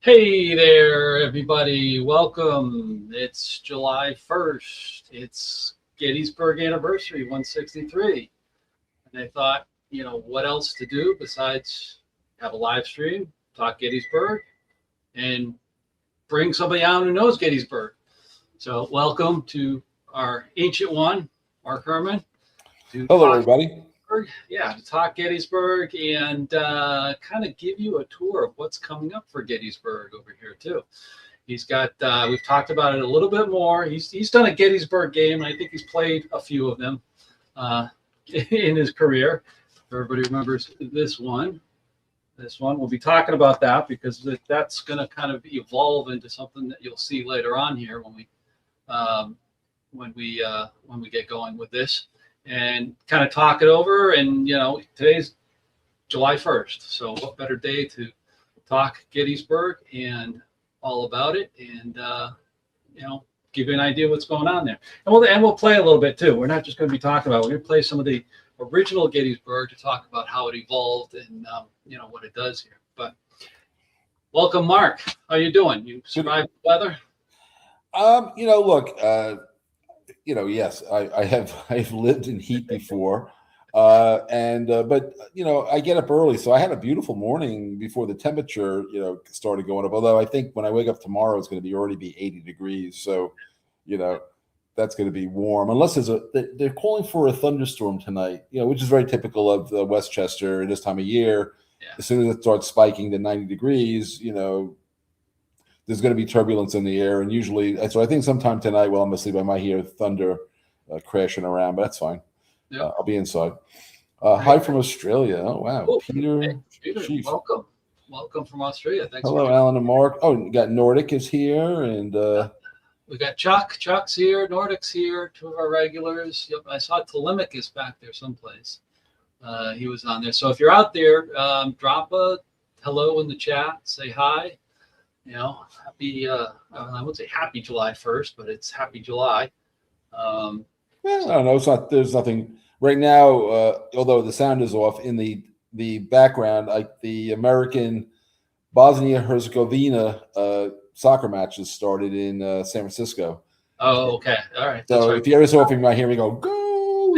Hey there, everybody. Welcome. It's July 1st. It's Gettysburg anniversary, 163. And I thought, what else to do besides have a live stream, talk Gettysburg, and bring somebody on who knows Gettysburg. So, welcome to our ancient one, Mark Herman. Hello, everybody. To talk Gettysburg and kind of give you a tour of what's coming up for Gettysburg over here too. He's got we've talked about it a little bit more. He's done a Gettysburg game, and I think he's played a few of them in his career. Everybody remembers this one. This one, we'll be talking about that because that's going to kind of evolve into something that you'll see later on here when we get going with this. And kind of talk it over. And, today's July 1st. So what better day to talk Gettysburg and all about it and, give you an idea what's going on there. And we'll play a little bit too. We're not just going to be talking about it. We're going to play some of the original Gettysburg to talk about how it evolved and, what it does here. But welcome, Mark. How you doing? You survived the weather? Yes, I've lived in heat before, but I get up early, so I had a beautiful morning before the temperature, started going up. Although I think when I wake up tomorrow, it's going to already be 80 degrees, so that's going to be warm. Unless they're calling for a thunderstorm tonight, which is very typical of Westchester this time of year. Yeah. As soon as it starts spiking to 90 degrees, there's going to be turbulence in the air, and usually, so I think sometime tonight while I'm asleep, I might hear thunder crashing around, but that's fine. Yep. I'll be inside. Hi from Australia. Oh, wow. Oh, Peter, welcome from Australia. Thanks. Hello, Alan and Mark. Oh, you got Nordic is here, and we got Chuck. Chuck's here. Nordic's here. Two of our regulars. Yep, I saw Telemachus back there someplace. He was on there. So if you're out there, drop a hello in the chat. Say hi. Happy, I would say happy July 1st, but it's happy July. I don't know. There's nothing right now, although the sound is off in the background, like the American Bosnia-Herzegovina soccer matches started in San Francisco. Oh, okay. All right. So if you ever saw you might hear me go, go.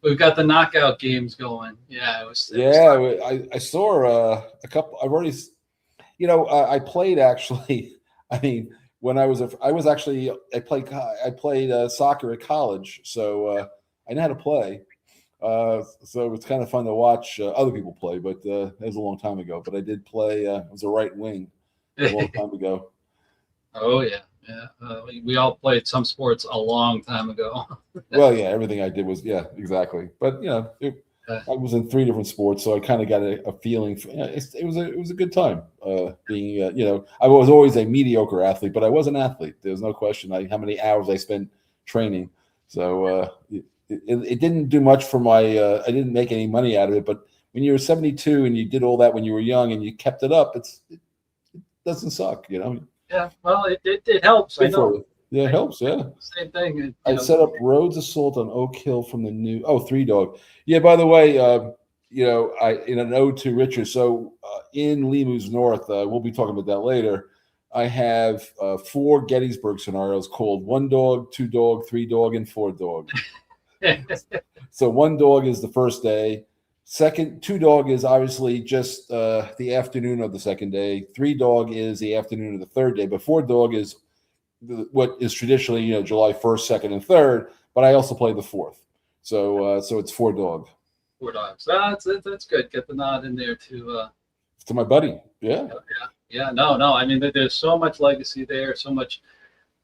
We've got the knockout games going. Yeah. I saw a couple. I've already... I played actually. I mean, when I played soccer at college, so I know how to play. So it's kind of fun to watch other people play, but that was a long time ago. But I did play. I was a right wing a long time ago. Oh yeah. We all played some sports a long time ago. Well, yeah, everything I did was exactly. But I was in 3 different sports, so I kind of got a feeling. It was a good time. Being I was always a mediocre athlete, but I was an athlete. There's no question. How many hours I spent training. So it didn't do much for my. I didn't make any money out of it. But when you were 72 and you did all that when you were young and you kept it up, it doesn't suck. Yeah. Well, it helps. I know. Yeah, it helps. Yeah. Same thing. I set up Rhodes Assault on Oak Hill from the new 3-Dog. Yeah, by the way, I in an ode to Richard. So in Lemus North, we'll be talking about that later. I have 4 Gettysburg scenarios called 1-Dog, 2-Dog, 3-Dog, and 4-Dog. So 1-Dog is the first day. 2-Dog is obviously just the afternoon of the second day. 3-Dog is the afternoon of the third day. But 4-Dog is what is traditionally, July 1st, 2nd, and 3rd, but I also play the 4th. So it's 4-Dog. 4 dogs. That's good. Get the nod in there to my buddy. Yeah. No. I mean, there's so much legacy there. So much.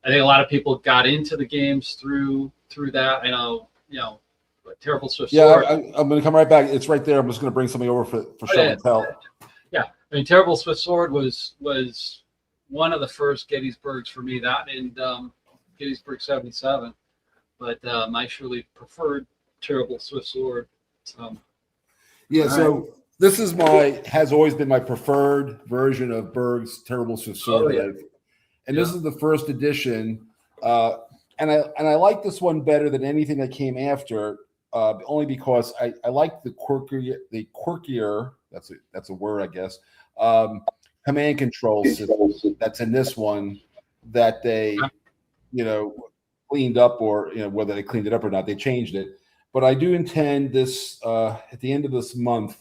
I think a lot of people got into the games through that. I know, Terrible Swift Sword. Yeah, I'm going to come right back. It's right there. I'm just going to bring something over for show and tell. Yeah, I mean, Terrible Swift Sword was one of the first Gettysburgs for me. That and Gettysburg 77, but I surely preferred Terrible Swift Sword. So this is has always been my preferred version of Berg's Terrible Swift Sword. This is the first edition, and I like this one better than anything that came after, only because I like the quirkier. That's a word, I guess. command control system that's in this one that they, cleaned up, or whether they cleaned it up or not, they changed it. But I do intend this at the end of this month.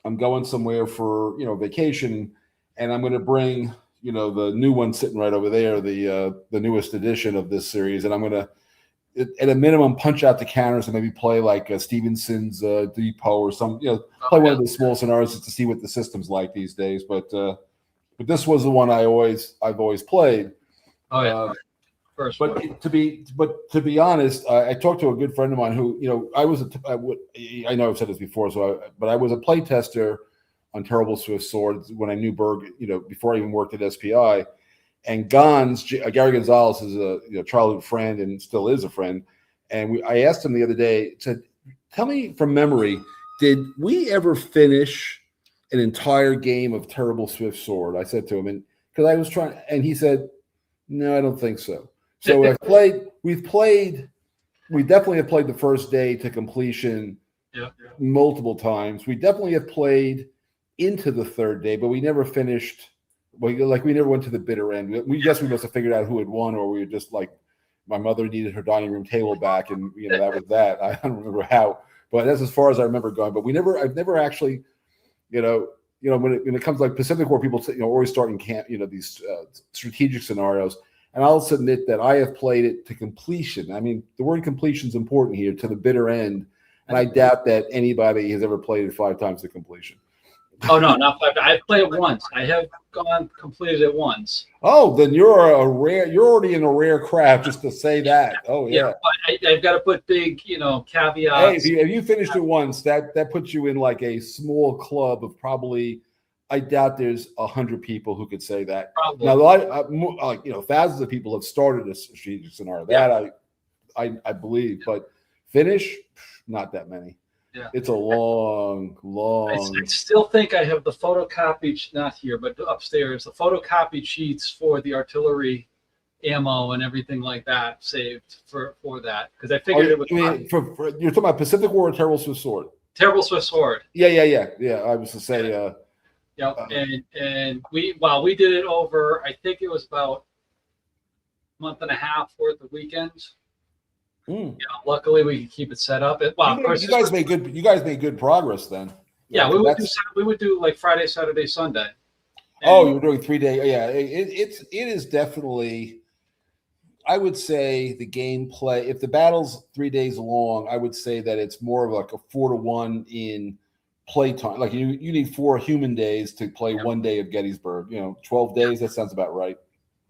I'm going somewhere for vacation, and I'm going to bring the new one sitting right over there, the newest edition of this series, and I'm going to, at a minimum, punch out the counters and maybe play like Stevenson's Depot or some, play one of the small scenarios just to see what the system's like these days. But this was the one I've always played. Oh yeah. First but one. to be honest, I talked to a good friend of mine who, I know I've said this before, but I was a play tester on Terrible Swift Sword when I knew Berg, before I even worked at SPI. And Gary Gonzalez is a childhood friend and still is a friend. And I asked him the other day, to tell me from memory, did we ever finish an entire game of Terrible Swift Sword? I said to him, and because I was trying, and he said, no, I don't think so. So we definitely have played the first day to completion multiple times. We definitely have played into the third day, but we never finished. We never went to the bitter end. We guess we must have figured out who had won, or we were just like, my mother needed her dining room table back, and that was that. I don't remember how, but that's as far as I remember going. But I've never actually, when it comes to like Pacific War, people always start in camp, these strategic scenarios. And I'll submit that I have played it to completion. I mean, the word completion is important here, to the bitter end. And I doubt that anybody has ever played it 5 times to completion. Oh no, not 5 times. I've played it once. I have completed it once. Oh, then you're already in a rare craft just to say that. Oh yeah. I've got to put big, caveats. Hey, if you finished it once, that puts you in like a small club of probably. I doubt there's 100 people who could say that. Probably. Now, thousands of people have started a strategic scenario. That I believe, but finish, not that many. Yeah. It's a long. I still think I have the photocopied, not here, but upstairs, the photocopied sheets for the artillery ammo and everything like that saved for that, because I figured it was. You're talking about Pacific War or Terrible Swift Sword? Terrible Swift Sword. Yeah. I was to say. Yeah, and we did it over, I think it was about a month and a half worth of weekends. Luckily we could keep it set up. Of course, you guys made good progress then. Yeah, we would do like Friday, Saturday, Sunday. You were doing 3 day. Yeah, it is definitely. I would say the gameplay. If the battle's 3 days long, I would say that it's more of like a 4-to-1 in playtime. Like you need 4 human days to play 1 day of Gettysburg. 12 days. That sounds about right.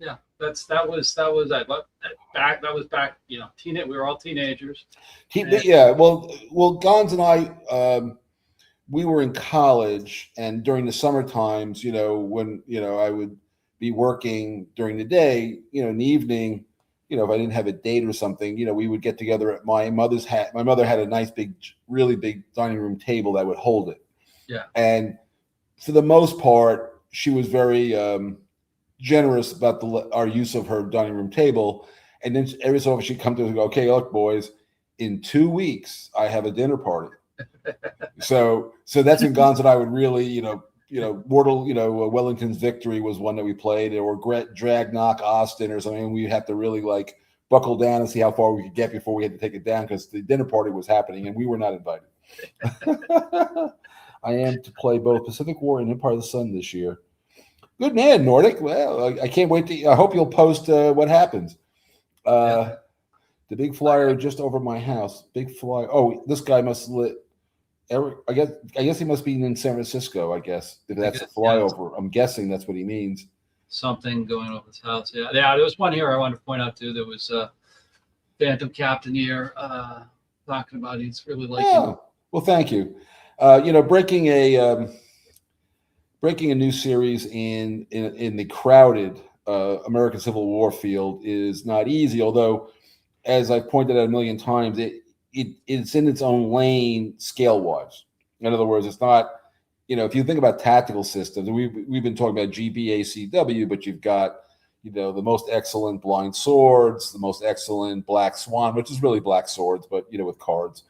Yeah, that was that. But that was back. We were all teenagers. Well, Gons and I, we were in college, and during the summer times, when I would be working during the day, in the evening, if I didn't have a date or something, we would get together at my mother's. My mother had a nice really big dining room table that would hold it. Yeah. And for the most part, she was very generous about our use of her dining room table. And then every so often she'd come to us and go, "Okay, look, boys, in 2 weeks I have a dinner party." so that's when Gons and I would really, Wellington's Victory was one that we played, or Drag Knock Austin or something. We'd have to really like buckle down and see how far we could get before we had to take it down, because the dinner party was happening and we were not invited. I am to play both Pacific War and Empire of the Sun this year. Good man, Nordic. Well, I can't wait I hope you'll post what happens. The big flyer just over my house. Big flyer. Oh, this guy must I guess he must be in San Francisco, I guess, if that's a flyover. I'm guessing that's what he means. Something going over his house. Yeah. There was one here I wanted to point out too. There was a Phantom Captain here talking about he's really liking it. Well, thank you. Breaking a new series in the crowded American Civil War field is not easy, although, as I've pointed out a million times, it's in its own lane scale-wise. In other words, it's not, if you think about tactical systems, and we've been talking about GBACW, but you've got, the most excellent Blind Swords, the most excellent Black Swan, which is really Black Swords, but, with cards,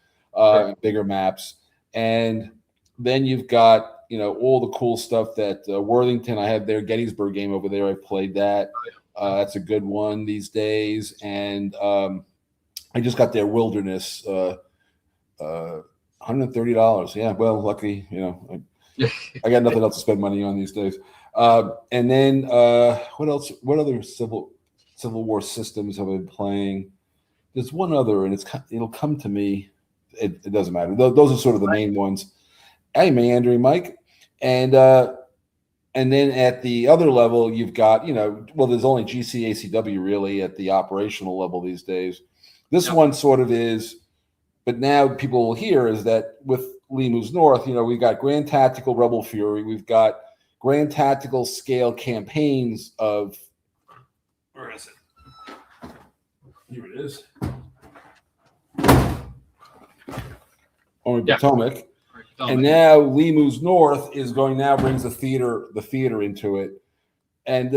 bigger maps. And then you've got, all the cool stuff that Worthington. I have their Gettysburg game over there. I played that. That's a good one these days. And I just got their Wilderness, $130. Yeah, well, lucky, I got nothing else to spend money on these days. And then what else? What other Civil War systems have I been playing? There's one other, and it'll come to me. It doesn't matter. Those are sort of the main ones. Hey, Meandering Mike, and then at the other level, you've got there's only GCACW really at the operational level these days. This one sort of is, but now people will hear is that with Lee Moves North, we've got Grand Tactical Rebel Fury, we've got Grand Tactical Scale campaigns of, where is it? Here it is. On Potomac. And now Lee Moves North is brings the theater into it. And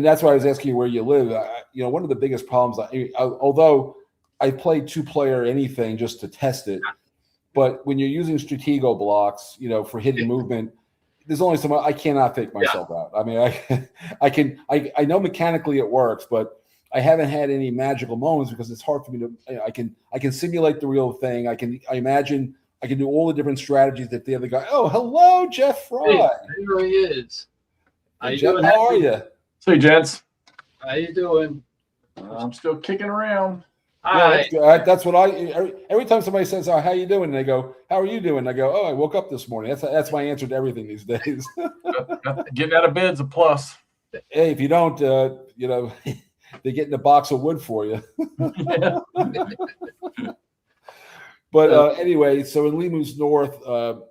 that's why I was asking you where you live. One of the biggest problems, although I played 2-player anything just to test it, but when you're using Stratego blocks, for hidden movement, there's only I cannot fake myself out. I mean, I know mechanically it works, but I haven't had any magical moments because it's hard for me to. I can simulate the real thing. I imagine. I can do all the different strategies that the other guy. Oh, hello, Jeff Fry. Hey, there he is. Hey, Jeff, how are you? Hey, gents. How you doing? I'm still kicking around. Yeah, that's what every time somebody says, "Oh, how you doing?" and they go, "How are you doing?" and I go, "Oh, I woke up this morning." That's my answer to everything these days. Getting out of bed's a plus. Hey, if you don't, they're getting a box of wood for you. But anyway, so in Lee Moves North, so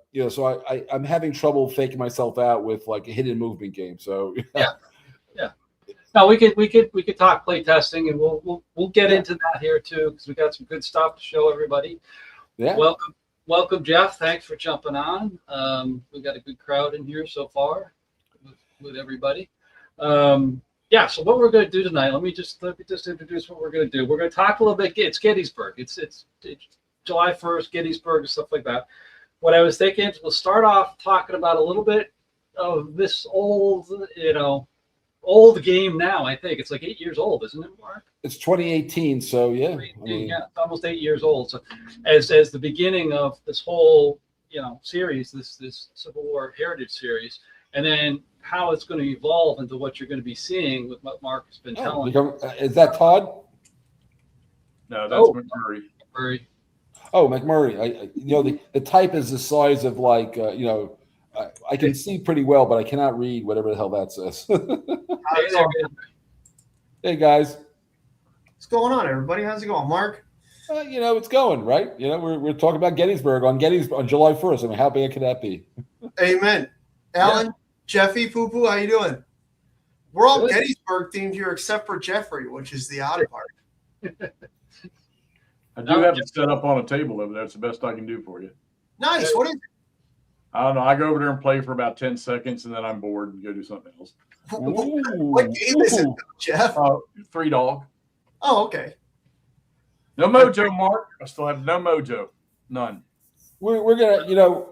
I'm having trouble faking myself out with like a hidden movement game. So yeah. No, we could talk play testing, and we'll get into that here too because we got some good stuff to show everybody. Yeah. Welcome, Jeff. Thanks for jumping on. We got a good crowd in here so far with everybody. So what we're going to do tonight? Let me just introduce what we're going to do. We're going to talk a little bit. It's Gettysburg. It's July 1st, Gettysburg, and stuff like that. What I was thinking is we'll start off talking about a little bit of this old game now. I think it's like 8 years old, isn't it, Mark? It's 2018, so yeah. Yeah, it's almost 8 years old. So as the beginning of this whole series, this Civil War Heritage series, and then how it's going to evolve into what you're going to be seeing with what Mark has been telling. Is that Todd? No, that's McMurray. Oh, McMurray. The type is the size of like I can see pretty well, but I cannot read whatever the hell that says. Hey guys, what's going on, everybody? How's it going, Mark? It's going right. We're talking about Gettysburg on July 1st. I mean, how bad could that be? Amen. Alan, Jeffy, Poo Poo, how you doing? We're all Good. Gettysburg themed here, except for Jeffrey, which is the odd part. I do have it set up on a table over there. It's the best I can do for you. Nice. What is it? I don't know. I go over there and play for about 10 seconds, and then I'm bored and go do something else. What game is it, Jeff? 3 Dog. Oh, okay. No mojo, Mark. I still have no mojo. None. We're gonna,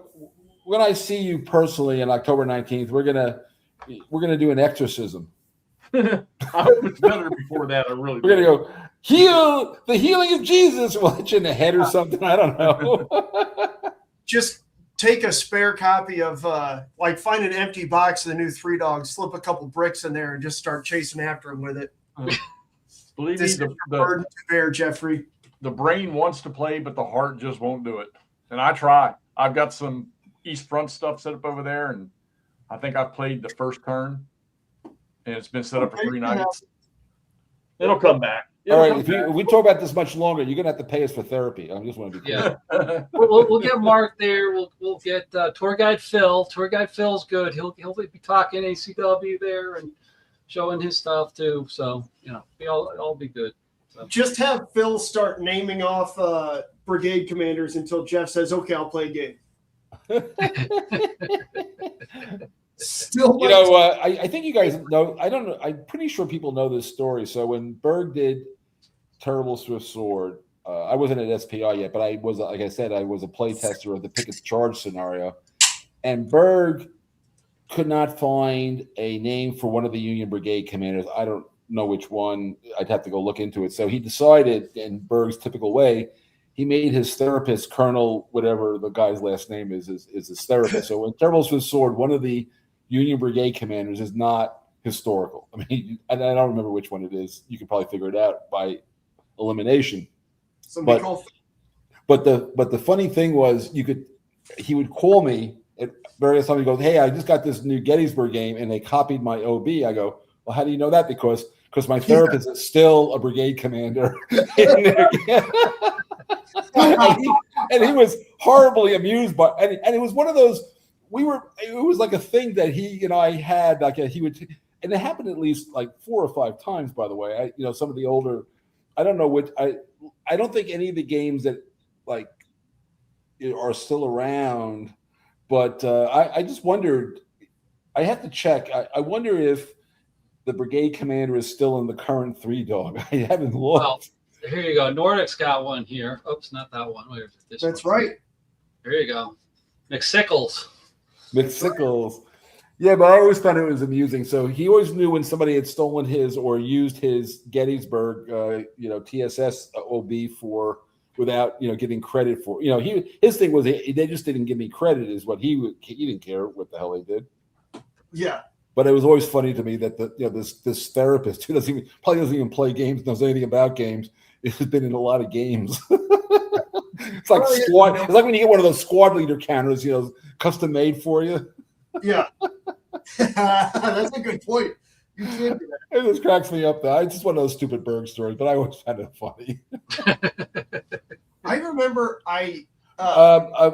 when I see you personally on October 19th, we're gonna do an exorcism. I hope it's better before that. I really. We're gonna go heal the healing of Jesus. We'll hit you in the head or something. I don't know. Just take a spare copy of find an empty box of the new 3 Dogs, slip a couple bricks in there, and just start chasing after him with it. Believe This me, is your burden to bear, Jeffrey. the brain wants to play, but the heart just won't do it. And I try. I've got some East Front stuff set up over there, and I think I've played the first turn, and it's been set up for 3 nights. It'll come back. All right, if we talk about this much longer, you're gonna have to pay us for therapy. I just want to be clear. We'll get Mark there. We'll get tour guide Phil. Tour guide Phil's good. He'll be talking ACW there and showing his stuff too. So all be good. So. Just have Phil start naming off brigade commanders until Jeff says, "Okay, I'll play a game." Still, I think you guys know. I don't know. I'm pretty sure people know this story. So when Berg did Terrible Swift Sword, I wasn't at SPI yet, but I was, like I said, I was a play tester of the Pickett's Charge scenario. And Berg could not find a name for one of the Union Brigade commanders. I don't know which one. I'd have to go look into it. So he decided, in Berg's typical way, he made his therapist Colonel, whatever the guy's last name is his therapist. So in Terribles with Sword, one of the Union Brigade commanders is not historical. I mean, I don't remember which one it is. You can probably figure it out by elimination. Somebody But the funny thing was, he would call me at various times. He goes, "Hey, I just got this new Gettysburg game, and they copied my OB." I go, "Well, how do you know that?" Because my therapist is still a brigade commander. and he was horribly amused by, and it was one of those. It was like a thing that I had like he would, and it happened at least like 4 or 5 times. By the way, some of the older, I don't know which I don't think any of the games that like are still around, but I just wondered. I have to check. I wonder if the brigade commander is still in the current 3-dog. I haven't looked. Well, here you go. Nordic's got one here. Oops, not that one. Where is this? That's one? right. There you go. McSickles. Yeah, but I always thought it was amusing. So he always knew when somebody had stolen his or used his Gettysburg, TSS OB without getting credit for. His thing was they just didn't give me credit. Is what he didn't care what the hell they did. Yeah. But it was always funny to me that this therapist who probably doesn't even play games, knows anything about games, has been in a lot of games. It's like squad. It's like when you get one of those squad leader counters, custom made for you. Yeah. That's a good point. You can't do that. It just cracks me up, though. It's just one of those stupid Berg stories, but I always found it funny. I remember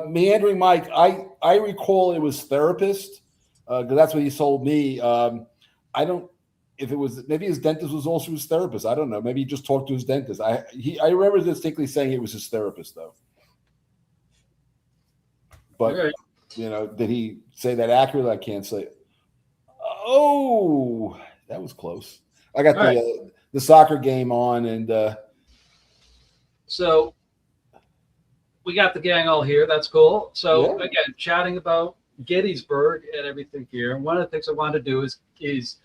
Meandering Mike, I recall it was therapist, because that's what he told me. I don't, if it was, maybe his dentist was also his therapist. I don't know. Maybe he just talked to his dentist. I remember distinctly saying it was his therapist, though. But, Right. Did he say that accurately? I can't say. Oh, that was close. I got the soccer game on, and so we got the gang all here. That's cool. So again, chatting about Gettysburg and everything here. And one of the things I want to do is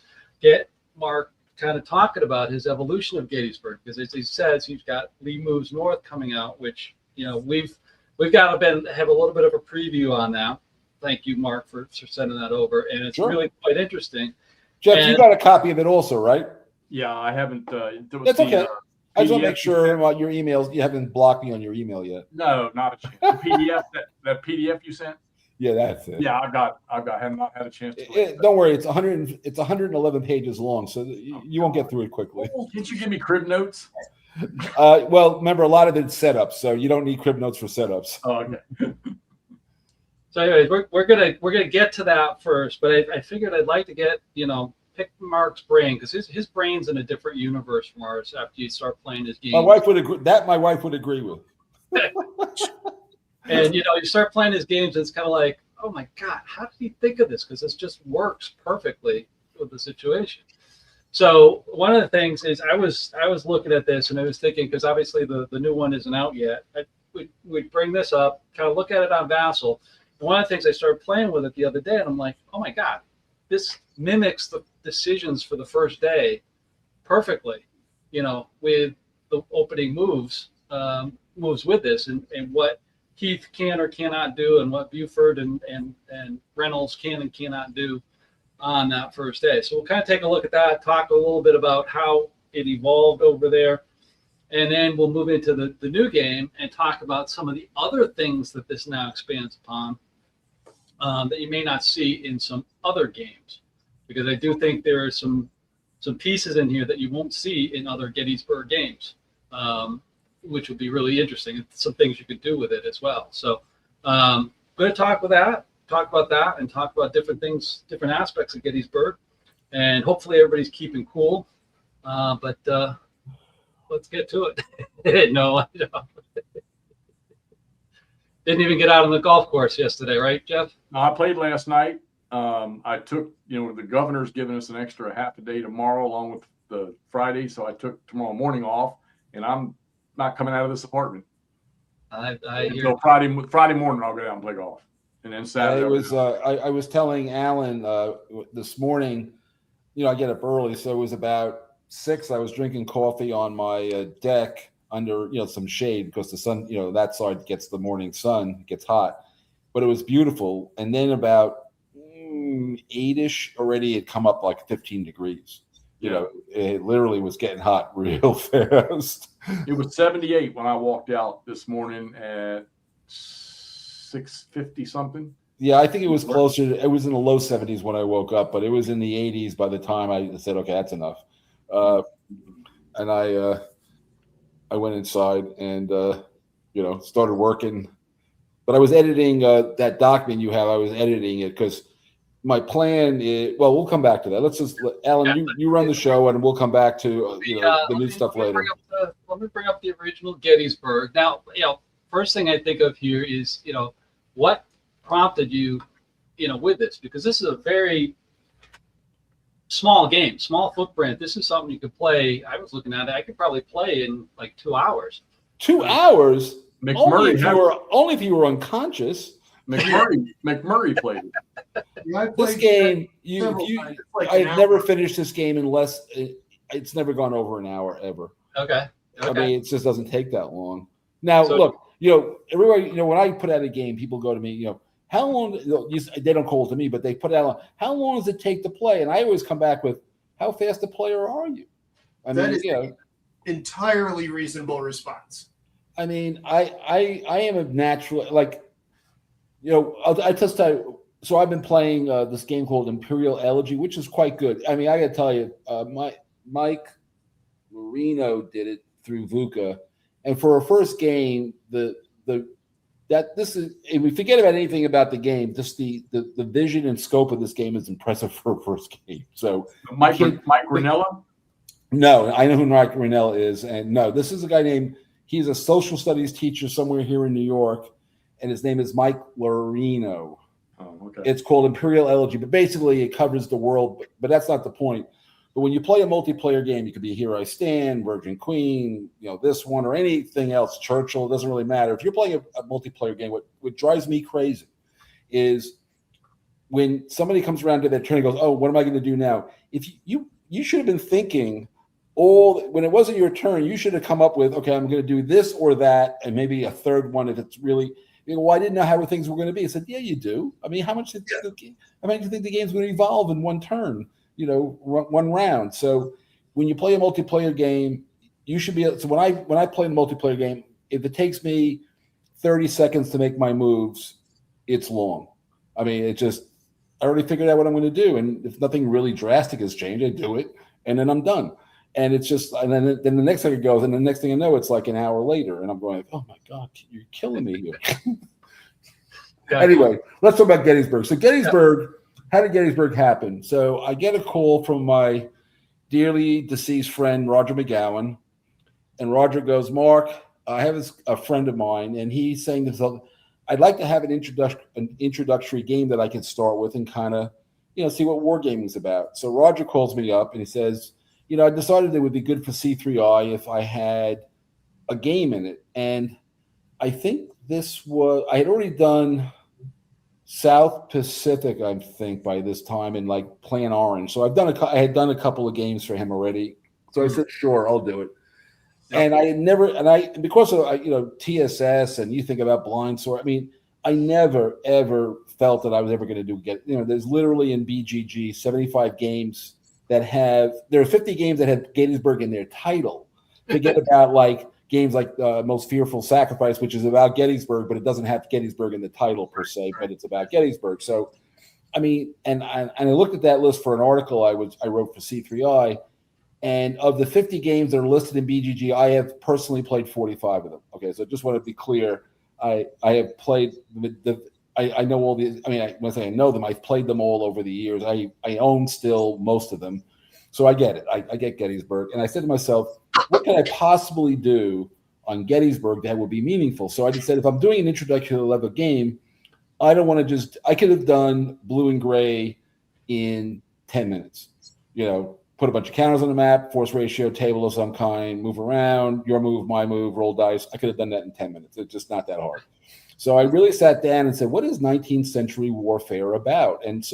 get Mark kind of talking about his evolution of Gettysburg, because as he says, he's got Lee Moves North coming out, which we've got to have a little bit of a preview on that. Thank you, Mark, for sending that over, and it's really quite interesting. Jeff, you got a copy of it also, right? Yeah, I haven't. That's okay. I just want to make sure about your emails. You haven't blocked me on your email yet. No, not a chance. The PDF, that PDF you sent. Yeah, that's it. Yeah, have not had a chance to. Don't worry, it's 111 pages long, so you won't get through it quickly. Can't you give me crib notes? Well, remember, a lot of it's setups, so you don't need crib notes for setups. Oh, okay. So, anyways, we're gonna get to that first, but I figured I'd like to get pick Mark's brain, because his brain's in a different universe from ours after you start playing his game. My wife would agree. My wife would agree with. And you start playing his games, and it's kind of like, oh my God, how did he think of this? Because this just works perfectly with the situation. So one of the things is I was looking at this, and I was thinking, because obviously the new one isn't out yet. We'd bring this up, kind of look at it on Vassal. And one of the things I started playing with it the other day, and I'm like, oh my God, this mimics the decisions for the first day perfectly, with the opening moves with this, and what Heath can or cannot do, and what Buford and Reynolds can and cannot do on that first day. So we'll kind of take a look at that, talk a little bit about how it evolved over there, and then we'll move into the new game and talk about some of the other things that this now expands upon, that you may not see in some other games, because I do think there are some pieces in here that you won't see in other Gettysburg games, which would be really interesting. Some things you could do with it as well. So I'm going to talk about that, and talk about different things, different aspects of Gettysburg, and hopefully everybody's keeping cool. But let's get to it. No, I don't. Didn't even get out on the golf course yesterday, right, Jeff? No, I played last night. I took, the governor's giving us an extra half a day tomorrow along with the Friday. So I took tomorrow morning off, and I'm not coming out of this apartment I hear until Friday morning. I'll go down and play golf. And then Saturday, I was telling Alan this morning, I get up early, so it was about 6. I was drinking coffee on my deck under some shade because the sun, that side gets the morning sun, it gets hot, but it was beautiful. And then about 8ish already had come up like 15 degrees. It literally was getting hot real fast. It was 78 when I walked out this morning at 6:50 something. Yeah, I think it was closer. It was in the low 70s when I woke up, but it was in the 80s by the time I said, okay, that's enough. And I went inside and, started working. But I was editing that document you have. I was editing it because my plan is, well, we'll come back to that. Let's just, Alan, you run the show and we'll come back to the new stuff later. Let me bring up the original Gettysburg. Now, first thing I think of here is, what prompted you, with this? Because this is a very small game, small footprint. This is something you could play. I was looking at it. I could probably play in like 2 hours. 2 hours? McMurray only if you were unconscious. McMurray played it. Yeah, This game, I've never hour. finished this game unless it's never gone over an hour ever. Okay. I mean, it just doesn't take that long. Now, So- look, everybody, when I put out a game, people go to me, how long? They don't call it to me, but they put out, how long does it take to play? And I always come back with, how fast a player are you? I That mean, is an entirely reasonable response. I mean, I am a natural, like, I just tell you, so I've been playing this game called Imperial Elegy, which is quite good. I mean, I got to tell you, Mike Marino did it through VUCA, and for a first game, if we forget about anything about the game, just the vision and scope of this game is impressive for a first game. So Mike Ranella? No, I know who Mark Herman is, and no, this is a guy named. He's a social studies teacher somewhere here in New York, and his name is Mike Lorino. Oh, okay. It's called Imperial Elegy, but basically it covers the world, but that's not the point. But when you play a multiplayer game, you could be Here I Stand, Virgin Queen, this one or anything else, Churchill, it doesn't really matter. If you're playing a multiplayer game, what drives me crazy is when somebody comes around to their turn and goes, oh, what am I going to do now? If you should have been thinking when it wasn't your turn, you should have come up with, okay, I'm going to do this or that, and maybe a third one if it's really. Well, I didn't know how things were going to be. I said, yeah, you do. I mean, how much do you think the game's going to evolve in one turn? One round. So when you play a multiplayer game, you should be. So when I play a multiplayer game, if it takes me 30 seconds to make my moves, it's long. I mean, I already figured out what I'm going to do, and if nothing really drastic has changed, I do it, and then I'm done. And it's just, and then the next thing it goes, and the next thing I know, it's like an hour later, and I'm going, oh my God, you're killing me here. Yeah. Anyway, let's talk about Gettysburg. So Gettysburg, how did Gettysburg happen? So I get a call from my dearly deceased friend, Roger McGowan, and Roger goes, Mark, I have a friend of mine, and he's saying to himself, I'd like to have an introductory game that I can start with and kind of, see what wargaming is about. So Roger calls me up and he says, I decided it would be good for C3I if I had a game in it. And I think I had already done South Pacific, I think, by this time, and like Plan Orange. So I had done a couple of games for him already. So I said, sure, I'll do it. Yep. And I had never, because of, TSS and you think about Blind Sword, I mean, I never, ever felt that I was ever going to there's literally in BGG 75 games there are 50 games that have Gettysburg in their title. Forget about like games like Most Fearful Sacrifice, which is about Gettysburg, but it doesn't have Gettysburg in the title per se, but it's about Gettysburg. So, I mean, and I looked at that list for an article I wrote for C3I, and of the 50 games that are listed in BGG, I have personally played 45 of them. Okay, so I just want to be clear. I have played I know all these. I mean, when I say I know them, I've played them all over the years. I own still most of them, so I get it. I get Gettysburg, and I said to myself, what can I possibly do on Gettysburg that would be meaningful? So I just said, if I'm doing an introductory level game, I don't want to I could have done Blue and Gray in 10 minutes. Put a bunch of counters on the map, force ratio, table of some kind, move around, your move, my move, roll dice. I could have done that in 10 minutes. It's just not that hard. So I really sat down and said, what is 19th century warfare about? And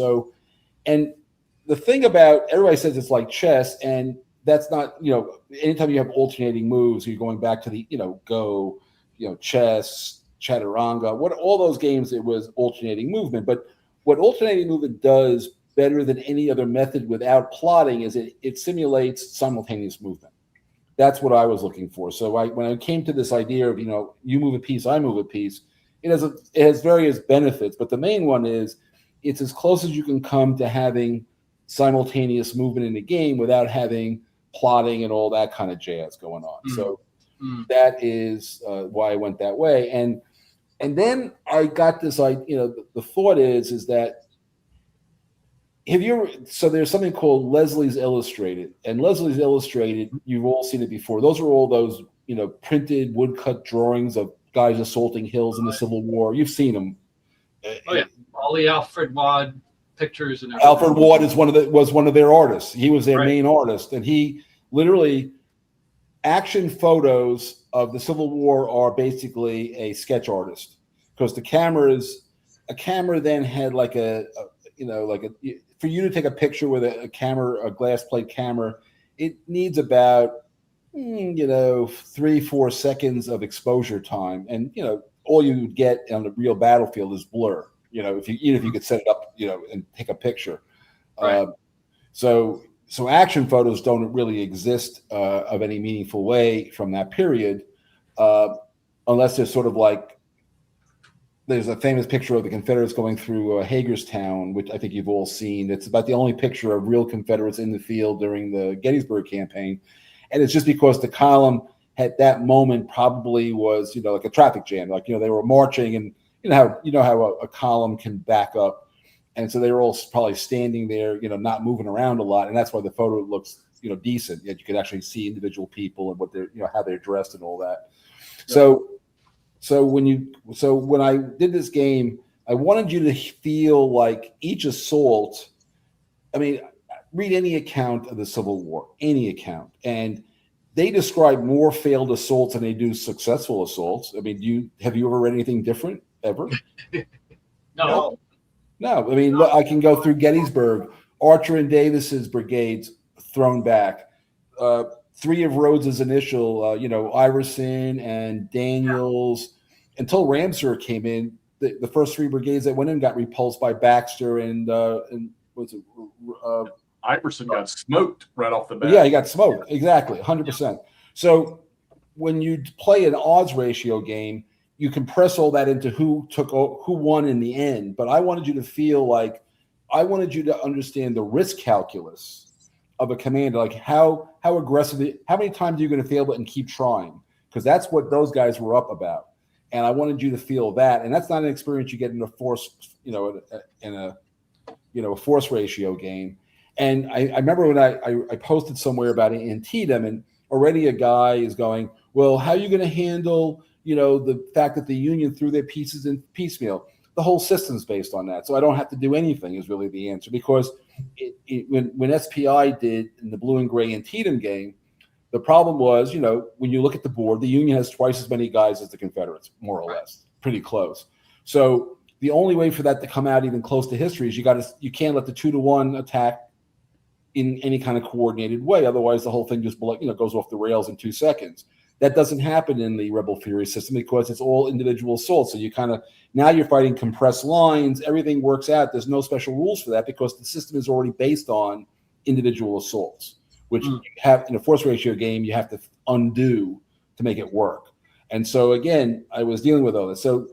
the thing about, everybody says it's like chess, and that's not, anytime you have alternating moves, you're going back to the, Go, chess, chaturanga, all those games, it was alternating movement. But what alternating movement does better than any other method without plotting is it simulates simultaneous movement. That's what I was looking for. So when I came to this idea of, you move a piece, I move a piece, it has various benefits, but the main one is it's as close as you can come to having simultaneous movement in the game without having plotting and all that kind of jazz going on. So that is why I went that way. And then I got this idea, the thought is that so there's something called Leslie's Illustrated, and Leslie's Illustrated, you've all seen it before. Those are all those, printed woodcut drawings of guys assaulting hills in the Civil War. You've seen them. Oh yeah, all the Alfred Wad pictures and everything. Alfred Wad was one of their artists. He was their main artist, and he literally action photos of the Civil War are basically a sketch artist, because a camera then had like for you to take a picture with a glass plate camera, it needs about 3-4 seconds of exposure time, and all you would get on the real battlefield is blur. Even if you could set it up, and take a picture. Right. So action photos don't really exist of any meaningful way from that period, unless there's sort of like, there's a famous picture of the Confederates going through Hagerstown, which I think you've all seen. It's about the only picture of real Confederates in the field during the Gettysburg campaign. And it's just because the column at that moment probably was, like a traffic jam. Like, they were marching, and how a column can back up. And so they were all probably standing there, not moving around a lot. And that's why the photo looks, decent. Yet you could actually see individual people and what they're, how they're dressed and all that. Yeah. So when I did this game, I wanted you to feel like each assault. I mean, read any account of the Civil War, any account, and they describe more failed assaults than they do successful assaults. I mean, have you ever read anything different ever? No. I mean, look, I can go through Gettysburg, Archer and Davis's brigades thrown back. 3 of Rhodes's initial, Iverson and Daniels, until Ramseur came in, the first 3 brigades that went in got repulsed by Baxter and was it? Iverson got smoked right off the bat. Yeah, he got smoked. Exactly, 100%. So when you play an odds ratio game, you compress all that into who won in the end. But I wanted you to feel like, I wanted you to understand the risk calculus of a commander, like how aggressive, how many times are you going to fail it and keep trying? Because that's what those guys were up about. And I wanted you to feel that. And that's not an experience you get in a force, in a force ratio game. And I remember when I posted somewhere about Antietam, and already a guy is going, well, how are you going to handle, the fact that the Union threw their pieces in piecemeal? The whole system's based on that. So I don't have to do anything is really the answer, because when SPI did in the blue and gray Antietam game, the problem was, when you look at the board, the Union has twice as many guys as the Confederates, more or less, pretty close. So the only way for that to come out even close to history is you can't let the 2-to-1 attack in any kind of coordinated way. Otherwise, the whole thing just goes off the rails in 2 seconds. That doesn't happen in the Rebel Fury system because it's all individual assaults. So now you're fighting compressed lines. Everything works out. There's no special rules for that because the system is already based on individual assaults, which you have in a force ratio game, you have to undo to make it work. And so again, I was dealing with all this. So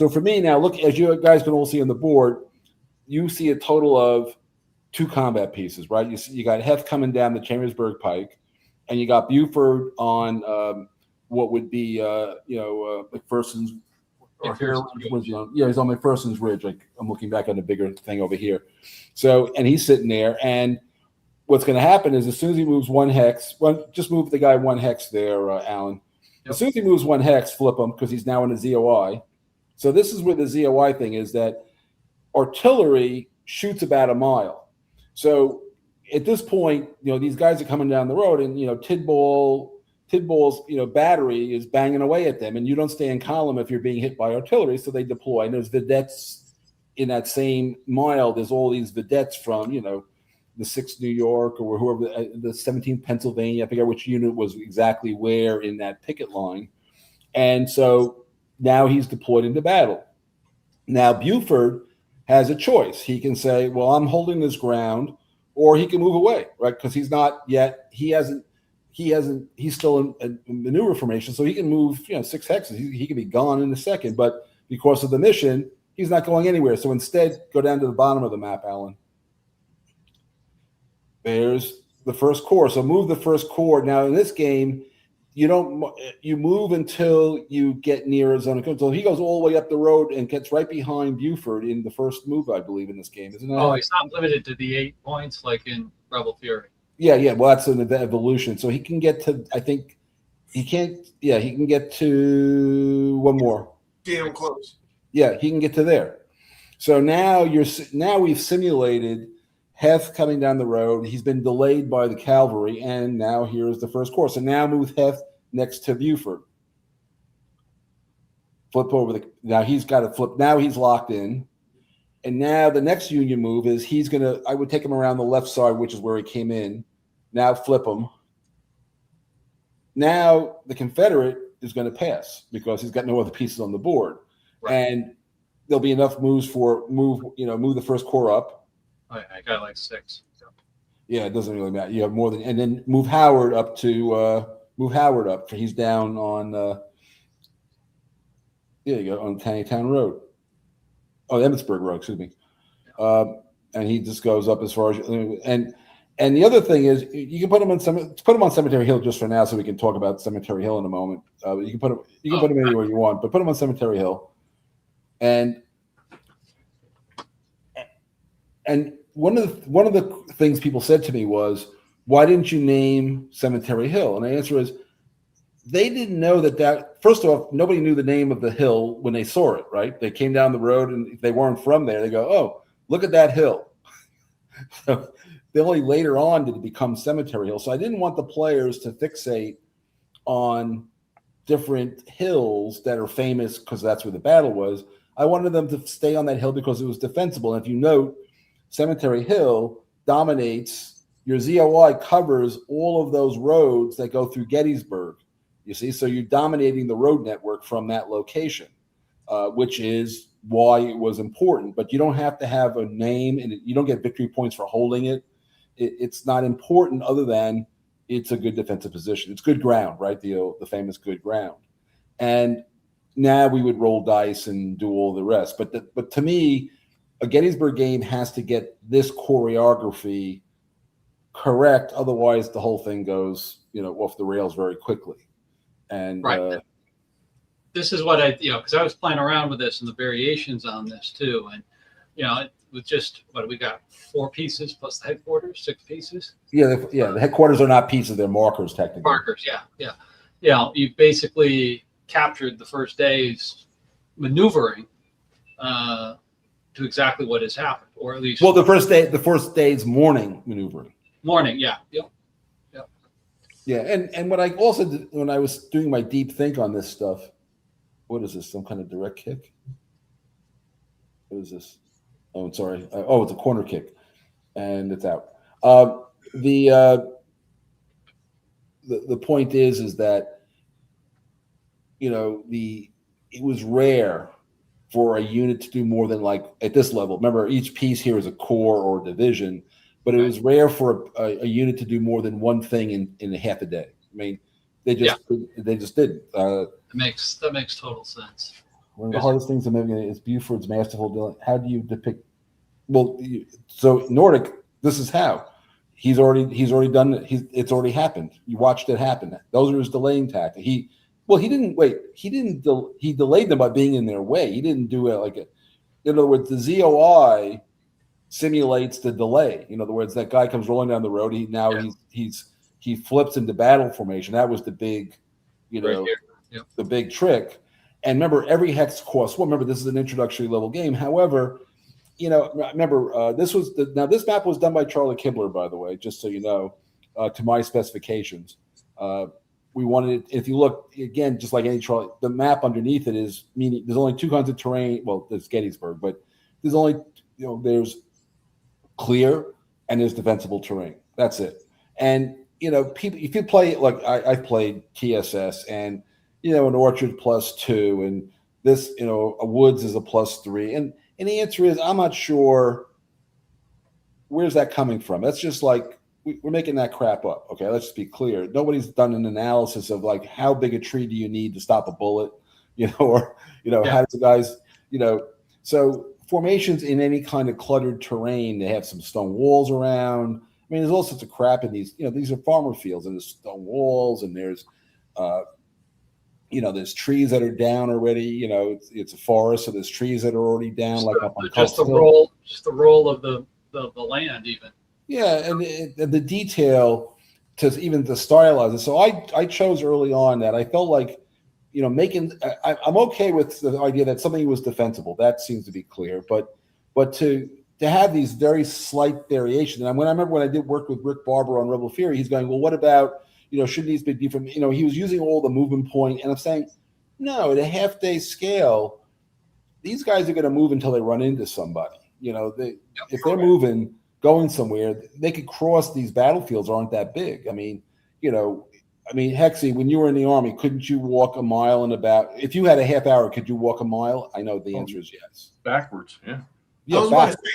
for me now, look, as you guys can all see on the board, you see a total of 2 combat pieces, right? You got Heth coming down the Chambersburg Pike, and you got Buford on what would be McPherson's. He's on McPherson's Ridge. I'm looking back on the bigger thing over here. So, and he's sitting there, and what's going to happen is as soon as he moves 1 hex, just move the guy 1 hex there, Alan. Yep. As soon as he moves 1 hex, flip him because he's now in a ZOI. So this is where the ZOI thing is, that artillery shoots about a mile. So at this point, these guys are coming down the road, and Tidball, Tidball's battery is banging away at them, and you don't stay in column if you're being hit by artillery, so they deploy. And there's vedettes in that same mile. There's all these vedettes from the 6th New York or whoever, the 17th Pennsylvania. I forget which unit was exactly where in that picket line. And so now he's deployed into battle. Now Buford has a choice. He can say, well, I'm holding this ground, or he can move away, right? Because he's not yet, he's still in maneuver formation, so he can move 6 hexes. He can be gone in a second, but because of the mission, he's not going anywhere. So instead, go down to the bottom of the map, Alan. There's the first corps. So move the first corps. Now in this game, you move until you get near a zone of control. So he goes all the way up the road and gets right behind Buford in the first move, I believe, in this game, isn't it? Oh, he's not limited to the 8 points like in Rebel Fury. Yeah. Well, that's an evolution. So he can get to, I think, he can't. Yeah, he can get to one more. Damn close. Yeah, he can get to there. So now we've simulated Heth coming down the road. He's been delayed by the cavalry, and now here's the first corps. So now move Heth next to Buford. Flip over now he's got to flip. Now he's locked in. And now the next Union move is I would take him around the left side, which is where he came in. Now flip him. Now the Confederate is going to pass because he's got no other pieces on the board. Right. And there'll be enough moves move the first corps up. I got like 6. Yeah, it doesn't really matter. You have more than, and then move Howard up. He's down on on Taneytown Road. Oh, Emmitsburg Road, excuse me. And he just goes up as far as and the other thing is you can put him on Cemetery Hill just for now, so we can talk about Cemetery Hill in a moment. You can put him anywhere you want, but put him on Cemetery Hill. And one of the things people said to me was, why didn't you name Cemetery Hill? And the answer is, they didn't know that first off, nobody knew the name of the hill when they saw it, right? They came down the road, and if they weren't from there, they go, oh, look at that hill. So they only later on did it become Cemetery Hill. So I didn't want the players to fixate on different hills that are famous because that's where the battle was. I wanted them to stay on that hill because it was defensible. And if you note, Cemetery Hill dominates, your ZOI covers all of those roads that go through Gettysburg. You see, so you're dominating the road network from that location, which is why it was important. But you don't have to have a name, and you don't get victory points for holding it. It's not important other than it's a good defensive position. It's good ground, right? The famous good ground. And now we would roll dice and do all the rest. But to me, a Gettysburg game has to get this choreography correct. Otherwise, the whole thing goes, off the rails very quickly. And right. This is what because I was playing around with this and the variations on this too. And, with just, what we got, 4 pieces plus the headquarters, 6 pieces? Yeah, the headquarters are not pieces, they're markers technically. Markers, yeah. You basically captured the first day's maneuvering to exactly what has happened, or at least the first day's morning maneuvering. Morning, yeah. Yep. Yeah, and what I also did when I was doing my deep think on this stuff, what is this? Some kind of direct kick? What is this? Oh, I'm sorry. It's a corner kick, and it's out. The point is that it was rare for a unit to do more than, like, at this level. Remember, each piece here is a corps or division, but it was rare for a unit to do more than one thing in a half a day. I mean, they just didn't. That makes total sense. One of the hardest things is Buford's masterful. How do you depict? Well, so Nordic, this is how he's already done it. It's already happened. You watched it happen. Those are his delaying tactics. He didn't wait. He delayed them by being in their way. He didn't do it in other words, the ZOI simulates the delay. In other words, that guy comes rolling down the road. He flips into battle formation. That was the big, the big trick. And remember, every hex costs one. Remember, this is an introductory level game. However, remember, this map was done by Charlie Kibler, by the way, just so you know, to my specifications, we wanted. If you look again, just like any trolley, the map underneath it is meaning there's only two kinds of terrain. Well, there's Gettysburg, but there's only there's clear and there's defensible terrain. That's it. And people, if you play like I've played TSS, and an orchard +2, and this a woods is a +3, and the answer is I'm not sure. Where's that coming from? That's just like we're making that crap up. Okay, let's just be clear. Nobody's done an analysis of like how big a tree do you need to stop a bullet, or how do the guys, so formations in any kind of cluttered terrain, they have some stone walls around. I mean, there's all sorts of crap in these. These are farmer fields, and there's stone walls, and there's, there's trees that are down already. It's a forest, so there's trees that are already down, like up on just the roll of the land, even. Yeah, and the detail to stylize it. So I chose early on that I felt like, I'm okay with the idea that something was defensible. That seems to be clear, but to have these very slight variations. And I remember when I did work with Rick Barber on Rebel Fury, he's going, well, what about, should these be different? He was using all the movement point, and I'm saying, no, at a half-day scale, these guys are going to move until they run into somebody. If they're moving, going somewhere, they could cross. These battlefields aren't that big. I mean, Hexy, when you were in the Army, couldn't you walk a mile if you had a half hour, could you walk a mile? I know the answer is yes. Backwards, yeah. I was about to say,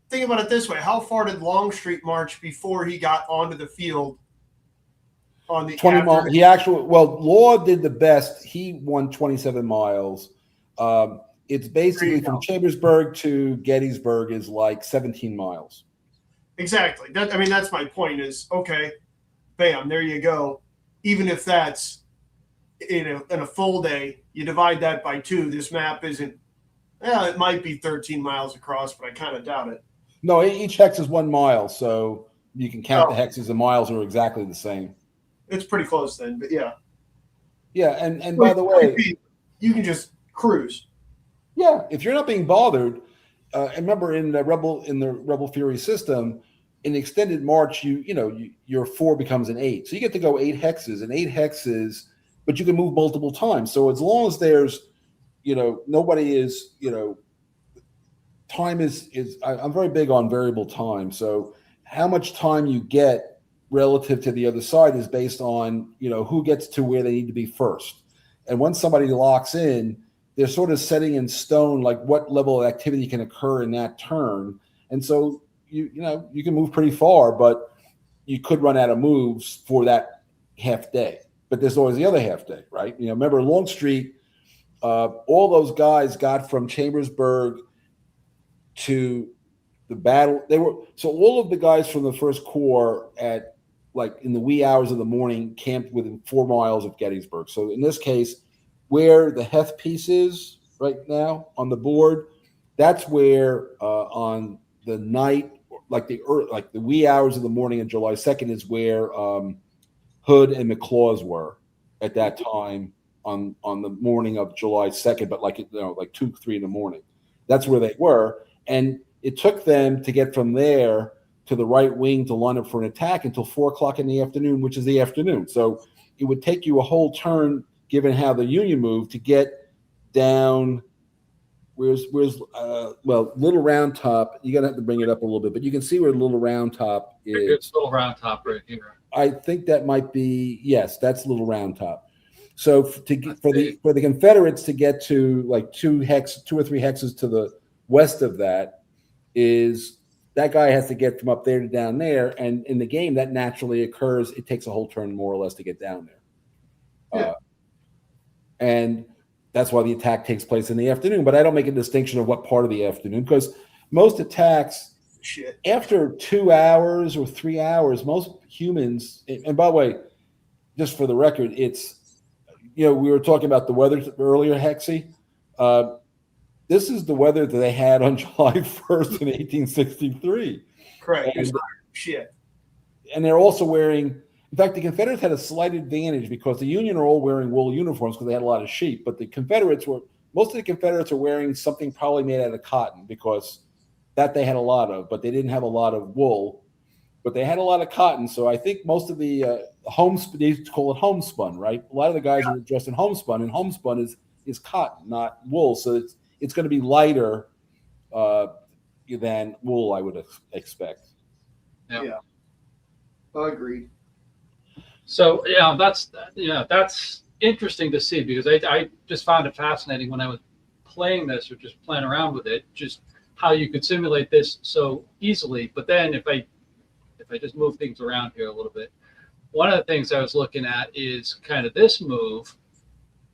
think about it this way. How far did Longstreet march before he got onto the field? On the 20 miles. Law did the best. He won 27 miles. It's basically from Chambersburg to Gettysburg is like 17 miles. Exactly. That's my point is, okay, bam, there you go. Even if that's in a full day, you divide that by 2. This map isn't, it might be 13 miles across, but I kind of doubt it. No, each hex is 1 mile, so you can count the hexes and miles are exactly the same. It's pretty close then, but yeah. Yeah, and by the way, you can just cruise. Yeah, if you're not being bothered, and remember in the Rebel Fury system, in extended march, your 4 becomes an 8, so you get to go 8 hexes, but you can move multiple times. So as long as there's, nobody is, time is. I'm very big on variable time. So how much time you get relative to the other side is based on who gets to where they need to be first, and once somebody locks in, they're sort of setting in stone like what level of activity can occur in that turn. And so you can move pretty far, but you could run out of moves for that half day. But there's always the other half day, right? Remember Longstreet, all those guys got from Chambersburg to the battle. So all of the guys from the First Corps at like in the wee hours of the morning camped within 4 miles of Gettysburg. So in this case, where the Heth piece is right now on the board, that's where on the night, like the wee hours of the morning of July 2nd is where Hood and McLaws were at that time on the morning of July 2nd, but like 2, 3 in the morning. That's where they were. And it took them to get from there to the right wing to line up for an attack until 4 o'clock in the afternoon, which is the afternoon. So it would take you a whole turn, given how the Union moved, to get down. Where's Little Round Top? You're gonna have to bring it up a little bit, but you can see where Little Round Top is. It's Little Round Top right here. I think that might be, yes, that's Little Round Top. So for the Confederates to get to like 2 or 3 hexes to the west of that, is that guy has to get from up there to down there, and in the game that naturally occurs. It takes a whole turn more or less to get down there. Yeah. And that's why the attack takes place in the afternoon. But I don't make a distinction of what part of the afternoon, because most attacks, after 2 hours or 3 hours, most humans, and by the way, just for the record, it's, we were talking about the weather earlier, Hexy. This is the weather that they had on July 1st in 1863. Correct. And they're also wearing, in fact, the Confederates had a slight advantage because the Union are all wearing wool uniforms because they had a lot of sheep. But most of the Confederates are wearing something probably made out of cotton because that they had a lot of, but they didn't have a lot of wool. but they had a lot of cotton. So I think most of the they used to call it homespun, right? A lot of the guys are dressed in homespun, and homespun is cotton, not wool. So it's going to be lighter than wool, I would expect. Yeah. Agreed. So that's interesting to see, because I just found it fascinating when I was playing this or just playing around with it, just how you could simulate this so easily. But then if I just move things around here a little bit, one of the things I was looking at is kind of this move,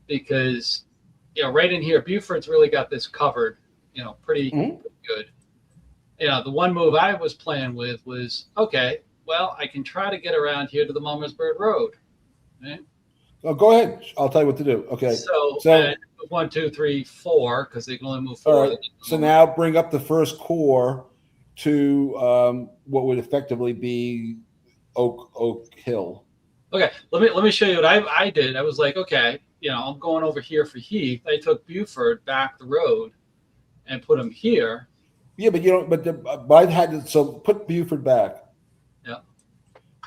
because right in here, Buford's really got this covered, pretty good. The one move I was playing with was, okay, well, I can try to get around here to the Mummersburg Road. Right? Oh, go ahead. I'll tell you what to do. Okay. So 1, 2, 3, 4, because they can only move 4. All right. So now bring up the first core to what would effectively be Oak Hill. Okay. Let me show you what I did. I was like, okay, I'm going over here for Heath. I took Buford back the road and put him here. Yeah, but I had to, so put Buford back. Yeah.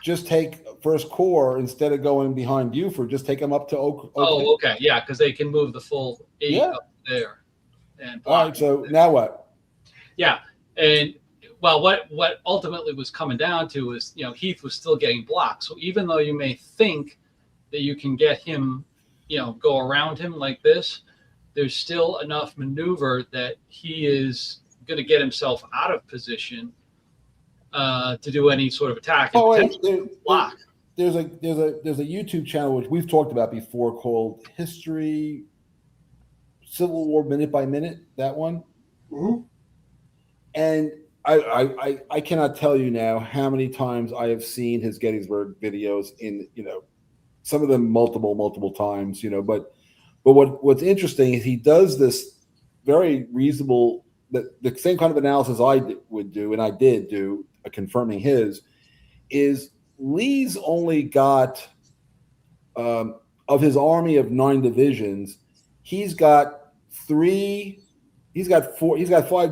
Just take first core instead of going behind Buford. Just take him up to Oak Oh, Hill. okay. Yeah, because they can move the full 8 up there. And all right. So now what? Yeah, and well, what ultimately was coming down to is, Heath was still getting blocked. So even though you may think that you can get him, go around him like this, there's still enough maneuver that he is going to get himself out of position to do any sort of attack. And block. There's a YouTube channel which we've talked about before called History Civil War Minute by Minute. That one, and I cannot tell you now how many times I have seen his Gettysburg videos in some of them multiple times. But what's interesting is he does this very reasonable, the same kind of analysis I would do, and I did do, confirming his, is Lee's only got, of his army of 9 divisions, he's got 5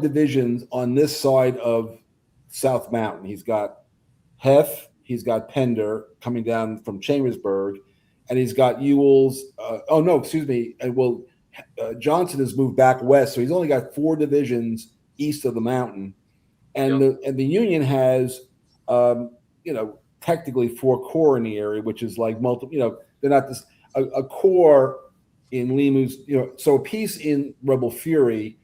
divisions on this side of South Mountain. He's got Heth, he's got Pender coming down from Chambersburg, and he's got Ewell's. Johnson has moved back west, so he's only got 4 divisions east of the mountain, and the Union has, technically 4 corps in the area, which is like multiple. They're not this a corps in Limu's. So a piece in Rebel Fury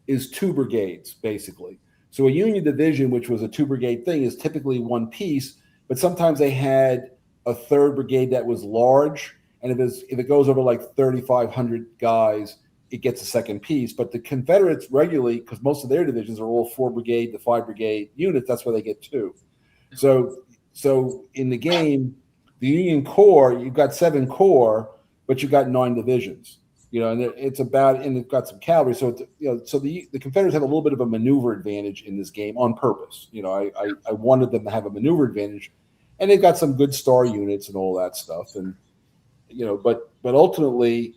is 2 brigades basically. So a Union division, which was a 2 brigade thing, is typically 1 piece, but sometimes they had a 3rd brigade that was large. And if it goes over like 3,500 guys, it gets a 2nd piece. But the Confederates regularly, because most of their divisions are all 4 brigade to 5 brigade units, that's why they get 2. So in the game, the Union Corps, you've got 7 corps, but you've got 9 divisions. And it's about, and they've got some cavalry. So so the Confederates have a little bit of a maneuver advantage in this game on purpose. I wanted them to have a maneuver advantage, and they've got some good star units and all that stuff. And but ultimately,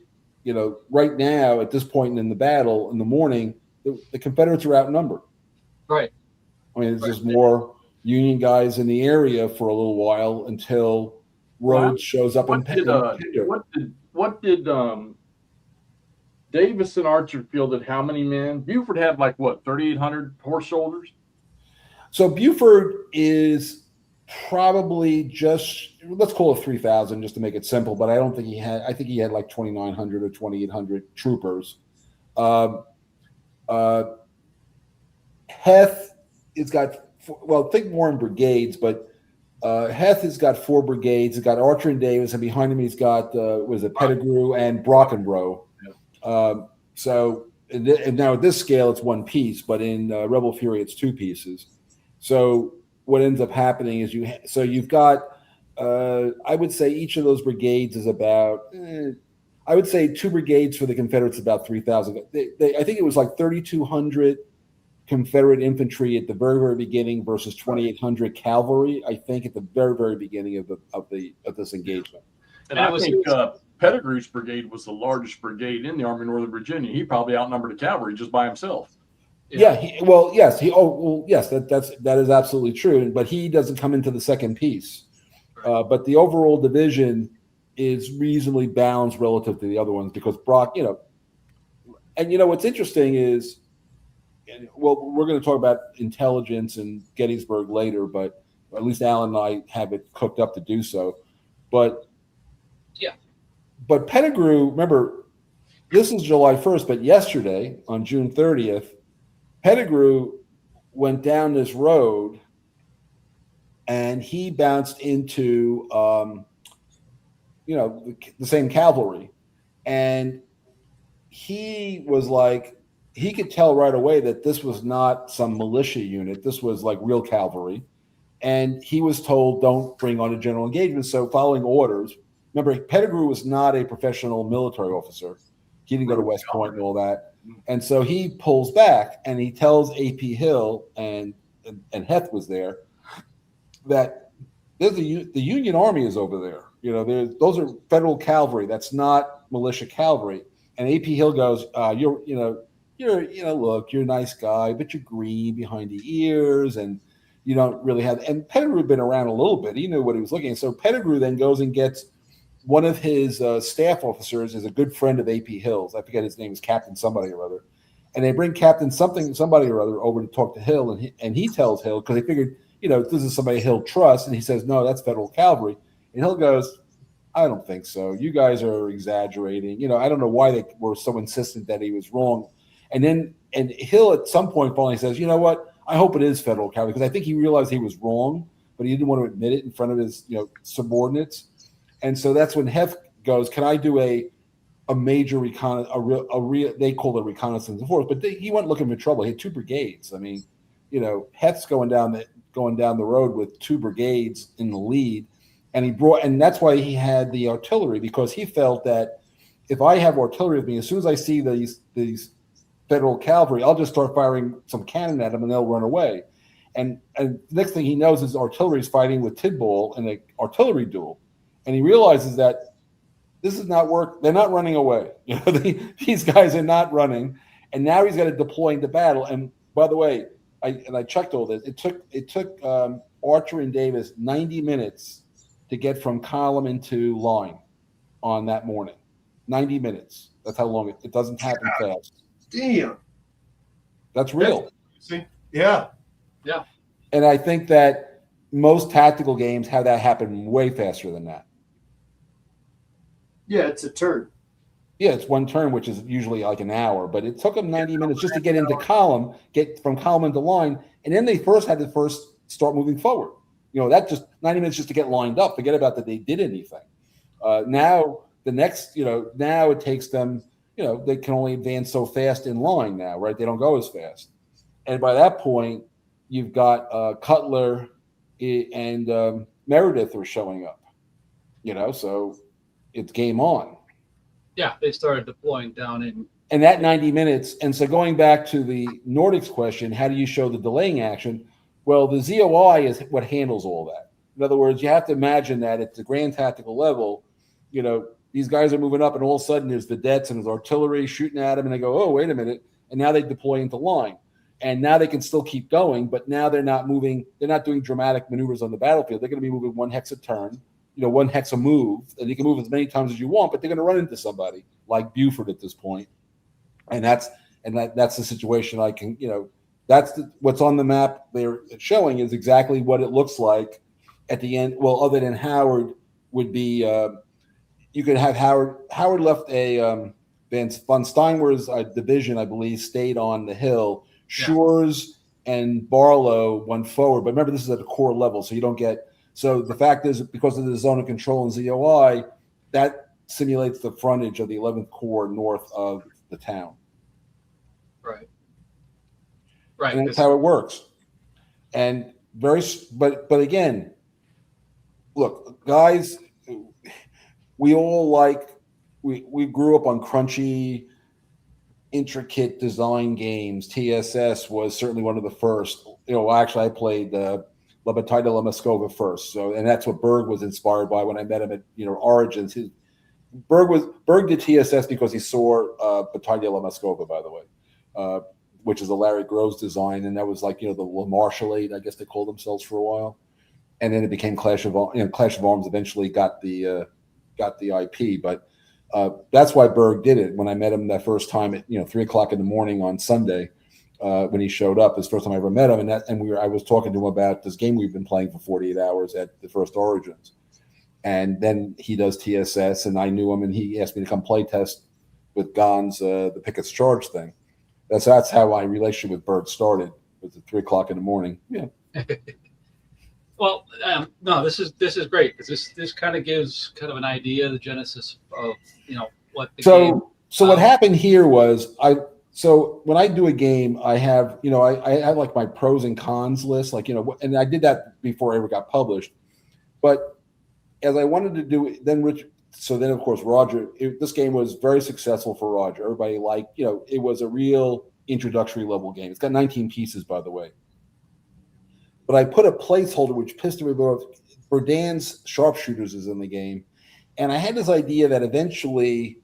right now at this point in the battle in the morning, the Confederates are outnumbered. Right. I mean, there's just more Union guys in the area for a little while until Rhodes shows up in Pender. What did Davis and Archer fielded how many men? Buford had 3,800 horse soldiers. So Buford is probably just, let's call it 3,000 just to make it simple, but I don't think he had. I think he had like 2,900 or 2,800 troopers. Heth has got, think more in brigades, but Heth has got 4 brigades. He's got Archer and Davis, and behind him he's got Pettigrew and Brockenbrough. And now at this scale it's 1 piece, but in Rebel Fury it's 2 pieces. So what ends up happening is you've got I would say each of those brigades is about I would say 2 brigades for the Confederates, about 3,000. I think it was like 3,200 Confederate infantry at the very, very beginning versus 2,800 cavalry, I think, at the very, very beginning of this engagement. And I think Pettigrew's brigade was the largest brigade in the Army of Northern Virginia. He probably outnumbered the cavalry just by himself. Yes. That is absolutely true. But he doesn't come into the second piece. Right. But the overall division is reasonably balanced relative to the other ones because Brock, and what's interesting is, we're going to talk about intelligence and Gettysburg later, but at least Alan and I have it cooked up to do so. But Pettigrew, remember, this is July 1st, but yesterday on June 30th, Pettigrew went down this road and he bounced into, the same cavalry. And he was like, he could tell right away that this was not some militia unit. This was like real cavalry. And he was told, don't bring on a general engagement. So following orders, remember, Pettigrew was not a professional military officer. He didn't go to West Point and all that. And so he pulls back and he tells A.P. Hill and Heth was there that the Union Army is over there. Those are federal cavalry. That's not militia cavalry. And A.P. Hill goes, look, you're a nice guy, but you're green behind the ears and you don't really have. And Pettigrew had been around a little bit. He knew what he was looking at. So Pettigrew then goes and gets one of his staff officers is a good friend of A.P. Hill's. I forget his name is Captain somebody or other. And they bring Captain somebody or other over to talk to Hill. And he tells Hill, because they figured, this is somebody Hill trusts. And he says, no, that's federal cavalry. And Hill goes, I don't think so. You guys are exaggerating. I don't know why they were so insistent that he was wrong. And Hill at some point finally says, you know what? I hope it is federal cavalry, because I think he realized he was wrong, but he didn't want to admit it in front of his subordinates. And so that's when Heth goes, can I do a major reconnaissance, they call it reconnaissance and force, but he went looking for trouble. He had 2 brigades. I mean, Heth's going down the road with 2 brigades in the lead. And that's why he had the artillery, because he felt that if I have artillery with me, as soon as I see these federal cavalry, I'll just start firing some cannon at them and they'll run away. And the next thing he knows is artillery is fighting with Tidball in an artillery duel. And he realizes that this is not work. They're not running away. These guys are not running. And now he's got to deploy into battle. And by the way, I checked all this. It took Archer and Davis 90 minutes to get from column into line on that morning. 90 minutes. That's how long it doesn't happen fast. Damn. That's real. Yeah. Yeah. And I think that most tactical games have that happen way faster than that. Yeah, it's a turn. Yeah, it's one turn, which is usually like an hour, but it took them 90 minutes just to get into column, get from column into line, and then they had to start moving forward. That just 90 minutes just to get lined up. Forget about that they did anything. Now the next, now it takes them, they can only advance so fast in line now, right? They don't go as fast. And by that point, you've got Cutler and Meredith are showing up, so it's game on. Yeah, they started deploying down in. And that 90 minutes. And so going back to the Nordics question, how do you show the delaying action? Well, the ZOI is what handles all that. In other words, you have to imagine that at the grand tactical level, these guys are moving up and all of a sudden there's vedettes and there's artillery shooting at them and they go, oh, wait a minute. And now they deploy into line. And now they can still keep going, but now they're not moving. They're not doing dramatic maneuvers on the battlefield. They're going to be moving 1 hex a turn, 1 hex a move, and you can move as many times as you want, but they're going to run into somebody like Buford at this point. And that's the situation. That's what's on the map they're showing is exactly what it looks like at the end. Well, other than Howard would be, you could have Howard left a von Steinwer's division, I believe, stayed on the hill. Shores and Barlow went forward, but remember this is at the core level, so you don't get. So the fact is, because of the zone of control and ZOI, that simulates the frontage of the 11th Corps north of the town. Right. And that's how it works. And but again, look, guys, we all we grew up on crunchy, intricate design games. TSS was certainly one of the first. Actually, I played La Bataille de la Moscova first. So, and that's what Berg was inspired by when I met him at Origins. Berg did TSS because he saw Bataille de la Moscova, by the way. which is a Larry Groves design, and that was like, the La Marshallade, I guess they called themselves for a while, and then it became Clash of Arms. Eventually got the IP, but that's why Berg did it. When I met him that first time at 3:00 in the morning on Sunday, when he showed up, his first time I ever met him, I was talking to him about this game we've been playing for 48 hours at the first Origins, and then he does TSS, and I knew him, and he asked me to come play test with Gon's the Pickett's Charge thing. That's how my relationship with Berg started. Was at 3:00 in the morning. Yeah. Well, no, this is great because this kind of gives kind of an idea, the genesis of what the game. So what happened here was So when I do a game, I have, I have like my pros and cons list, and I did that before it ever got published. But as I wanted to do it, then of course, Roger, this game was very successful for Roger. Everybody liked, it was a real introductory level game. It's got 19 pieces, by the way. But I put a placeholder, which pissed me off. Berdan's Sharpshooters is in the game. And I had this idea that eventually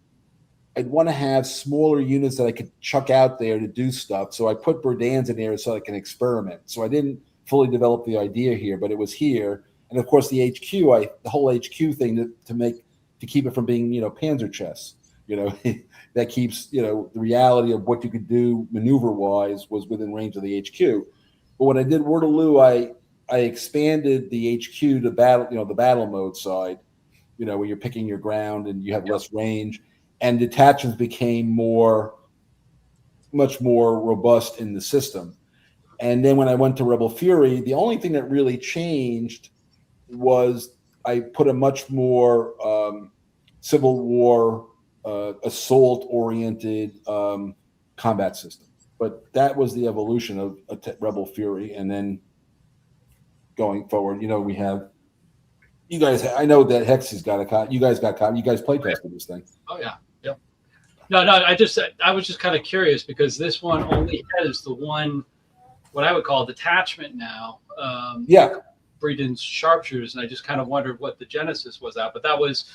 I'd want to have smaller units that I could chuck out there to do stuff. So I put Berdan's in there so I can experiment. So I didn't fully develop the idea here, but it was here. And of course, the HQ, the whole HQ thing to keep it from being, Panzer chess, that keeps, the reality of what you could do maneuver-wise was within range of the HQ. But when I did Waterloo, I expanded the HQ to battle, the battle mode side, where you're picking your ground and you have less range. And detachments became much more robust in the system. And then when I went to Rebel Fury, the only thing that really changed was I put a much more Civil War assault-oriented combat system. But that was the evolution of Rebel Fury. And then going forward, we have you guys. I know that Hexy's got a copy. You guys got copy. You guys play tested this thing. Oh yeah. Yep. No. I was just kind of curious because this one only has the one, what I would call a detachment now. Breeden's Sharpshooters, and I just kind of wondered what the genesis was at. But that was,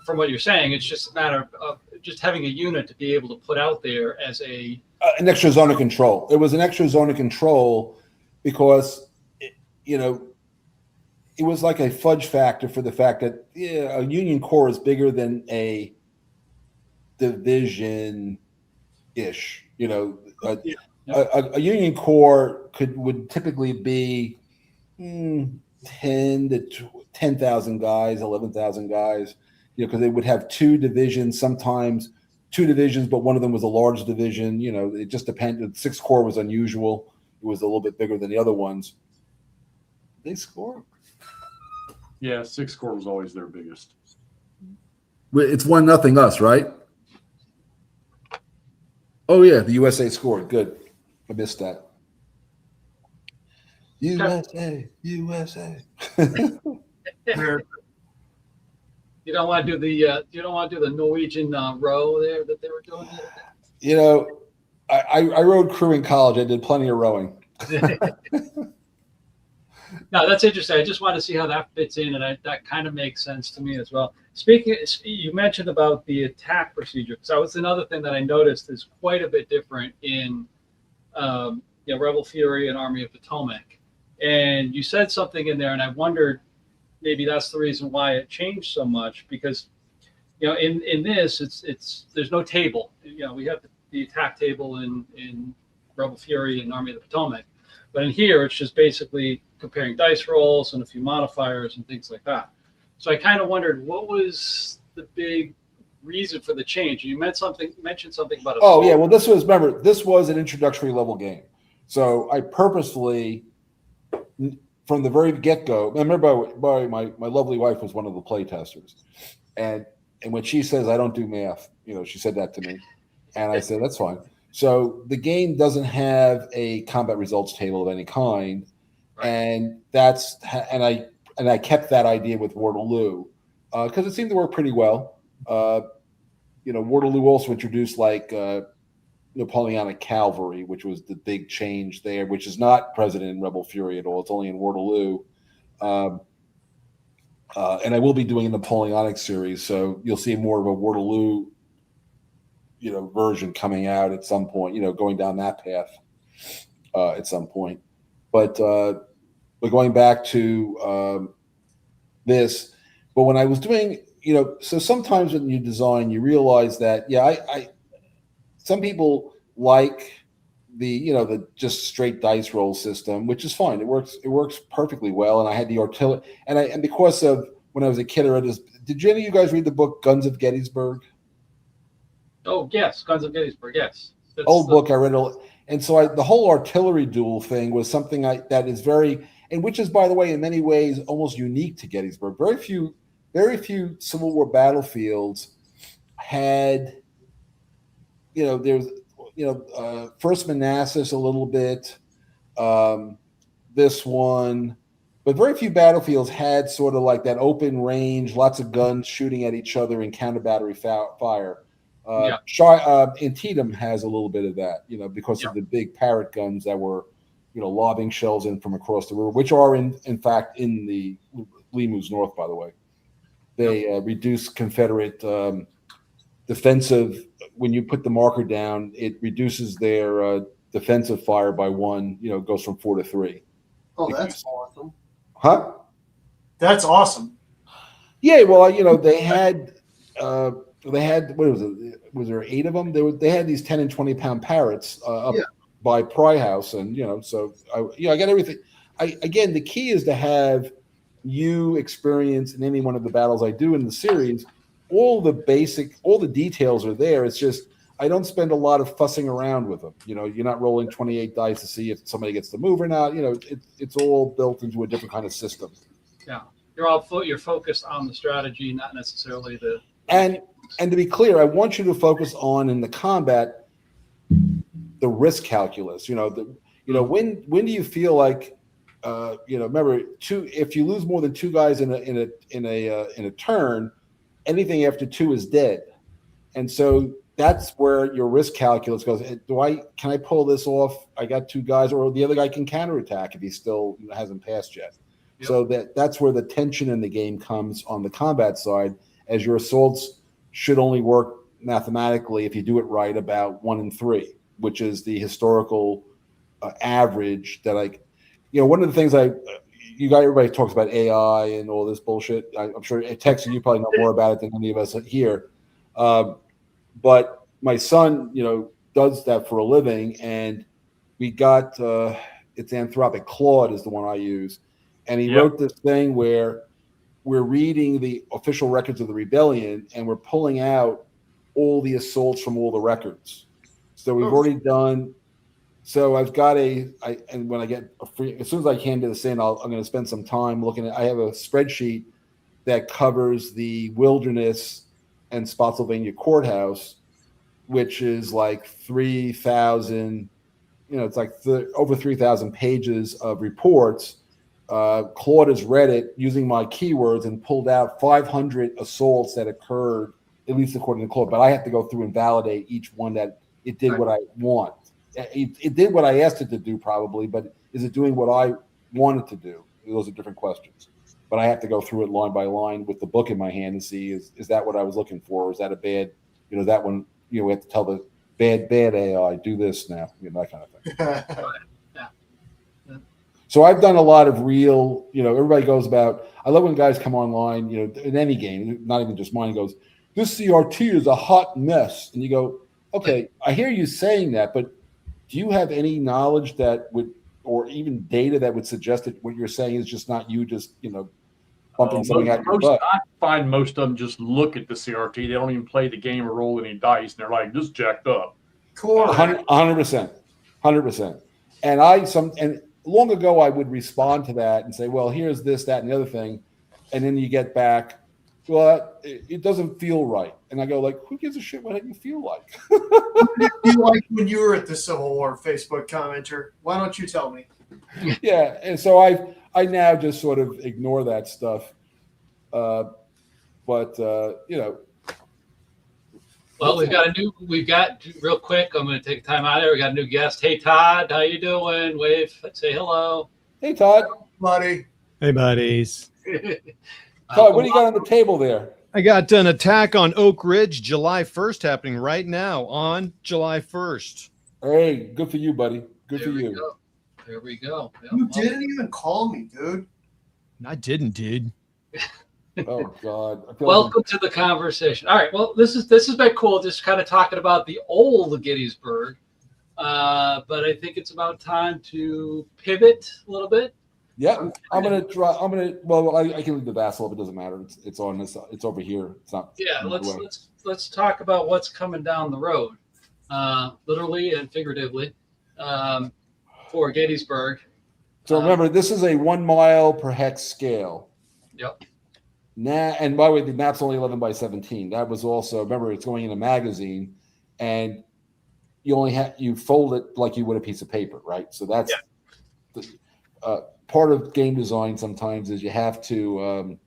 from what you're saying, it's just a matter of just having a unit to be able to put out there as an extra zone of control. It was an extra zone of control because, it was like a fudge factor for the fact that a Union Corps is bigger than a division-ish. A Union Corps would typically be 10,000 to 10,000 guys, 11,000 guys, because they would have two divisions, sometimes two divisions, but one of them was a large division. It just depended. 6th Corps was unusual. It was a little bit bigger than the other ones. They score. Yeah, 6th Corps was always their biggest. It's 1-0 us, right? Oh yeah, the USA scored. Good. I missed that. USA. You don't want to do the Norwegian row there that they were doing. I rowed crew in college. I did plenty of rowing. No, that's interesting. I just want to see how that fits in, and that kind of makes sense to me as well. Speaking, you mentioned about the attack procedure. So that was another thing that I noticed is quite a bit different in Rebel Fury and Army of Potomac. And you said something in there, and I wondered maybe that's the reason why it changed so much, because in this it's there's no table. We have the attack table in Rebel Fury and Army of the Potomac, but in here it's just basically comparing dice rolls and a few modifiers and things like that. So I kind of wondered what was the big reason for the change. You mentioned something about well, this was an introductory level game, so I purposefully, from the very get-go, I remember my lovely wife was one of the play testers, and when she says I don't do math, she said that to me, and I said that's fine. So the game doesn't have a combat results table of any kind, and I kept that idea with Waterloo because it seemed to work pretty well. Waterloo also introduced Napoleonic cavalry, which was the big change there, which is not present in Rebel Fury at all. It's only in Waterloo. And I will be doing a Napoleonic series, so you'll see more of a Waterloo, version coming out at some point, going down that path. at some point. But going back to this, but when I was doing, so sometimes when you design, you realize that, I some people like the just straight dice roll system, which is fine. It works perfectly well. And I had the artillery, and because of when I was a kid, did any of you guys read the book Guns of Gettysburg? Oh yes, Guns of Gettysburg. Yes, old book I read, and so the whole artillery duel thing was something that is very, and which is, by the way, in many ways almost unique to Gettysburg. Very few Civil War battlefields had, there's, First Manassas a little bit, this one, but very few battlefields had sort of like that open range, lots of guns shooting at each other in counter battery fire. Antietam has a little bit of that, because of the big Parrott guns that were, lobbing shells in from across the river, which are in fact in the Lee moves north, by the way. They reduce Confederate defensive. When you put the marker down, it reduces their defensive fire by 1. Goes from 4 to 3. Oh, that's awesome. Huh? That's awesome. Yeah. Well, they had. They had, what was it? Was there 8 of them? They had these 10 and 20 pound Parrots up by Pry House, and so I got everything. Again, the key is to have you experience in any one of the battles I do in the series. All the details are there. It's just I don't spend a lot of fussing around with them. You're not rolling 28 dice to see if somebody gets to move or not. It's all built into a different kind of system. Yeah, you're focused on the strategy, not necessarily the. And to be clear, I want you to focus on in the combat the risk calculus. When do you feel like, remember, if you lose more than 2 guys in a turn, anything after 2 is dead, and so that's where your risk calculus goes. Can I pull this off? I got 2 guys, or the other guy can counterattack if he still hasn't passed yet. Yep. So that's where the tension in the game comes on the combat side, as your assaults should only work mathematically if you do it right about 1 in 3, which is the historical average. That one of the things everybody talks about AI and all this bullshit. I'm sure Texas, you probably know more about it than any of us here. But my son, does that for a living, and we got it's Anthropic. Claude is the one I use, and he wrote this thing where we're reading the official records of the rebellion, and we're pulling out all the assaults from all the records. So we've already done. So I've got and when I get as soon as I can do this in, I'm going to spend some time looking at. I have a spreadsheet that covers the Wilderness and Spotsylvania Courthouse, which is like 3,000. It's like over 3,000 pages of reports. Claude has read it using my keywords and pulled out 500 assaults that occurred, at least according to Claude. But I have to go through and validate each one that it did what I want. It did what I asked it to do, probably, but is it doing what I wanted to do? Those are different questions. But I have to go through it line by line with the book in my hand and see is that what I was looking for? Or is that a bad, that one, we have to tell the bad AI, do this now, that kind of thing. So I've done a lot of real, everybody goes about, I love when guys come online, in any game, not even just mine, goes, this CRT is a hot mess. And you go, okay, I hear you saying that, but do you have any knowledge that would, or even data that would suggest that what you're saying is just not you just, bumping something out your butt? I find most of them just look at the CRT. They don't even play the game or roll any dice. And they're like, this jacked up. Cool. 100%. 100%. And long ago, I would respond to that and say, well, here's this, that, and the other thing. And then you get back, well, it doesn't feel right. And I go, like, who gives a shit what you feel like? What did you like when you were at the Civil War Facebook commenter? Why don't you tell me? Yeah. And so I now just sort of ignore that stuff. But Well, we've got real quick, I'm going to take time out of there. We got a new guest. Hey, Todd, how you doing? Wave, say hello. Hey, Todd. Buddy. Hey, buddies. Todd, what do you got on the table there? I got an attack on Oak Ridge, July 1st, happening right now on July 1st. Hey, good for you, buddy. Good for There we you. go. There we go. Yeah, You well, didn't even call me, dude. I didn't, dude. Oh God. I feel like welcome to the conversation. All right. Well, this has been cool. Just kind of talking about the old Gettysburg, but I think it's about time to pivot a little bit. yeah, I'm gonna try. I'm gonna. Well, I can leave the Vassal up. It doesn't matter. It's on this. It's over here. It's not. Yeah. in the way. Let's talk about what's coming down the road, literally and figuratively, for Gettysburg. So remember, this is a 1 mile per hex scale. Yep. Now, and by the way, the map's only 11 by 17. That was also, remember, it's going in a magazine, and you fold it like you would a piece of paper, right? So that's part of game design. Sometimes is you have to,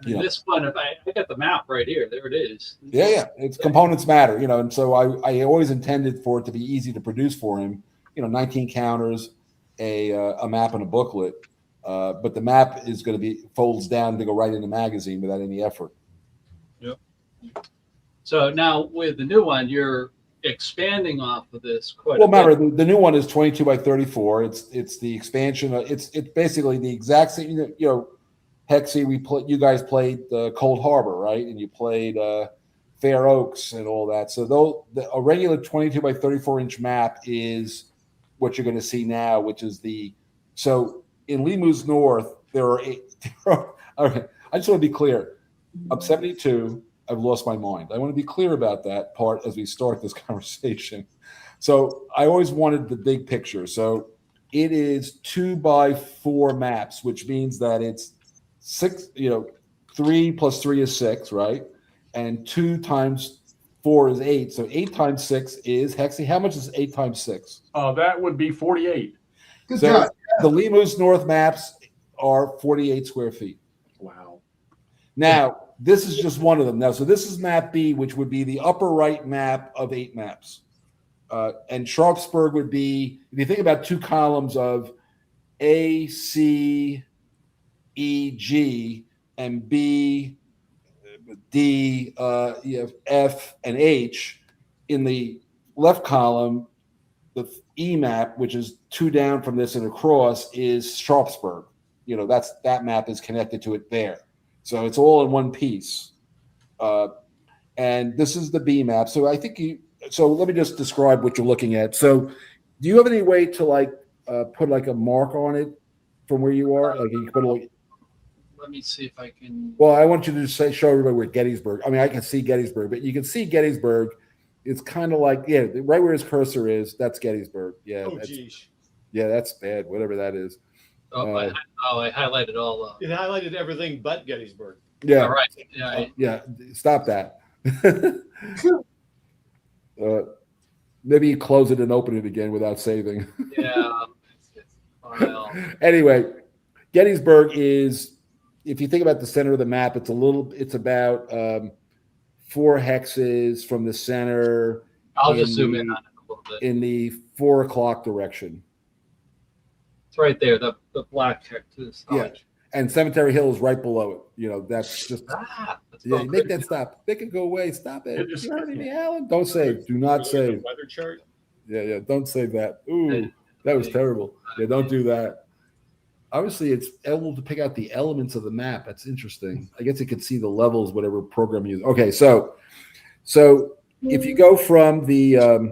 This one, if I got the map right here. There it is. yeah. It's components matter, and so I always intended for it to be easy to produce for him. 19 counters, a map and a booklet. But the map is going to be folds down to go right in the magazine without any effort. Yep. So now with the new one, you're expanding off of this quite Well, a bit. remember the new one is 22 by 34. It's the expansion. It's basically the exact same. Hexy. You guys played Cold Harbor, right? And you played Fair Oaks and all that. So a regular 22 by 34-inch map is what you're going to see now, which is in Lemu's North, there are 8. All right, I just want to be clear. I'm 72. I've lost my mind. I want to be clear about that part as we start this conversation. So I always wanted the big picture. So it is 2 by 4 maps, which means that it's 6. 3 plus 3 is 6, right? And 2 times 4 is 8. So 8 times 6 is Hexy. How much is 8 times 6? That would be 48. Good So job. the Lemu's North maps are 48 square feet. Wow. Now, this is just one of them. Now, so this is map B, which would be the upper right map of 8 maps. And Sharpsburg would be, if you think about 2 columns of A, C, E, G, and B, D, you have F, and H. In the left column, the E map, which is 2 down from this and across, is Sharpsburg. That map is connected to it there. So it's all in one piece. And this is the B map. So so let me just describe what you're looking at. So do you have any way to put a mark on it from where you are? Like you can put Let me see if I can. Well, I want you to just show everybody where Gettysburg. I mean, I can see Gettysburg, but you can see Gettysburg. It's kind of like, right where his cursor is, that's Gettysburg. Yeah. Oh, geez. Yeah, that's bad, whatever that is. I highlighted all. It highlighted everything but Gettysburg. Yeah. All right. Yeah. Yeah. Stop that. Maybe you close it and open it again without saving. Yeah. Well, Anyway, Gettysburg is, if you think about the center of the map, it's about 4 hexes from the center. I'll just zoom in on it a little bit. In the 4 o'clock direction. It's right there, the black check to the side. Yeah. And Cemetery Hill is right below it. That's just That's yeah. so Make good. that stop. Make it go away. Stop it. It just- You're hurting me, Alan. Don't save. Do not save. Weather chart. Yeah. Don't save that. Ooh, that was terrible. Yeah, don't do that. Obviously, it's able to pick out the elements of the map. That's interesting. I guess it could see the levels, whatever program you use. Okay, so if you go from the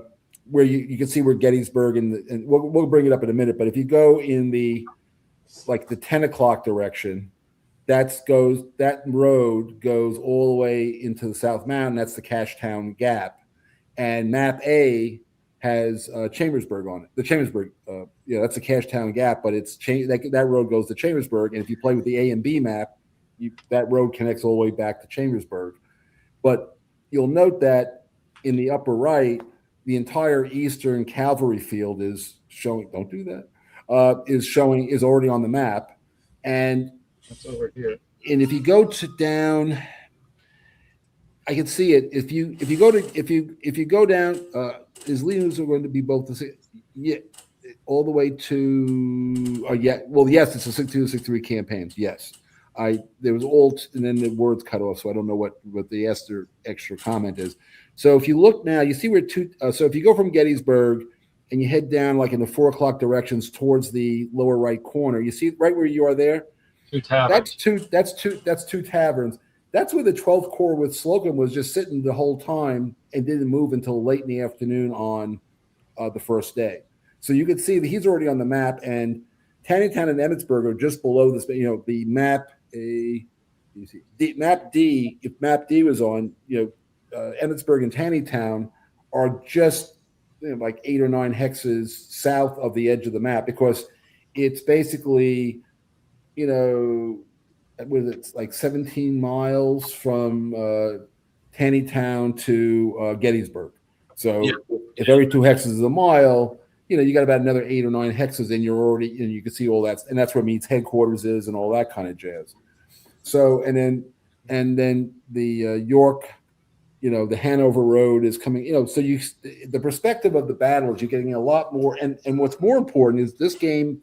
where you can see where Gettysburg and we'll bring it up in a minute, but if you go in the 10 o'clock direction, that road goes all the way into the South Mountain. That's the Cashtown Gap, and map A has Chambersburg on it. The Chambersburg, that's the Cashtown Gap, but it's that road goes to Chambersburg. And if you play with the A and B map, that road connects all the way back to Chambersburg. But you'll note that in the upper right, the entire Eastern Cavalry Field is showing. Don't do that. Is already on the map, and That's over here. And if you go down, I can see it. If you go down, is Lemus are going to be both the same? Yeah, all the way to yes, it's a 62-63 campaigns. Yes, there was alt and then the words cut off, so I don't know what the extra comment is. So if you look now, you see where so if you go from Gettysburg and you head down like in the 4 o'clock directions towards the lower right corner. You see right where you are there? Two taverns. That's two taverns. That's where the 12th Corps with Slocum was just sitting the whole time and didn't move until late in the afternoon on the first day. So you could see that he's already on the map, and Taneytown and Emmitsburg are just below this. You know, the map map D. If map D was on, Emmitsburg and Taneytown are just like 8 or 9 hexes south of the edge of the map, because it's basically, it's like 17 miles from Taneytown to Gettysburg. So if every 2 hexes is a mile, you got about another 8 or 9 hexes, and you're already, and you can see all that, and that's where Meade's headquarters is, and all that kind of jazz. So, and then the York, the Hanover Road is coming. So the perspective of the battle is you're getting a lot more, and what's more important is this game.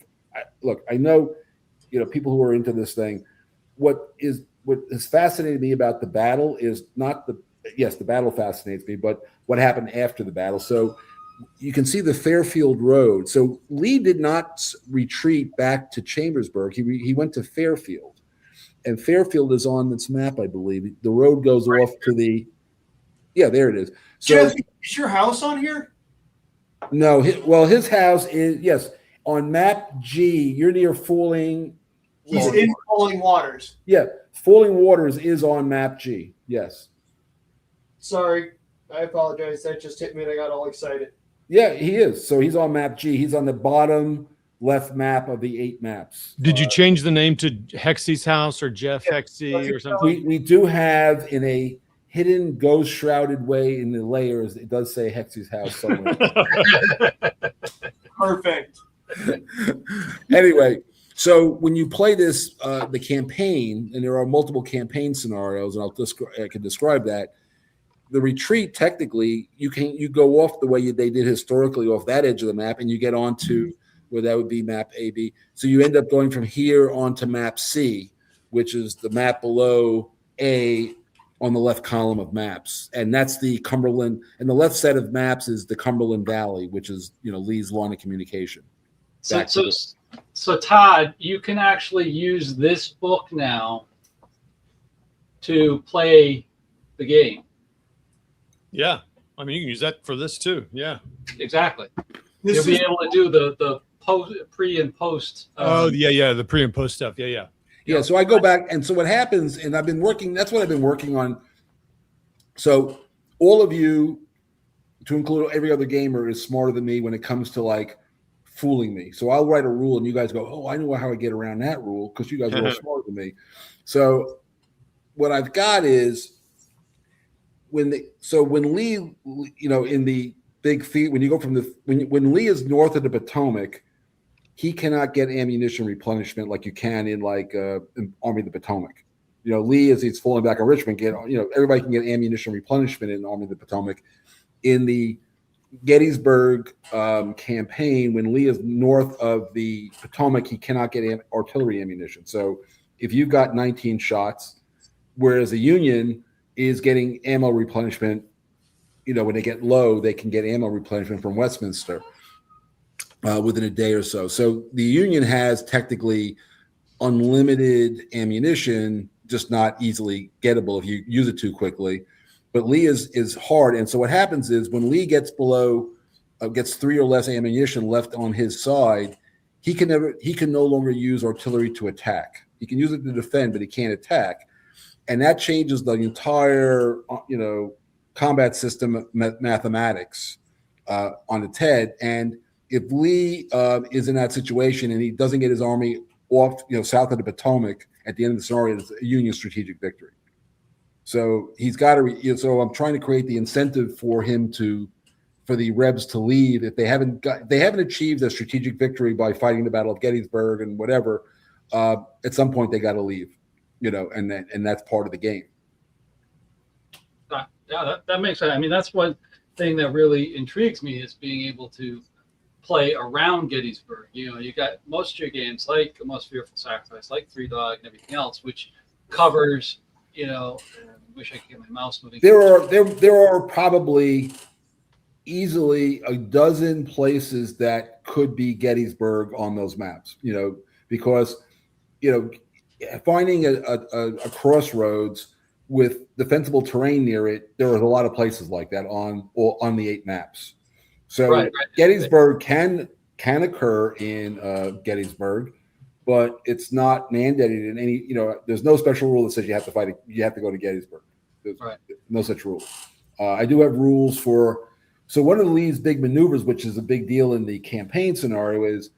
Look, I know, people who are into this thing. What has fascinated me about the battle is not the battle fascinates me, but what happened after the battle. So you can see the Fairfield Road. So Lee did not retreat back to Chambersburg. He went to Fairfield, and Fairfield is on this map, I believe. The road goes off to the, there it is. So, Jeff, is your house on here? No, his house is, yes, on map G. You're near Falling. He's in Falling Waters. Yeah, Falling Waters is on map G. Yes. Sorry, I apologize. That just hit me and I got all excited. Yeah, he is. So he's on map G. He's on the bottom left map of the 8 maps. Did you change the name to Hexy's house or Jeff Hexy or something? We do have, in a hidden ghost shrouded way in the layers, it does say Hexy's house somewhere. Perfect. Anyway, so when you play this, the campaign, and there are multiple campaign scenarios, and I can describe that. The retreat, technically, you go off the way they did historically, off that edge of the map, and you get onto where that would be map AB. So you end up going from here onto map C, which is the map below A on the left column of maps, and that's the Cumberland. And the left set of maps is the Cumberland Valley, which is Lee's line of communication. So Todd, you can actually use this book now to play the game. Yeah, I mean, you can use that for this too. Yeah, exactly. You'll be able to do the pre and post. The pre and post stuff. Yeah. So I go back, and so what happens, and I've been working. That's what I've been working on. So all of you, to include every other gamer, is smarter than me when it comes to like fooling me. So I'll write a rule, and you guys go, "Oh, I know how I get around that rule," because you guys are all smarter than me. So what I've got is when Lee, in the big feet, when you go from when Lee is north of the Potomac, he cannot get ammunition replenishment like you can in in Army of the Potomac. Lee, as he's falling back on Richmond, everybody can get ammunition replenishment in Army of the Potomac. In the Gettysburg campaign, when Lee is north of the Potomac, he cannot get artillery ammunition. So if you've got 19 shots, whereas the Union is getting ammo replenishment, when they get low, they can get ammo replenishment from Westminster within a day or so. So the Union has technically unlimited ammunition, just not easily gettable if you use it too quickly. But Lee is hard, and so what happens is when Lee gets below, gets 3 or less ammunition left on his side, he can no longer use artillery to attack. He can use it to defend, but he can't attack, and that changes the entire combat system mathematics on its head. And if Lee is in that situation and he doesn't get his army off, south of the Potomac at the end of the scenario, it's a Union strategic victory. So he's got to. So I'm trying to create the incentive for him for the Rebs to leave if they haven't achieved a strategic victory by fighting the Battle of Gettysburg and whatever. At some point they got to leave, and that's part of the game. Yeah, that makes sense. I mean, that's one thing that really intrigues me is being able to play around Gettysburg. You got most of your games like The Most Fearful Sacrifice, like Three Dog, and everything else, which covers. I wish I could get my mouse moving. There are probably easily a dozen places that could be Gettysburg on those maps, because, finding a crossroads with defensible terrain near it, there are a lot of places like that on the 8 maps. So Right. Gettysburg can occur in Gettysburg, but it's not mandated in any. There's no special rule that says you have to fight it. You have to go to Gettysburg. There's Right. no such rule. I do have rules for. So one of Lee's big maneuvers, which is a big deal in the campaign scenario, is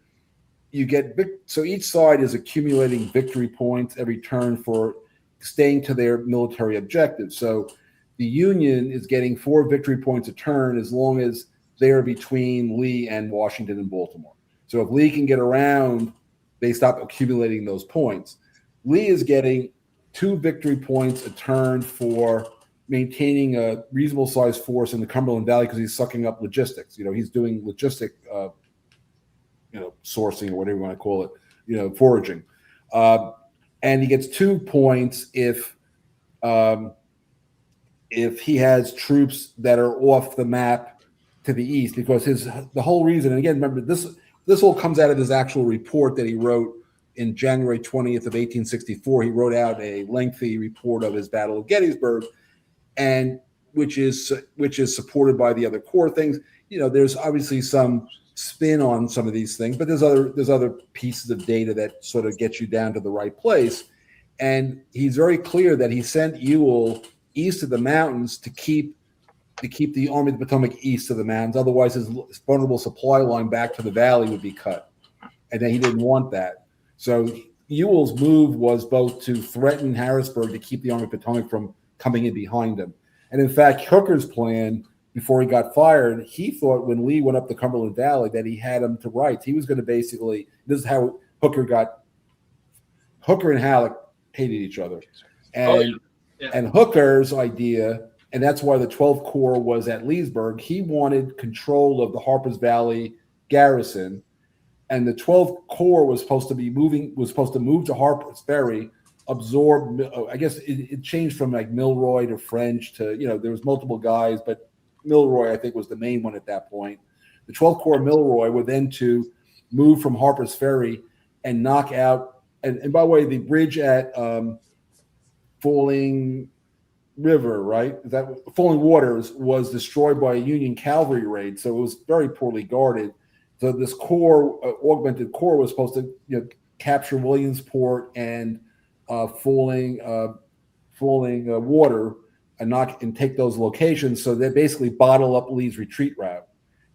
you get so each side is accumulating victory points every turn for staying to their military objectives. So the Union is getting 4 victory points a turn as long as they're between Lee and Washington and Baltimore. So if Lee can get around, they stop accumulating those points. Lee is getting 2 victory points a turn for maintaining a reasonable sized force in the Cumberland Valley because he's sucking up logistics. He's doing logistic, sourcing or whatever you want to call it, foraging. And he gets 2 points if he has troops that are off the map to the east, because the whole reason, and again, remember this all comes out of his actual report that he wrote in January 20th of 1864. He wrote out a lengthy report of his Battle of Gettysburg, and which is supported by the other core things. There's obviously some spin on some of these things, but there's other pieces of data that sort of get you down to the right place. And he's very clear that he sent Ewell east of the mountains to keep the Army of the Potomac east of the mountains. Otherwise, his vulnerable supply line back to the valley would be cut, and then he didn't want that. So Ewell's move was both to threaten Harrisburg to keep the Army of the Potomac from coming in behind him. And in fact, Hooker's plan, before he got fired, he thought when Lee went up the Cumberland Valley that he had him to rights. He was going to basically, this is how Hooker and Halleck hated each other. And Hooker's idea, and that's why the 12th Corps was at Leesburg, he wanted control of the Harpers Valley garrison. And the 12th Corps was supposed to move to Harper's Ferry, absorb, I guess it changed from like Milroy to French to, there was multiple guys, but Milroy, I think, was the main one at that point. The 12th Corps Milroy were then to move from Harper's Ferry and knock out, and by the way, the bridge at Falling River, right? Falling Waters was destroyed by a Union cavalry raid, so it was very poorly guarded. So this corps, augmented corps, was supposed to, capture Williamsport and Falling Water and take those locations. So they basically bottle up Lee's retreat route,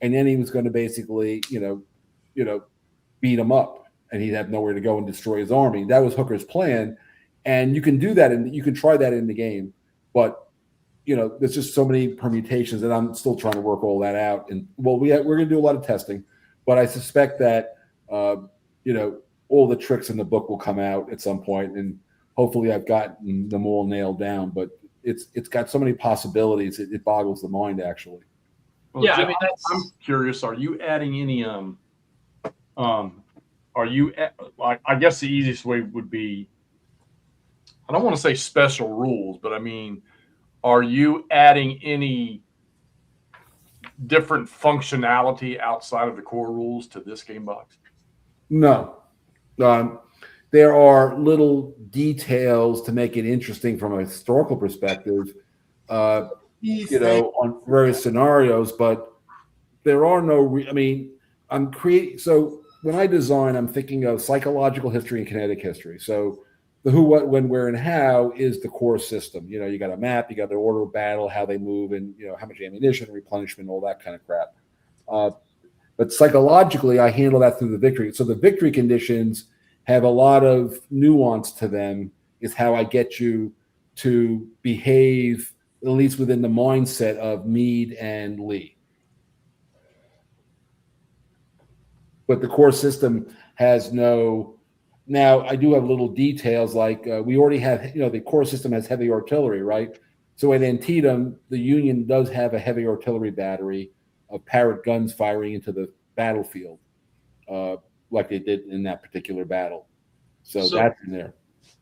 and then he was going to basically, beat him up, and he'd have nowhere to go and destroy his army. That was Hooker's plan, and you can do that, and you can try that in the game, but there's just so many permutations, and I'm still trying to work all that out. And we're going to do a lot of testing, but I suspect that all the tricks in the book will come out at some point, and hopefully I've gotten them all nailed down. But it's got so many possibilities; it boggles the mind, actually. Well, Yeah, Jeff, I mean, I'm curious. Are you adding any? I guess the easiest way would be, I don't want to say special rules, but I mean, are you adding any different functionality outside of the core rules to this game box? No. There are little details to make it interesting from a historical perspective, on various scenarios, but there are no, I'm creating, so when I design, I'm thinking of psychological history and kinetic history. So the who, what, when, where, and how is the core system. You got a map, you got the order of battle, how they move, and how much ammunition, replenishment, all that kind of crap. But psychologically, I handle that through the victory. So the victory conditions have a lot of nuance to them, is how I get you to behave, at least within the mindset of Meade and Lee. But the core system has no. Now, I do have little details like we already have, the core system has heavy artillery, right? So at Antietam, the Union does have a heavy artillery battery of Parrott guns firing into the battlefield, like they did in that particular battle. So that's in there.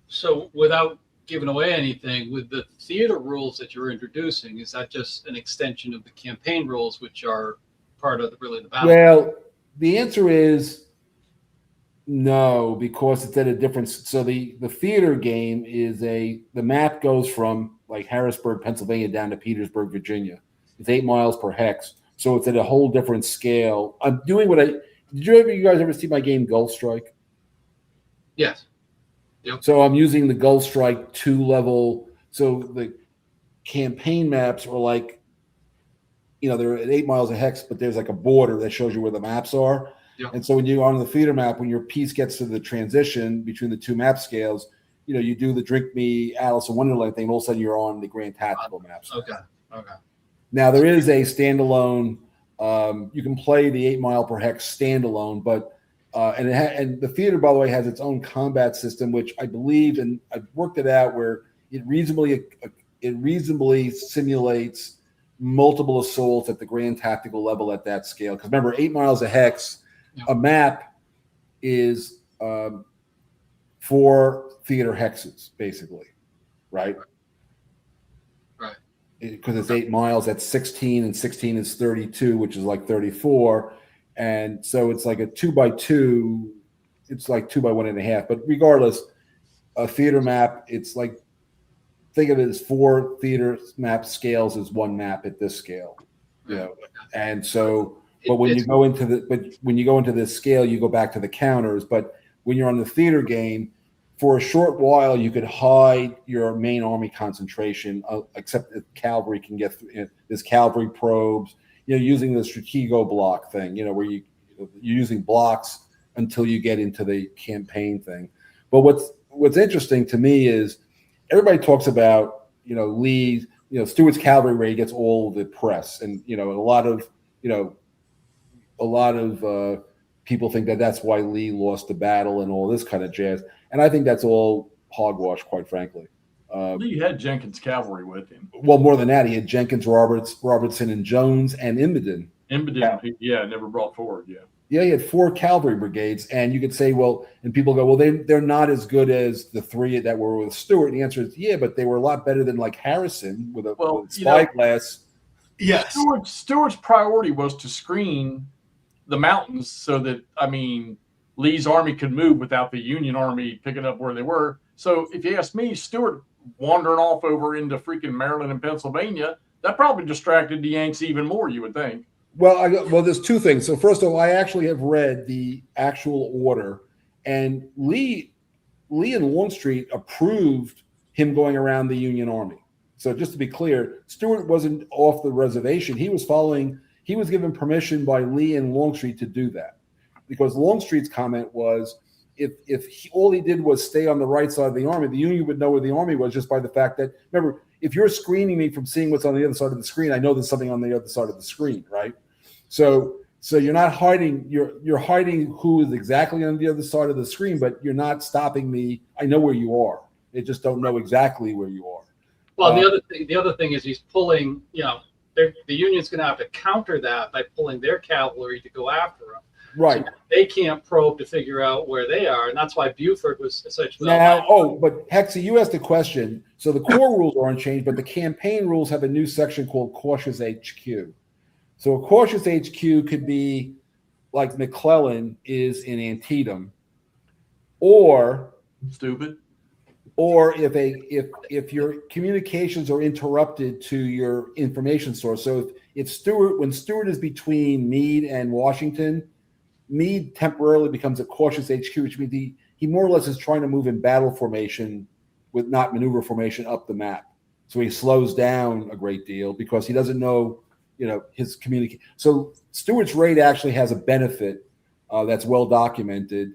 So without giving away anything with the theater rules that you're introducing. Is that just an extension of the campaign rules, which are part of the battle? Well, the answer is no, because it's at a different. So the theater game is the map goes from like Harrisburg, Pennsylvania, down to Petersburg, Virginia. It's 8 miles per hex, so it's at a whole different scale. I'm doing what I did. You guys ever see my game Gulf Strike? Yes. Yep. So I'm using the Gulf Strike 2 level. So the campaign maps are like, they're at 8 miles a hex, but there's like a border that shows you where the maps are. Yep. And so when you're on the theater map, when your piece gets to the transition between the two map scales, you do the Drink Me, Alice in Wonderland thing, and all of a sudden you're on the Grand Tactical maps. Okay. Now there is a standalone. You can play the 8 mile per hex standalone, but and the theater, by the way, has its own combat system, which I believe, and I've worked it out, where it reasonably simulates multiple assaults at the Grand Tactical level at that scale. Because remember, 8 miles a hex, a map is 4 theater hexes, basically, right? Right. Because it's 8 miles, that's 16, and 16 is 32, which is like 34. And so it's like a 2x2, it's like 2 by 1.5. But regardless, a theater map, it's like, think of it as 4 theater map scales as 1 map at this scale. And so, but when you go into this scale, you go back to the counters. But when you're on the theater game, for a short while, you could hide your main army concentration, except that cavalry can get through. There's cavalry probes, using the Stratego block thing, where you're using blocks until you get into the campaign thing. But what's interesting to me is everybody talks about, Lee, Stuart's cavalry raid gets all the press, and a lot of people think that that's why Lee lost the battle and all this kind of jazz. And I think that's all hogwash, quite frankly. Lee had Jenkins' cavalry with him. Well, more than that, he had Jenkins, Robertson, and Jones, and Imboden. Never brought forward, Yeah, he had 4 cavalry brigades, and you could say, well, and people go, well, they're not as good as the 3 that were with Stuart. And the answer is, yeah, but they were a lot better than like Harrison with a spyglass. Yes. Stuart's priority was to screen the mountains so that, Lee's army could move without the Union army picking up where they were. So if you ask me, Stuart wandering off over into freaking Maryland and Pennsylvania, that probably distracted the Yanks even more, you would think. Well, there's 2 things. So first of all, I actually have read the actual order, and Lee and Longstreet approved him going around the Union army. So just to be clear, Stuart wasn't off the reservation. He was given permission by Lee and Longstreet to do that, because Longstreet's comment was, if all he did was stay on the right side of the army, the Union would know where the army was just by the fact that, remember, if you're screening me from seeing what's on the other side of the screen, I know there's something on the other side of the screen, right? So you're not hiding, you're hiding who is exactly on the other side of the screen, but you're not stopping me. I know where you are. They just don't know exactly where you are. Well, the other thing is he's pulling, the Union's going to have to counter that by pulling their cavalry to go after him. Right. So they can't probe to figure out where they are. And that's why Buford was essentially. But Hexy, you asked a question. So the core rules aren't changed, but the campaign rules have a new section called Cautious HQ. So a Cautious HQ could be like McClellan is in Antietam, or stupid. Or if your communications are interrupted to your information source. So when Stuart is between Meade and Washington, Meade temporarily becomes a Cautious HQ, which means he more or less is trying to move in battle formation with not maneuver formation up the map. So he slows down a great deal because he doesn't know, his communication. So Stuart's raid actually has a benefit that's well documented.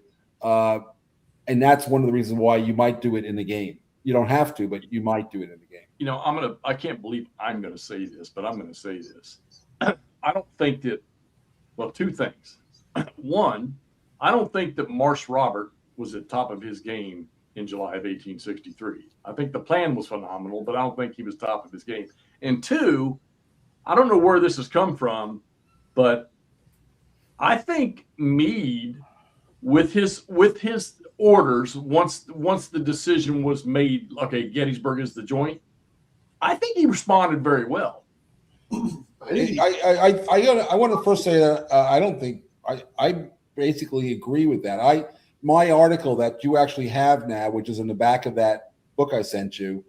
And that's one of the reasons why you might do it in the game. You don't have to, but you might do it in the game. I can't believe I'm going to say this, but I'm going to say this. I don't think that, 2 things. One, I don't think that Marsh Robert was at top of his game in July of 1863. I think the plan was phenomenal, but I don't think he was top of his game. And 2, I don't know where this has come from, but I think Meade, with his orders, once the decision was made, okay, Gettysburg is the joint, I think he responded very well. I want to first say that I don't think I basically agree with that. My article that you actually have now, which is in the back of that book I sent you,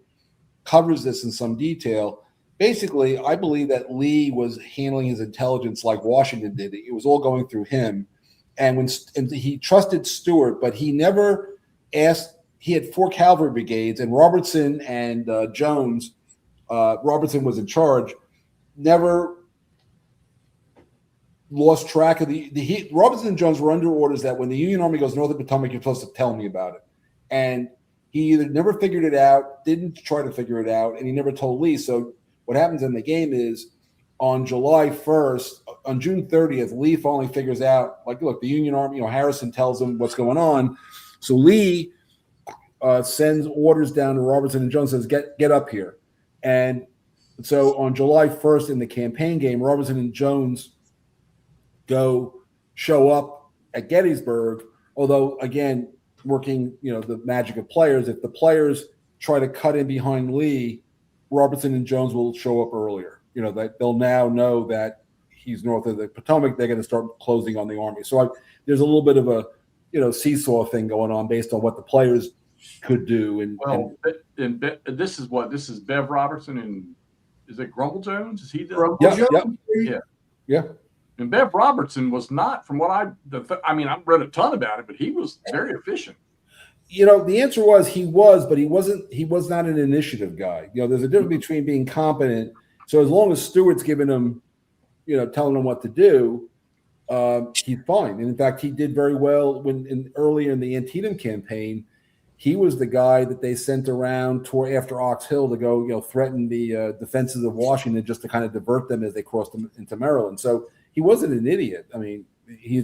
covers this in some detail. Basically, I believe that Lee was handling his intelligence like Washington did. It was all going through him, and he trusted Stuart, but he never asked. He had 4 cavalry brigades, and Robertson and Jones. Robertson was in charge. Never lost track of Robertson and Jones were under orders that when the Union Army goes north of Potomac, you're supposed to tell me about it. And he either never figured it out, didn't try to figure it out, and he never told Lee. So what happens in the game is on July 1st, on June 30th, Lee finally figures out, like, look, the Union Army, Harrison tells him what's going on. So Lee sends orders down to Robertson and Jones, says, get up here. And so on July 1st in the campaign game, Robertson and Jones show up at Gettysburg, although, again, working, the magic of players. If the players try to cut in behind Lee, Robertson and Jones will show up earlier. That they'll now know that he's north of the Potomac. They're going to start closing on the army. So there's a little bit of a, seesaw thing going on based on what the players could do. And this is Bev Robertson and is it Grumble Jones? Is he the Yeah. And Bev Robertson was not, from what I've read a ton about it, but he was very efficient. The answer was he was, but he was not an initiative guy. There's a difference between being competent. So as long as Stewart's giving him, telling him what to do, he's fine. And in fact, he did very well earlier in the Antietam campaign. He was the guy that they sent around after Ox Hill to go, threaten the defenses of Washington just to kind of divert them as they crossed them into Maryland. So he wasn't an idiot. I mean, he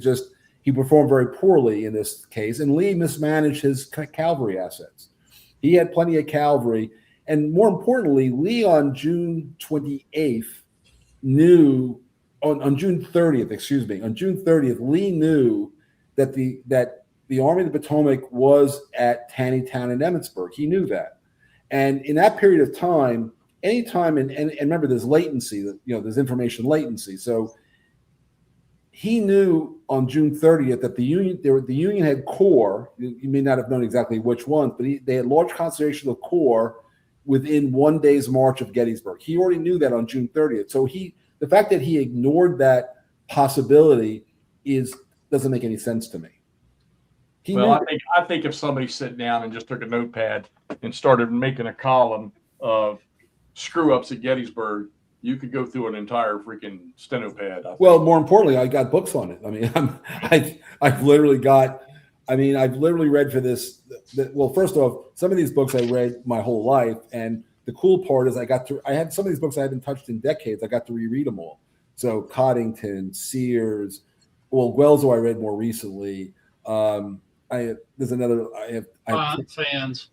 performed very poorly in this case, and Lee mismanaged his cavalry assets. He had plenty of cavalry, and more importantly, Lee on June 28th knew on June 30th, Lee knew that the Army of the Potomac was at Taneytown and Emmitsburg. He knew that. And in that period of time, anytime, and remember, there's latency, there's information latency. So he knew on June 30th that the Union had corps. You may not have known exactly which ones, but they had large concentration of corps within 1 day's march of Gettysburg. He already knew that on June 30th. So the fact that he ignored that possibility doesn't make any sense to me. I think if somebody sat down and just took a notepad and started making a column of screw ups at Gettysburg, you could go through an entire freaking stenopad. Well, more importantly, I got books on it. I mean, I've literally read for this. Well, first off, some of these books I read my whole life, and the cool part is I had some of these books I haven't touched in decades. I got to reread them all. So Coddington, Sears, Guelzo I read more recently. There's another. I have Fans.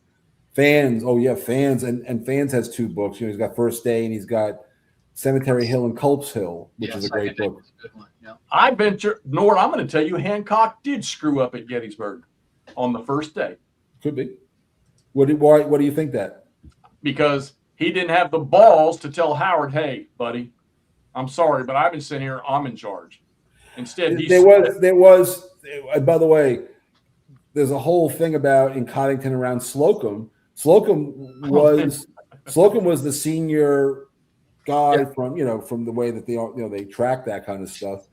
Fans. Oh yeah, Fans, and Fans has 2 books. He's got First Day, and he's got Cemetery Hill and Culp's Hill, which is a great book. A good one. Yeah. I venture, Nord, I'm going to tell you, Hancock did screw up at Gettysburg on the first day. Could be. What do you think that? Because he didn't have the balls to tell Howard, "Hey, buddy, I'm sorry, but I've been sitting here. I'm in charge." Instead, there was. By the way, there's a whole thing about in Coddington around Slocum. Slocum was the senior guy from the way that they track that kind of stuff,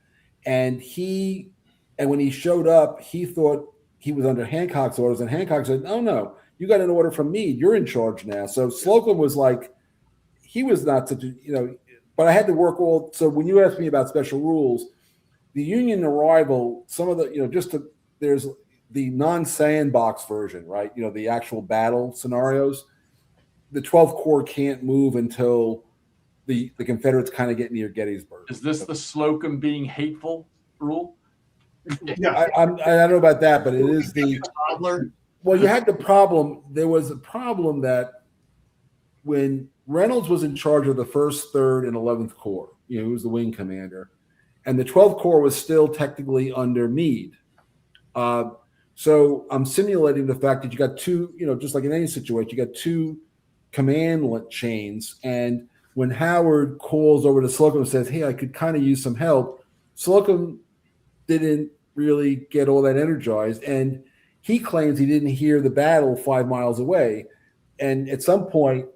and when he showed up, he thought he was under Hancock's orders, and Hancock said, "Oh no, you got an order from me. You're in charge now." So Slocum was like, he was not such a but I had to work all. So when you asked me about special rules, the Union arrival, some of the there's the non-sandbox version, right? The actual battle scenarios. The 12th Corps can't move until the Confederates kind of get near Gettysburg. Is this the Slocum being hateful rule? Yeah, I don't know about that, but it is the toddler. Well, you had the problem. There was a problem that when Reynolds was in charge of the 1st, 3rd, and 11th Corps, he was the wing commander, and the 12th Corps was still technically under Meade. So I'm simulating the fact that you got two, just like in any situation, you got two command chains. And when Howard calls over to Slocum and says, hey, I could kind of use some help, Slocum didn't really get all that energized. And he claims he didn't hear the battle 5 miles away. And at some point,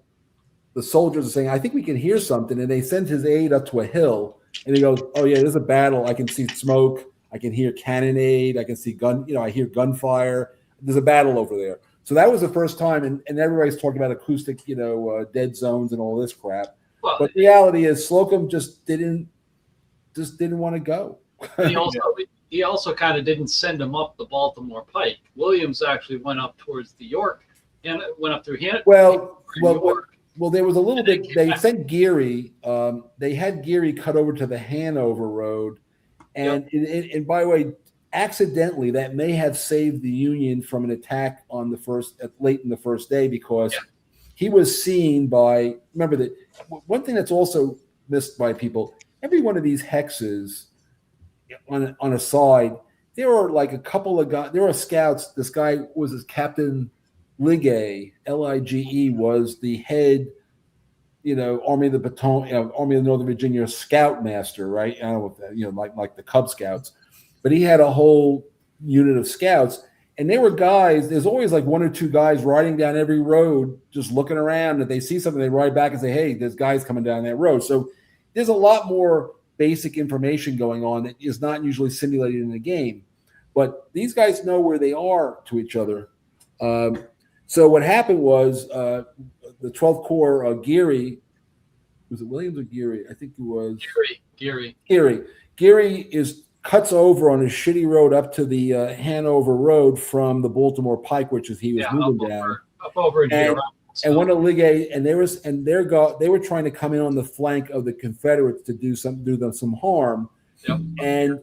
the soldiers are saying, I think we can hear something. And they send his aide up to a hill. And he goes, oh, yeah, there's a battle. I can see smoke. I can hear cannonade. I can see I hear gunfire. There's a battle over there. So that was the first time. And everybody's talking about acoustic, dead zones and all this crap. Well, but the reality is Slocum just didn't want to go. He also kind of didn't send him up the Baltimore Pike. Williams actually went up towards the York and went up through Hannah. Well, there was a little bit. They sent Geary. They had Geary cut over to the Hanover Road, and and by the way, accidentally that may have saved the Union from an attack on late in the first day because he was seen by. Remember that one thing that's also missed by people. Every one of these hexes on a side, there are like a couple of guys. There are scouts. This guy was his Captain Ligge, Lige, was the head, Army of the Potomac, Army of Northern Virginia scoutmaster, right? I don't know, like the Cub Scouts, but he had a whole unit of scouts, and they were guys. There's always like one or two guys riding down every road, just looking around. If they see something, they ride back and say, "Hey, there's guys coming down that road." So there's a lot more basic information going on that is not usually simulated in the game, but these guys know where they are to each other. So what happened was the 12th Corps, Geary, was it Williams or Geary? I think it was Geary. Geary cuts over on a shitty road up to the Hanover Road from the Baltimore Pike, which is he was moving down. Up over and one of Ligge, and they were trying to come in on the flank of the Confederates to do them some harm. Yep.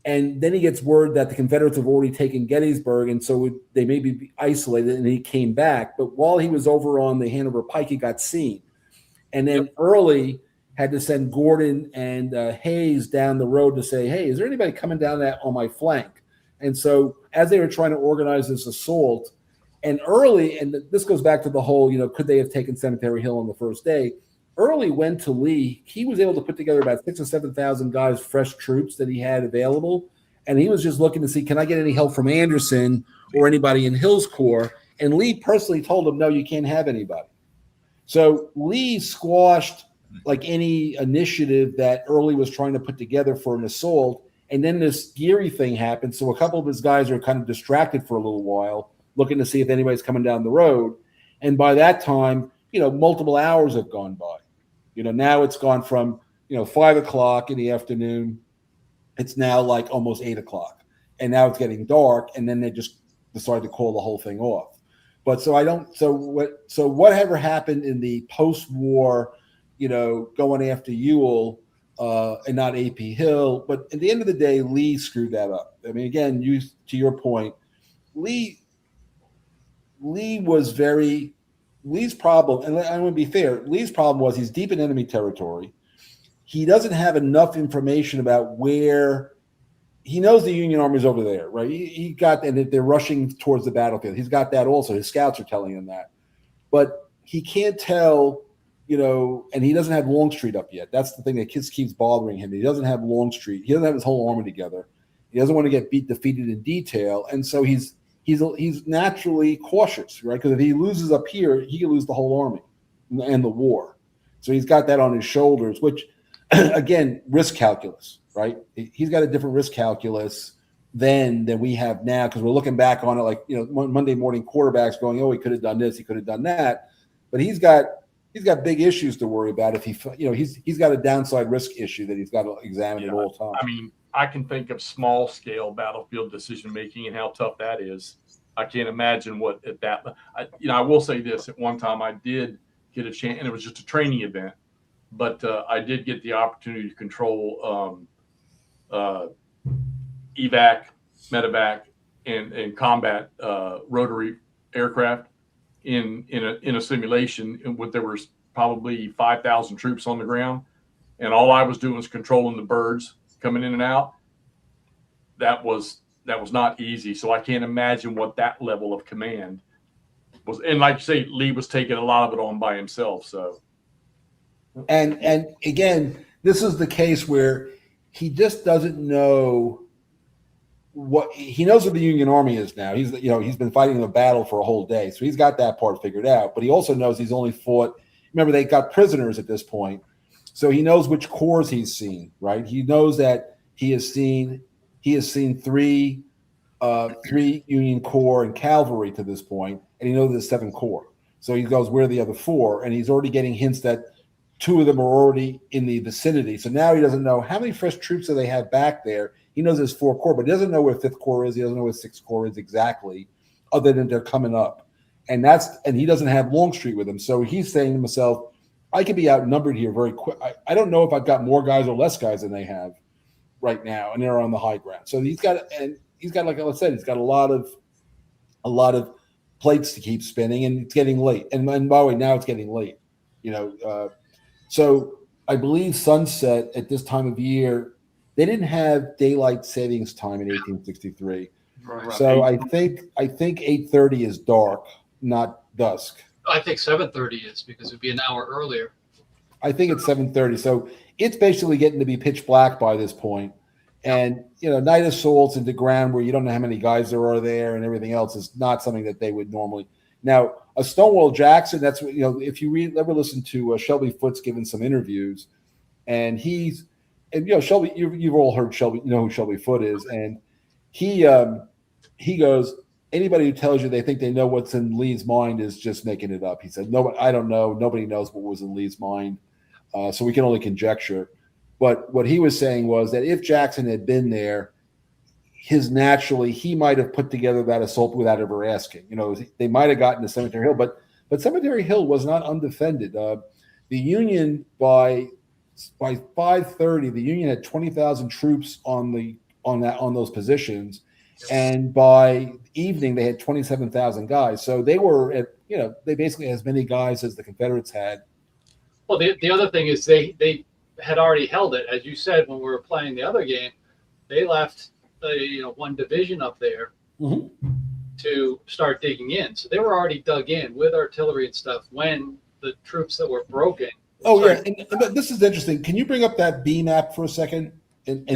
And then he gets word that the Confederates have already taken Gettysburg, and so they may be isolated, and he came back. But while he was over on the Hanover Pike, he got seen. And then Early had to send Gordon and Hayes down the road to say, hey, is there anybody coming down that on my flank? And so as they were trying to organize this assault, and Early, and this goes back to the whole, could they have taken Cemetery Hill on the first day? Early went to Lee. He was able to put together about 6,000 or 7,000 guys, fresh troops that he had available. And he was just looking to see, can I get any help from Anderson or anybody in Hill's Corps? And Lee personally told him, no, you can't have anybody. So Lee squashed like any initiative that Early was trying to put together for an assault. And then this Geary thing happened. So a couple of his guys are kind of distracted for a little while, looking to see if anybody's coming down the road. And by that time, multiple hours have gone by. Now it's gone from, 5 o'clock in the afternoon. It's now like almost 8 o'clock. And now it's getting dark. And then they just decided to call the whole thing off. But so whatever happened in the post-war, going after Ewell and not A.P. Hill. But at the end of the day, Lee screwed that up. I mean, again, to your point, Lee's problem, and I'm going to be fair, Lee's problem was he's deep in enemy territory. He doesn't have enough information about where he knows the Union Army's over there, right? He got, and that they're rushing towards the battlefield. He's got that also. His scouts are telling him that. But he can't tell, and he doesn't have Longstreet up yet. That's the thing that keeps bothering him. He doesn't have Longstreet. He doesn't have his whole army together. He doesn't want to get defeated in detail. And so he's naturally cautious, right? Because if he loses up here, he can lose the whole army and the war. So he's got that on his shoulders, which, again, risk calculus, right? He's got a different risk calculus than we have now, because we're looking back on it like, Monday morning quarterbacks going, oh, he could have done this, he could have done that. But he's got big issues to worry about if he's got a downside risk issue that he's got to examine at all times. I mean, I can think of small scale battlefield decision making and how tough that is. I can't imagine what at that. I will say this: at one time, I did get a chance, and it was just a training event, but I did get the opportunity to control evac, medevac, and combat rotary aircraft in a simulation. There was probably 5,000 troops on the ground, and all I was doing was controlling the birds coming in and out. That was that was not easy. So I can't imagine what that level of command was. And like you say, Lee was taking a lot of it on by himself. So, and again, this is the case where he just doesn't know what he knows what the Union Army is now. He's been fighting the battle for a whole day, so he's got that part figured out. But he also knows he's only fought. Remember, they got prisoners at this point, so he knows which corps he's seen. Right? He knows that he has seen three Union Corps and cavalry to this point, and he knows there's 7 corps. So he goes, where are the other 4? And he's already getting hints that 2 of them are already in the vicinity. So now he doesn't know how many fresh troops do they have back there. He knows there's 4 corps, but he doesn't know where 5th Corps is. He doesn't know where 6th Corps is exactly, other than they're coming up. And he doesn't have Longstreet with him. So he's saying to himself, I could be outnumbered here very quick. I don't know if I've got more guys or less guys than they have right now, and they're on the high ground. So he's got, like I said, he's got a lot of plates to keep spinning, and it's getting late. And by the way, now it's getting late. So I believe sunset at this time of year, they didn't have daylight savings time in 1863. right. So I think 8:30 is dark, not dusk. I think 7:30 is because it'd be an hour earlier. I think it's 7:30. So it's basically getting to be pitch black by this point. And, night assaults into ground where you don't know how many guys there are there and everything else is not something that they would normally. Now, a Stonewall Jackson, that's what, if you ever listen to Shelby Foote's given some interviews, and Shelby, you've all heard Shelby, you know who Shelby Foote is. And he goes, anybody who tells you they think they know what's in Lee's mind is just making it up. He said, no, I don't know. Nobody knows what was in Lee's mind. So we can only conjecture. But what he was saying was that if Jackson had been there, he might have put together that assault without ever asking. They might have gotten to Cemetery Hill, but Cemetery Hill was not undefended. The Union by 5:30, the Union had 20,000 troops on those positions, and by evening they had 27,000 guys. So they were they basically had as many guys as the Confederates had. Well, the other thing is they had already held it, as you said when we were playing the other game. They left one division up there to start digging in, so they were already dug in with artillery and stuff when the troops that were broken. Oh yeah, and this is interesting. Can you bring up that B map for a second and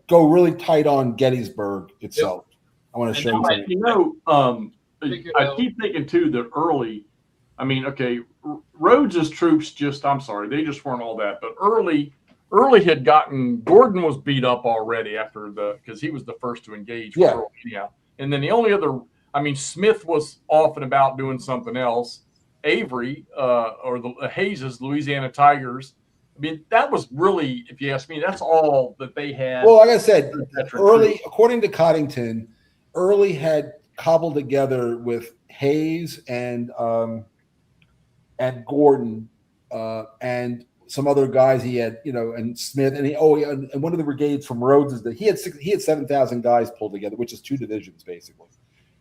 go really tight on Gettysburg itself? Yep. I want to show you something. I keep thinking too that early. I mean, okay, Rhodes's troops they just weren't all that. But early had gotten, Gordon was beat up already because he was the first to engage. Yeah. Yeah. And then the only other, Smith was off and about doing something else. Avery or the Hayes's Louisiana Tigers. That was really, if you ask me, that's all that they had. Well, like I said, Early, according to Coddington, Early had cobbled together with Hayes and Gordon and some other guys he had, and Smith, and one of the brigades from Rhodes is that he had 7,000 guys pulled together, which is 2 divisions basically.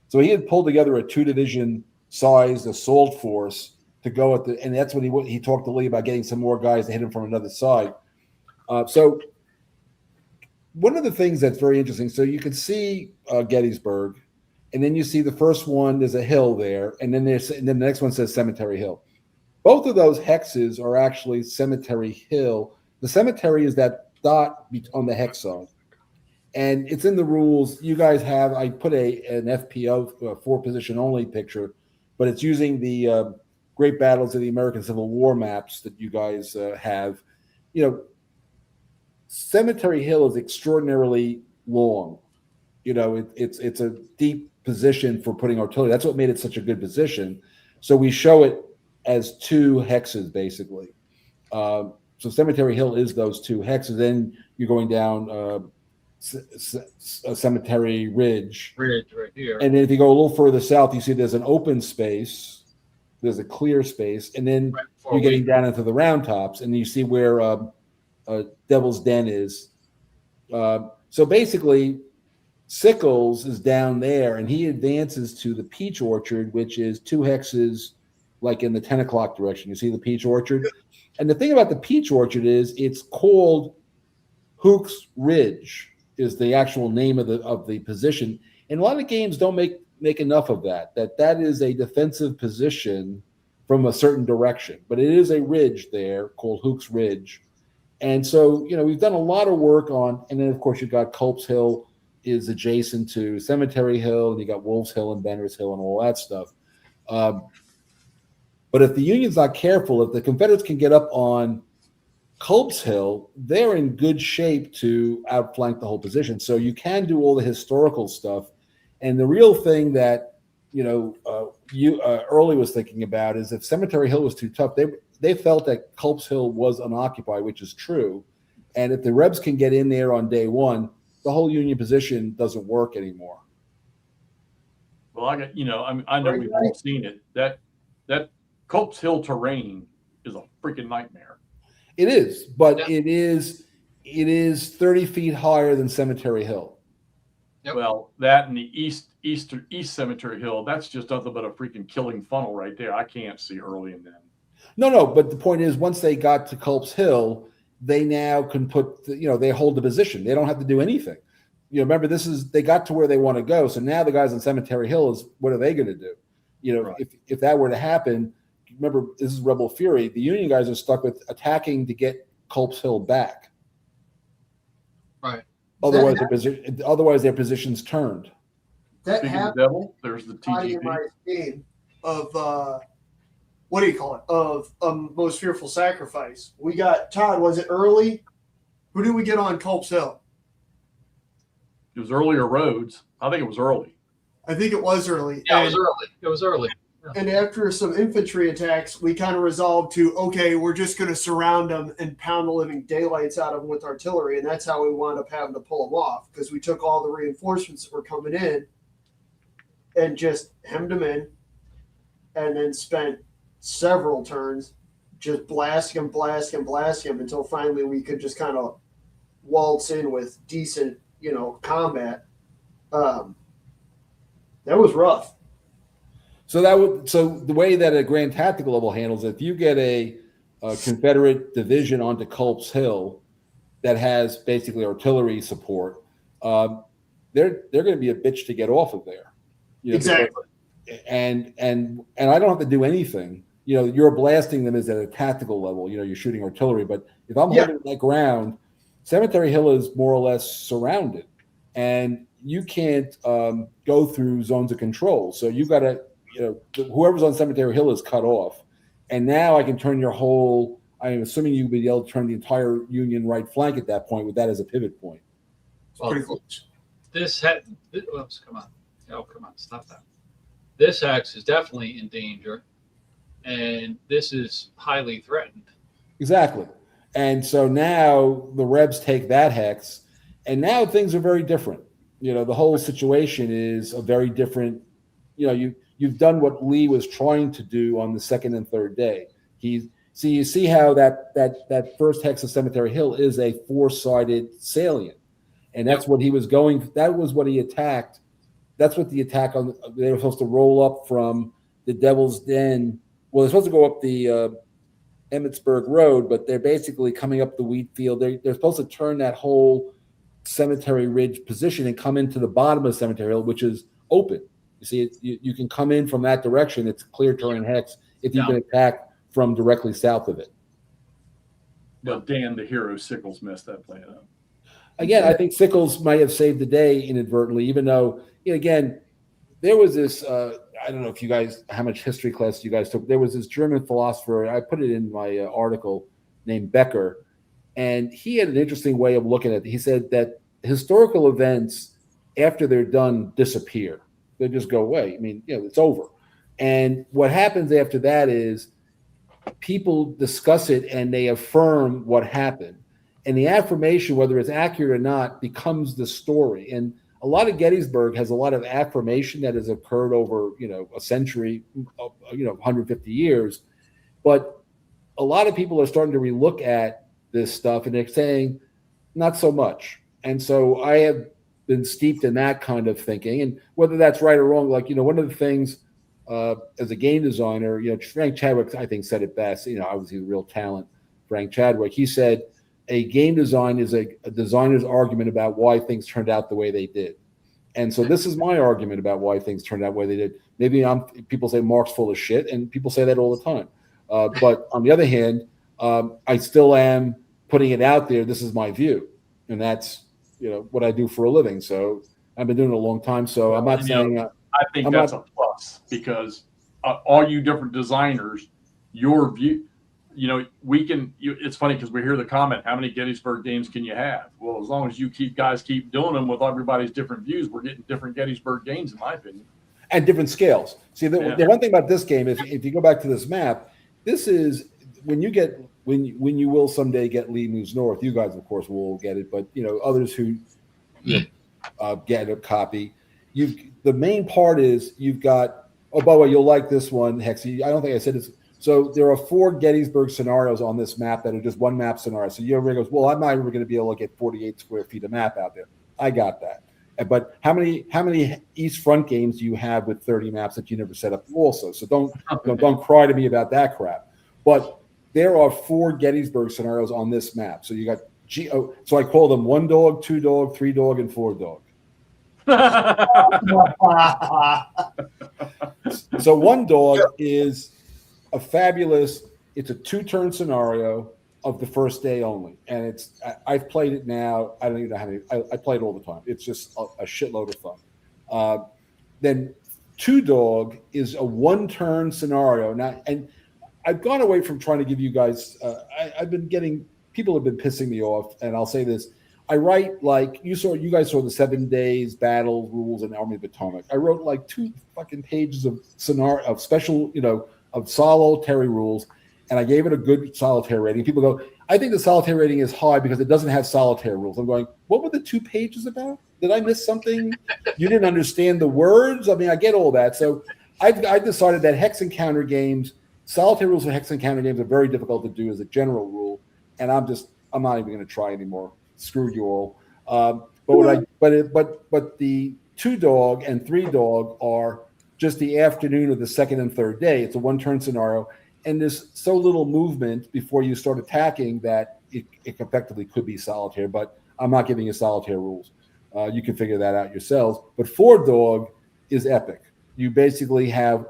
So he had pulled together a 2-division sized assault force to go and that's when he talked to Lee about getting some more guys to hit him from another side. So one of the things that's very interesting, so you can see Gettysburg, and then you see the first one, there's a hill there, and then the next one says Cemetery Hill. Both of those hexes are actually Cemetery Hill. The cemetery is that dot on the hex zone. And it's in the rules. You guys have, I put an FPO 4-position only picture, but it's using the Great Battles of the American Civil War maps that you guys have. Cemetery Hill is extraordinarily long. It's a deep position for putting artillery. That's what made it such a good position. So we show it as 2 hexes, basically. So Cemetery Hill is those 2 hexes. Then you're going down Cemetery Ridge right here. And then if you go a little further south, you see there's an open space, there's a clear space, and then you're getting down into the round tops, and you see where Devil's Den is. So basically, Sickles is down there, and he advances to the Peach Orchard, which is 2 hexes, like in the 10 o'clock direction. You see the Peach Orchard? And the thing about the Peach Orchard is it's called Hook's Ridge. is the actual name of the position. And a lot of games don't make enough of that is a defensive position from a certain direction, but it is a ridge there called Hook's Ridge. And so, we've done a lot of work on, and then of course you've got Culp's Hill is adjacent to Cemetery Hill, and you got Wolves Hill and Benner's Hill and all that stuff. But if the Union's not careful, if the Confederates can get up on Culp's Hill, they're in good shape to outflank the whole position. So you can do all the historical stuff. And the real thing that Early was thinking about is if Cemetery Hill was too tough, they felt that Culp's Hill was unoccupied, which is true. And if the Rebs can get in there on day one, the whole Union position doesn't work anymore. Well, I know we've all seen it. That Culp's Hill terrain is a freaking nightmare. It is, but it is 30 feet higher than Cemetery Hill. Yep. Well, that and the East Cemetery Hill, that's just nothing but a freaking killing funnel right there. I can't see Early in them. No, but the point is, once they got to Culp's Hill, they now can they hold the position. They don't have to do anything. Remember, they got to where they want to go. So now the guys on Cemetery Hill what are they going to do? Right. If that were to happen, remember, this is Rebel Fury. The Union guys are stuck with attacking to get Culp's Hill back. Right. Otherwise, their position's turned. That Speaking of happened. the devil, there's the In my TGP. game of what do you call it? Of Most Fearful Sacrifice. We got Todd. Was it Early? Who did we get on Culp's Hill? It was earlier Rhodes. I think it was Early. I think it was Early. Yeah, it was early. And after some infantry attacks, we kind of resolved to, okay, we're just going to surround them and pound the living daylights out of them with artillery. And that's how we wound up having to pull them off, because we took all the reinforcements that were coming in and just hemmed them in, and then spent several turns just blasting them until finally we could just kind of waltz in with decent, combat. That was rough. So the way that a Grand Tactical level handles it, if you get a Confederate division onto Culp's Hill that has basically artillery support, they're going to be a bitch to get off of there. Exactly. And I don't have to do anything. You're blasting them as at a tactical level. You're shooting artillery. But if I'm holding that ground, Cemetery Hill is more or less surrounded, and you can't go through zones of control. So you've got to, whoever's on Cemetery Hill is cut off. And now I can turn I'm assuming you'd be able to turn the entire Union right flank at that point with that as a pivot point. Well, Pretty close. Oops, come on. Oh, come on. Stop that. This hex is definitely in danger, and this is highly threatened. Exactly. And so now the Rebs take that hex, and now things are very different. The whole situation is a very different, you've done what Lee was trying to do on the second and third day. You see how that first hex of Cemetery Hill is a four-sided salient. And that's what he was going, that was what he attacked. That's what the attack on, they were supposed to roll up from the Devil's Den. Well, they're supposed to go up the Emmitsburg Road, but they're basically coming up the wheat field. They're supposed to turn that whole Cemetery Ridge position and come into the bottom of Cemetery Hill, which is open. You see, you can come in from that direction. It's clear terrain hex if you can attack from directly south of it. But Dan, the hero Sickles messed that plan up. Again, I think Sickles might have saved the day inadvertently, even though, again, there was this, I don't know if you guys, how much history class you guys took. There was this German philosopher, I put it in my article, named Becker, and he had an interesting way of looking at it. He said that historical events, after they're done, disappear. They just go away. I mean, it's over. And what happens after that is people discuss it and they affirm what happened. And the affirmation, whether it's accurate or not, becomes the story. And a lot of Gettysburg has a lot of affirmation that has occurred over, a century, 150 years. But a lot of people are starting to relook at this stuff and they're saying, not so much. And so I have been steeped in that kind of thinking. And whether that's right or wrong, one of the things as a game designer, Frank Chadwick, I think, said it best. Obviously, a real talent, Frank Chadwick. He said, a game design is a designer's argument about why things turned out the way they did. And so this is my argument about why things turned out the way they did. Maybe people say Mark's full of shit, and people say that all the time. But on the other hand, I still am putting it out there. This is my view, and that's what I do for a living. So I've been doing it a long time. So I'm not saying. I think that's a plus because all you different designers, your view. It's funny because we hear the comment, how many Gettysburg games can you have? Well, as long as you guys keep doing them with everybody's different views, we're getting different Gettysburg games, in my opinion. And different scales. See, the one thing about this game, if you go back to this map, this is when you will someday get Lee Moves North, you guys, of course, will get it, but others who get a copy, the main part is you've got, oh, by the way, you'll like this one, Hexy. I don't think I said this. So there are 4 Gettysburg scenarios on this map that are just one map scenario. So everybody goes, well, I'm not ever going to be able to get 48 square feet of map out there. I got that. But how many East Front games do you have with 30 maps that you never set up also? So don't cry to me about that crap. But there are 4 Gettysburg scenarios on this map. So you got so I call them 1 dog, 2 dog, 3 dog, and 4 dog. So 1 dog is a fabulous. It's a 2-turn scenario of the first day only, and I've played it now. I don't even know how many. I play it all the time. It's just a shitload of fun. Then 2 dog is a 1-turn scenario. Now, and I've gone away from trying to give you guys. People have been pissing me off, and I'll say this: I write like you guys saw the 7 days battle rules in Army of the Potomac. I wrote like 2 fucking pages of special, of solitary rules. And I gave it a good solitaire rating. People go, I think the solitaire rating is high because it doesn't have solitaire rules. I'm going, what were the 2 pages about? Did I miss something? You didn't understand the words? I mean, I get all that. So I decided that hex encounter games, solitaire rules for hex encounter games are very difficult to do as a general rule. And I'm not even going to try anymore. Screw you all. But the 2 dog and 3 dog are just the afternoon of the 2nd and 3rd day. It's a 1-turn scenario. And there's so little movement before you start attacking that it effectively could be solitaire, but I'm not giving you solitaire rules. You can figure that out yourselves. But 4 dog is epic. You basically have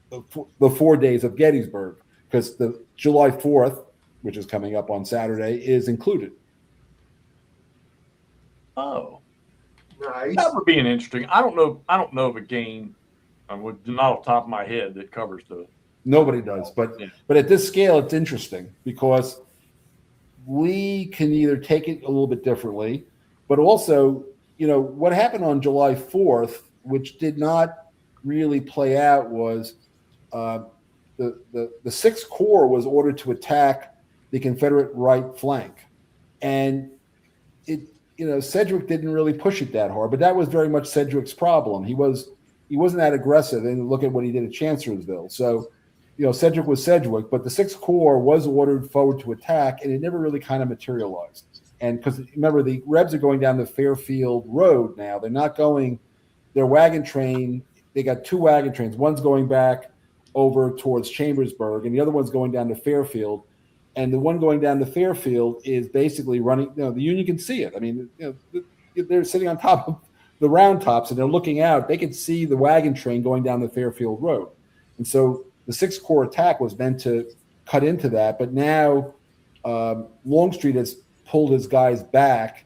the 4 days of Gettysburg because the July 4th, which is coming up on Saturday, is included. Oh, Nice. that would be an interesting. I don't know of a game, not off the top of my head, that covers the. Nobody does, but at this scale, it's interesting because we can either take it a little bit differently, but also, what happened on July 4th, which did not really play out, was the 6th Corps was ordered to attack the Confederate right flank, and Sedgwick didn't really push it that hard, but that was very much Sedgwick's problem. He wasn't that aggressive, and look at what he did at Chancellorsville. So. Sedgwick was Sedgwick, but the 6th Corps was ordered forward to attack, and it never really kind of materialized. And because remember, the Rebs are going down the Fairfield Road now. They're not going their wagon train. They got 2 wagon trains. One's going back over towards Chambersburg, and the other one's going down to Fairfield. And the one going down to Fairfield is basically running. The Union can see it. I mean, they're sitting on top of the round tops, and they're looking out. They can see the wagon train going down the Fairfield Road, and so. The 6th Corps attack was meant to cut into that, but now Longstreet has pulled his guys back,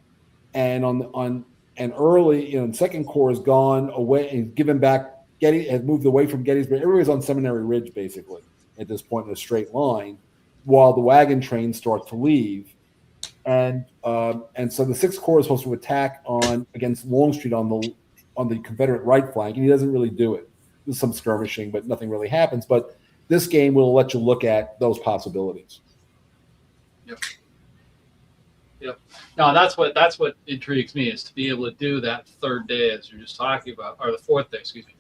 and early, 2nd Corps has gone away and given back. Has moved away from Gettysburg. Everybody's on Seminary Ridge basically at this point in a straight line, while the wagon trains start to leave, and so the 6th Corps is supposed to attack against Longstreet on the Confederate right flank, and he doesn't really do it. There's some skirmishing, but nothing really happens. But this game will let you look at those possibilities. Yep. No, that's what intrigues me is to be able to do that 3rd day, as you're just talking about, or the 4th day, excuse me,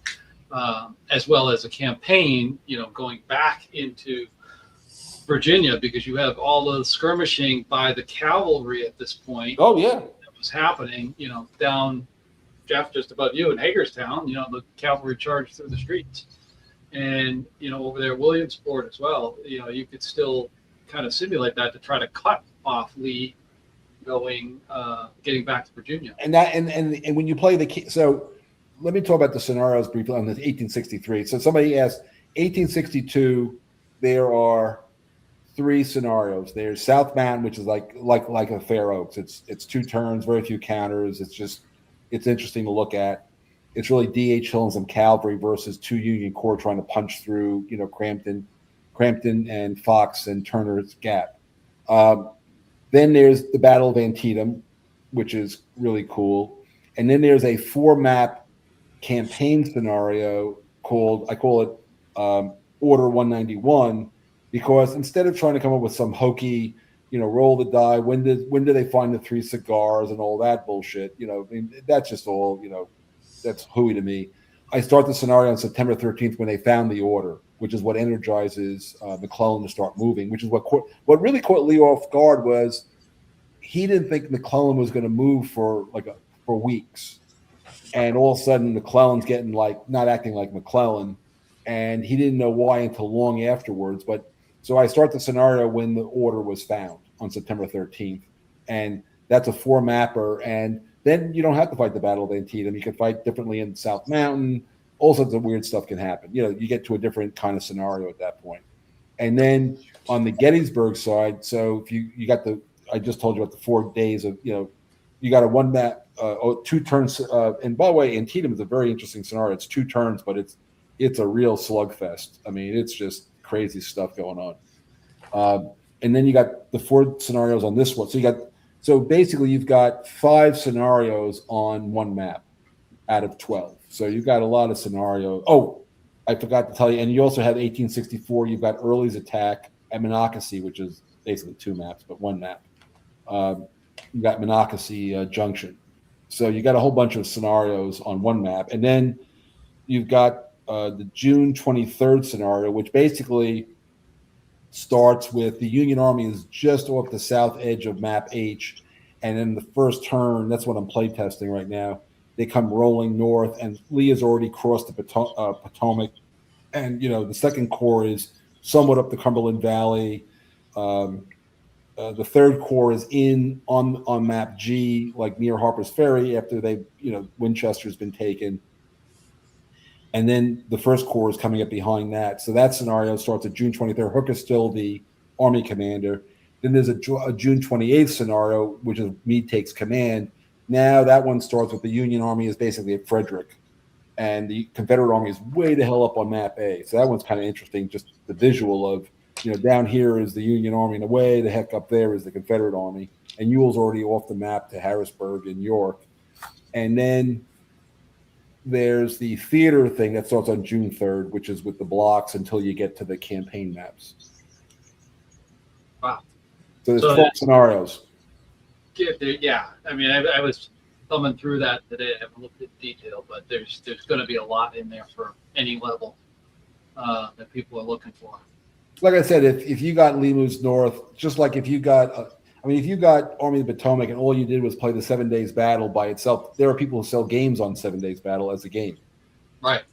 as well as a campaign, going back into Virginia, because you have all the skirmishing by the cavalry at this point. Oh yeah, that was happening, down. Jeff, just above you in Hagerstown, the cavalry charged through the streets, and over there Williamsport as well. You could still kind of simulate that to try to cut off Lee, getting back to Virginia. And when you play so let me talk about the scenarios briefly on the 1863. So somebody asked 1862. There are 3 scenarios. There's South Mountain, which is like a Fair Oaks. It's 2 turns, very few counters. It's interesting to look at. It's really D.H. Hill and some cavalry versus 2 Union Corps trying to punch through, Crampton and Fox and Turner's Gap. Then there's the Battle of Antietam, which is really cool. And then there's a 4-map campaign scenario I call it Order 191, because instead of trying to come up with some hokey, roll the die, when do they find the 3 cigars and all that bullshit, that's just all, that's hooey to me. I start the scenario on September 13th when they found the order, which is what energizes McClellan to start moving, which is what really caught Lee off guard was he didn't think McClellan was going to move for weeks. And all of a sudden McClellan's getting not acting like McClellan, and he didn't know why until long afterwards. But so I start the scenario when the order was found on September 13th, and that's a 4-mapper. And then you don't have to fight the Battle of Antietam. You can fight differently in South Mountain. All sorts of weird stuff can happen. You get to a different kind of scenario at that point. And then on the Gettysburg side, so if you got I just told you about the 4 days of, you got a 1 map, 2 turns. And by the way, Antietam is a very interesting scenario. It's 2 turns, but it's a real slugfest. I mean, it's just crazy stuff going on. And then you got the 4 scenarios on this one. So basically you've got 5 scenarios on 1 map out of 12. So you've got a lot of scenarios. Oh, I forgot to tell you. And you also have 1864. You've got Early's attack at Monocacy, which is basically 2 maps, but 1 map. You've got Monocacy Junction. So you got a whole bunch of scenarios on 1 map. And then you've got the June 23rd scenario, which basically starts with the Union Army is just off the south edge of map H. And then the first turn, that's what I'm play testing right now. They come rolling north, and Lee has already crossed the Potomac. And, the 2nd Corps is somewhat up the Cumberland Valley. The 3rd Corps is on map G, like near Harper's Ferry, after Winchester's been taken. And then the 1st Corps is coming up behind that. So that scenario starts at June 23rd. Hook is still the Army commander. Then there's a June 28th scenario, which is Meade takes command. Now that one starts with the Union Army is basically at Frederick, and the Confederate Army is way the hell up on map A. So that one's kind of interesting, just the visual of, down here is the Union Army, and way the heck up there is the Confederate Army. And Ewell's already off the map to Harrisburg and York. And then there's the theater thing that starts on June 3rd, which is with the blocks until you get to the campaign maps. Wow. So there's 12 scenarios. Yeah. I mean, I was thumbing through that today. I haven't looked at detail, but there's going to be a lot in there for any level that people are looking for. Like I said, if you got Lee moves north, just like if you got if you got Army of the Potomac and all you did was play the 7 Days Battle by itself, there are people who sell games on 7 Days Battle as a game. Right.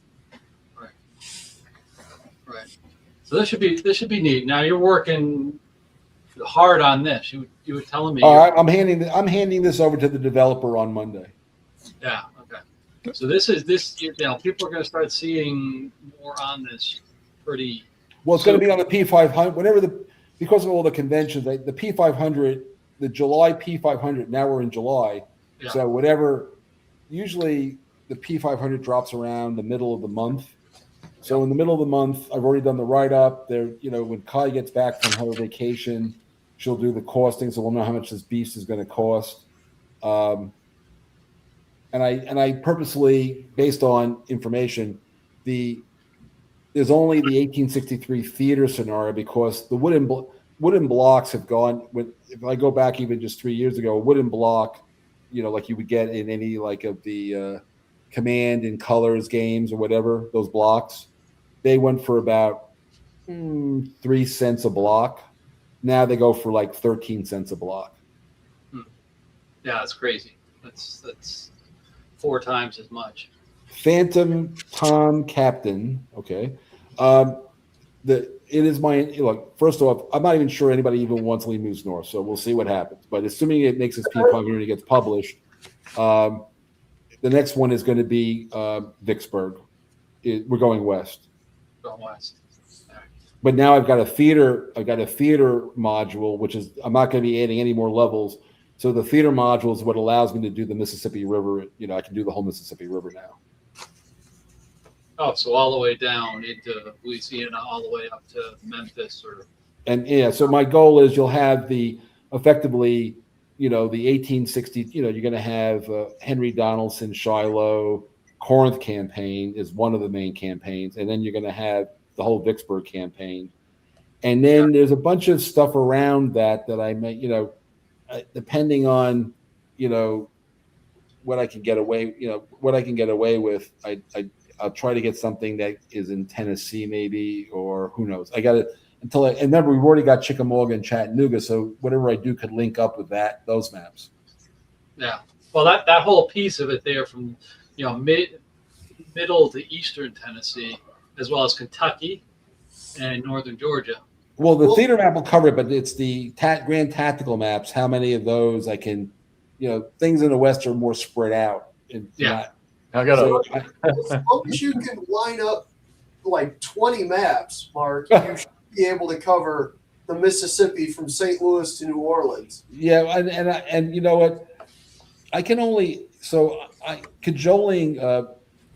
So this should be neat. Now you're working hard on this. You were telling me. I'm handing this over to the developer on Monday. Yeah. Okay. So this. People are going to start seeing more on this pretty. Well, it's going to be on the P500. Because of all the conventions, the P500, the July P500. Now we're in July, yeah. So whatever. Usually the P500 drops around the middle of the month. So in the middle of the month, I've already done the write-up. There, when Kai gets back from her vacation, she'll do the costing, so we'll know how much this beast is going to cost. And I purposely, based on information, there's only the 1863 theater scenario because the wooden blocks have gone. If I go back even just 3 years ago, a wooden block, like you would get in any of the Command and Colors games or whatever, those blocks, they went for about 3 cents a block. Now they go for like 13 cents a block. Yeah, that's crazy. That's 4 times as much. Phantom Tom Captain. Okay. it is my look. First off, I'm not even sure anybody even wants Lee Moves North, so we'll see what happens. But assuming it makes its ping pong and it gets published, the next one is going to be Vicksburg. We're going west. Going west. But now I've got a theater module, which is I'm not going to be adding any more levels. So the theater module is what allows me to do the Mississippi River. I can do the whole Mississippi River now. Oh, so all the way down into Louisiana, all the way up to Memphis, So my goal is you'll have effectively, the 1860. You're going to have Henry Donaldson, Shiloh, Corinth campaign is one of the main campaigns, and then you're going to have the whole Vicksburg campaign, and then there's a bunch of stuff around that I may, depending on, what I can get away, with. I'll try to get something that is in Tennessee, maybe, or who knows. I got to and remember we've already got Chickamauga and Chattanooga, so whatever I do could link up with those maps. Yeah. Well, that whole piece of it there from middle to eastern Tennessee, as well as Kentucky and northern Georgia. Well, the theater map will cover it, but it's the grand tactical maps. How many of those I can, things in the West are more spread out. I got as long as you can line up like 20 maps, Mark, you should be able to cover the Mississippi from St. Louis to New Orleans. Yeah, and you know what? Cajoling,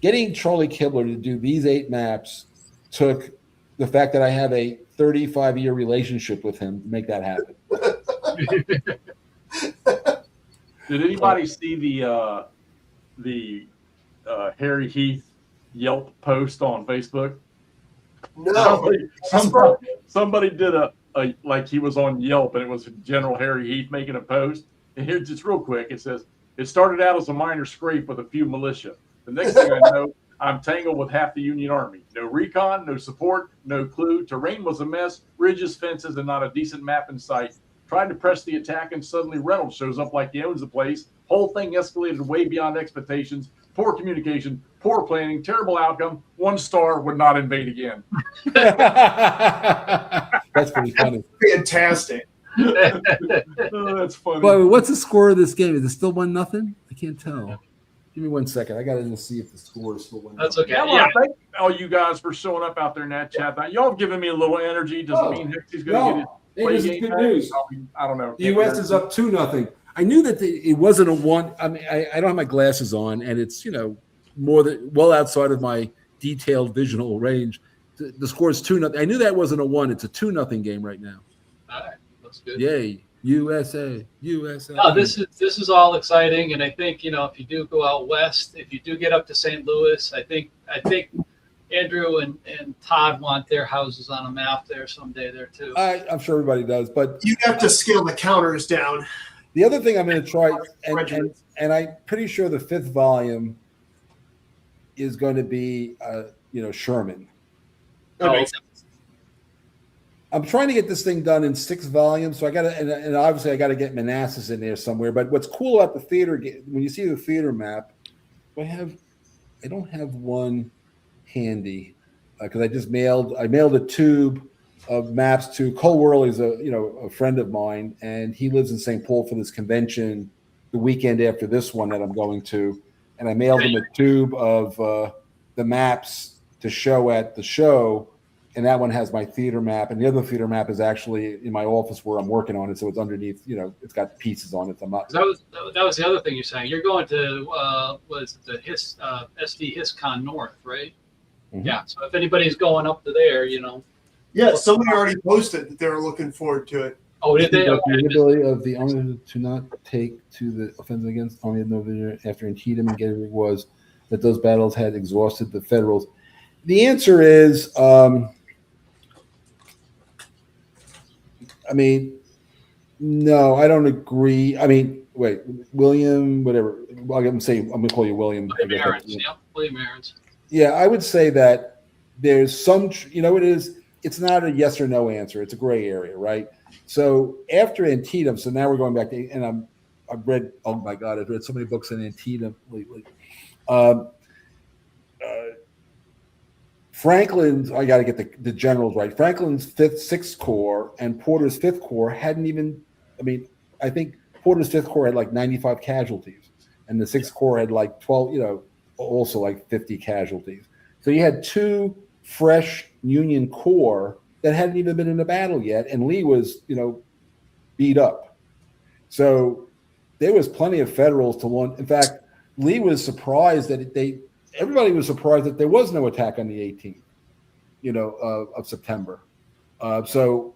getting Charlie Kibler to do these 8 maps took the fact that I have a 35-year relationship with him to make that happen. Did anybody see the Harry Heath Yelp post on Facebook? No. Somebody did a like he was on Yelp, and it was General Harry Heath making a post. And here's just real quick. It says, "It started out as a minor scrape with a few militia. The next thing I know, I'm tangled with half the Union Army. No recon, no support, no clue. Terrain was a mess, ridges, fences, and not a decent map in sight. Tried to press the attack, and suddenly Reynolds shows up like he owns the place. Whole thing escalated way beyond expectations. Poor communication, poor planning, terrible outcome. 1 star, would not invade again." That's pretty funny. Fantastic. Oh, that's funny. But what's the score of this game? Is it still 1-0? I can't tell. Give me 1 second. I got to see if the score is still 1-0. That's okay. I want to thank all you guys for showing up out there in that chat. Y'all have given me a little energy. Does it mean Hexy's going to get his play game good back? news. I don't know. The U.S. is up 2-0. I knew that it wasn't a 1. I mean, I don't have my glasses on, and it's more than well outside of my detailed visual range. The score is 2-0. I knew that wasn't a 1. It's a 2-0 game right now. All right, that's good. Yay, USA. No, this is all exciting, and I think if you do go out west, if you do get up to St. Louis, I think Andrew and Todd want their houses on a map there someday there too. I'm sure everybody does, but You'd have to scale the counters down. the other thing I'm going to try, and I'm pretty sure the 5th volume is going to be, Sherman. Oh, I'm trying to get this thing done in 6 volumes, so I got to, and obviously I got to get Manassas in there somewhere. But what's cool about the theater, when you see the theater map, I don't have one handy because I mailed a tube of maps to Cole Worley's a friend of mine, and he lives in St. Paul for this convention the weekend after this one that I'm going to, and I mailed him a tube of the maps to show at the show. And that one has my theater map, and the other theater map is actually in my office where I'm working on it. So it's underneath, it's got pieces on it. I'm not. That was the other thing you're saying. You're going to was the SD HISCON North, right? Mm-hmm. Yeah. So if anybody's going up to there, Yeah, somebody already posted that they were looking forward to it. Oh, did they? The ability of the owner to not take to the offensive against Army of Northern after Antietam and Gettysburg was that those battles had exhausted the Federals. The answer is. No, I don't agree. Wait, William, whatever. I'm going to call you William. William Aarons. Yeah, William Aarons. Yeah, I would say that there's some, it's not a yes or no answer. It's a gray area, right? So after Antietam, so now we're going back to, and I've read, oh my God, I've read so many books on Antietam lately. Franklin's, I got to get the generals right. Franklin's 6th Corps and Porter's 5th Corps hadn't even, I think Porter's 5th Corps had like 95 casualties, and the 6th Corps had like 12, also like 50 casualties. So you had 2 fresh Union Corps that hadn't even been in a battle yet, and Lee was, beat up. So there was plenty of Federals to launch. In fact, Lee was surprised that everybody was surprised that there was no attack on the 18th, of September. So,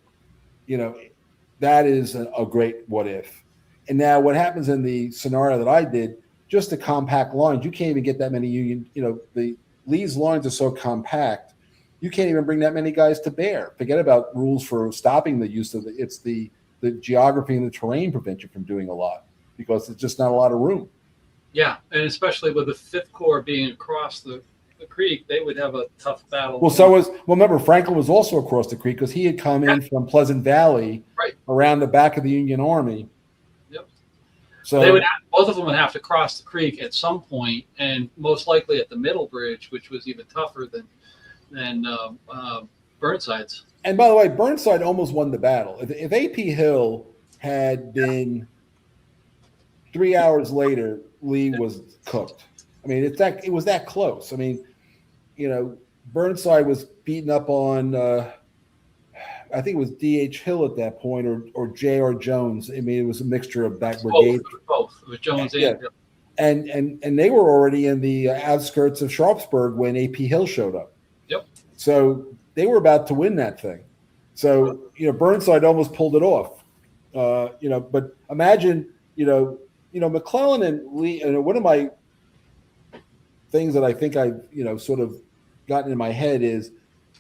that is a great what if. And now what happens in the scenario that I did, just the compact lines, you can't even get that many Union, the Lee's lines are so compact, you can't even bring that many guys to bear. Forget about rules for stopping the use of it's the geography and the terrain prevent you from doing a lot because there's just not a lot of room. Yeah, and especially with the 5th Corps being across the creek, they would have a tough battle. Well, remember, Franklin was also across the creek because he had come in from Pleasant Valley around the back of the Union Army. Yep. So both of them would have to cross the creek at some point, and most likely at the middle bridge, which was even tougher than Burnside's. And by the way, Burnside almost won the battle. If A.P. Hill had been 3 hours later, Lee was cooked. It was that close. Burnside was beaten up on, I think it was D.H. Hill at that point, or J.R. Jones. It was a mixture of that brigade. Both. It was Jones and Hill. And they were already in the outskirts of Sharpsburg when A.P. Hill showed up. Yep. So they were about to win that thing. So, Burnside almost pulled it off. But imagine, McClellan and Lee, one of my things that I think I've, sort of gotten in my head is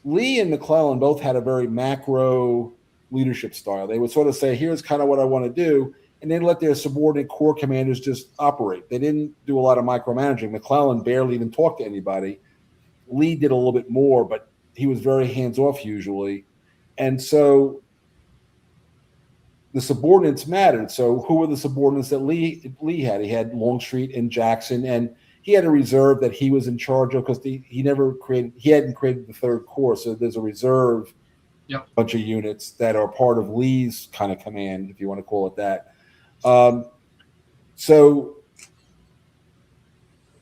Lee and McClellan both had a very macro leadership style. They would sort of say, here's kind of what I want to do, and then let their subordinate corps commanders just operate. They didn't do a lot of micromanaging. McClellan barely even talked to anybody. Lee did a little bit more, but he was very hands-off usually. And so the subordinates mattered. So who were the subordinates that Lee had? He had Longstreet and Jackson, and he had a reserve that he was in charge of because he hadn't created the 3rd Corps. So there's a reserve bunch of units that are part of Lee's kind of command, if you want to call it that. So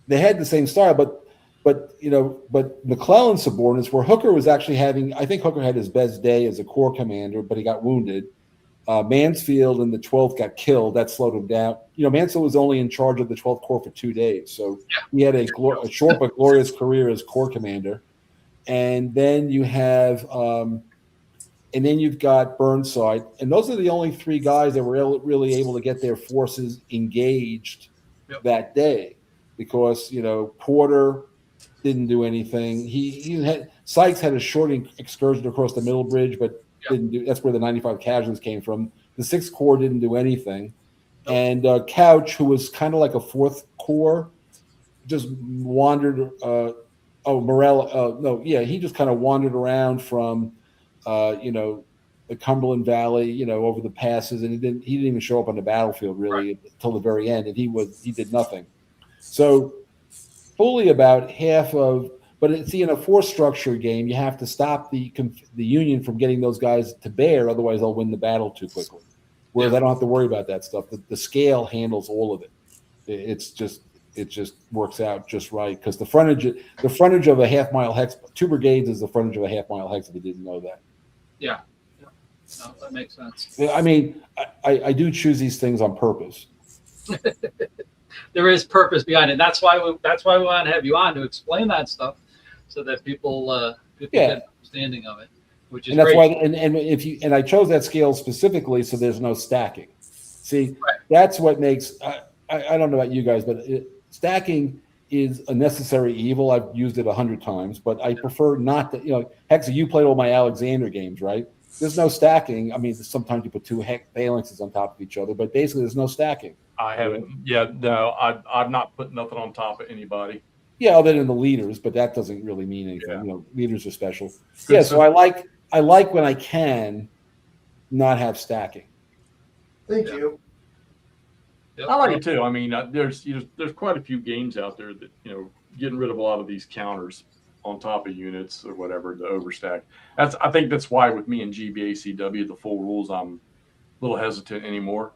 they had the same style, but McClellan's subordinates where Hooker was actually I think Hooker had his best day as a corps commander, but he got wounded. Mansfield and the 12th got killed. That slowed him down. Mansfield was only in charge of the 12th Corps for 2 days. So he had a short but glorious career as corps commander. And then you have, and then you've got Burnside. And those are the only 3 guys that were really able to get their forces engaged that day because, Porter didn't do anything. Sykes had a short excursion across the middle bridge, but that's where the 95 casualties came from. The 6th Corps didn't do anything. And Couch, who was kind of like a 4th Corps, just wandered. He just kind of wandered around from, the Cumberland Valley, over the passes, and he didn't even show up on the battlefield really until the very end, and he did nothing. So fully about half of. But see, in a force structure game, you have to stop the Union from getting those guys to bear, otherwise they'll win the battle too quickly. Whereas I don't have to worry about that stuff. The scale handles all of it. It just works out just right because the frontage of a half-mile hex, 2 brigades is the frontage of a half-mile hex. If you didn't know that. Yeah. No, that makes sense. I do choose these things on purpose. There is purpose behind it. That's why we want to have you on to explain that stuff. So that people get an understanding of it, which is that's great. Why. And I chose that scale specifically so there's no stacking. See, that's what makes. I don't know about you guys, but stacking is a necessary evil. I've used it 100 times, but I prefer not to. Hex, you played all my Alexander games, right? There's no stacking. Sometimes you put 2 phalanxes on top of each other, but basically there's no stacking. I haven't. Yeah, no, I've not put nothing on top of anybody. Yeah, other than the leaders, but that doesn't really mean anything. Yeah. Leaders are special. So I like when I can not have stacking. Thank you. Yep. I like it too. There's quite a few games out there that getting rid of a lot of these counters. on top of units or whatever to overstack. I think that's why with me and GBACW, the full rules, I'm a little hesitant anymore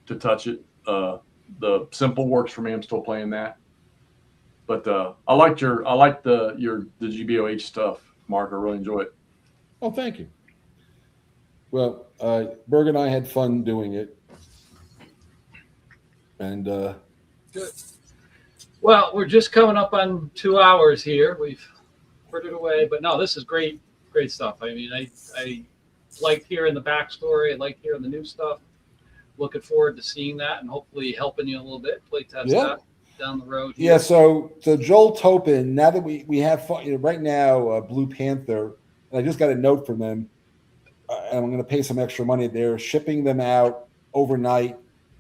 to touch it. The simple works for me. I'm still playing that. But I like the GBOH stuff, Mark. I really enjoy it. Oh, thank you. Well, Berg and I had fun doing it, and Good. Well, we're just coming up on 2 hours here. We've put it away, but no, this is great stuff. I mean, I like hearing the backstory. I like hearing the new stuff. Looking forward to seeing that and hopefully helping you a little bit, play test that down the road. Yeah, so Joel Topin, now that we have fun, right now, Blue Panther, and I just got a note from them, and I'm going to pay some extra money. They're shipping them out overnight.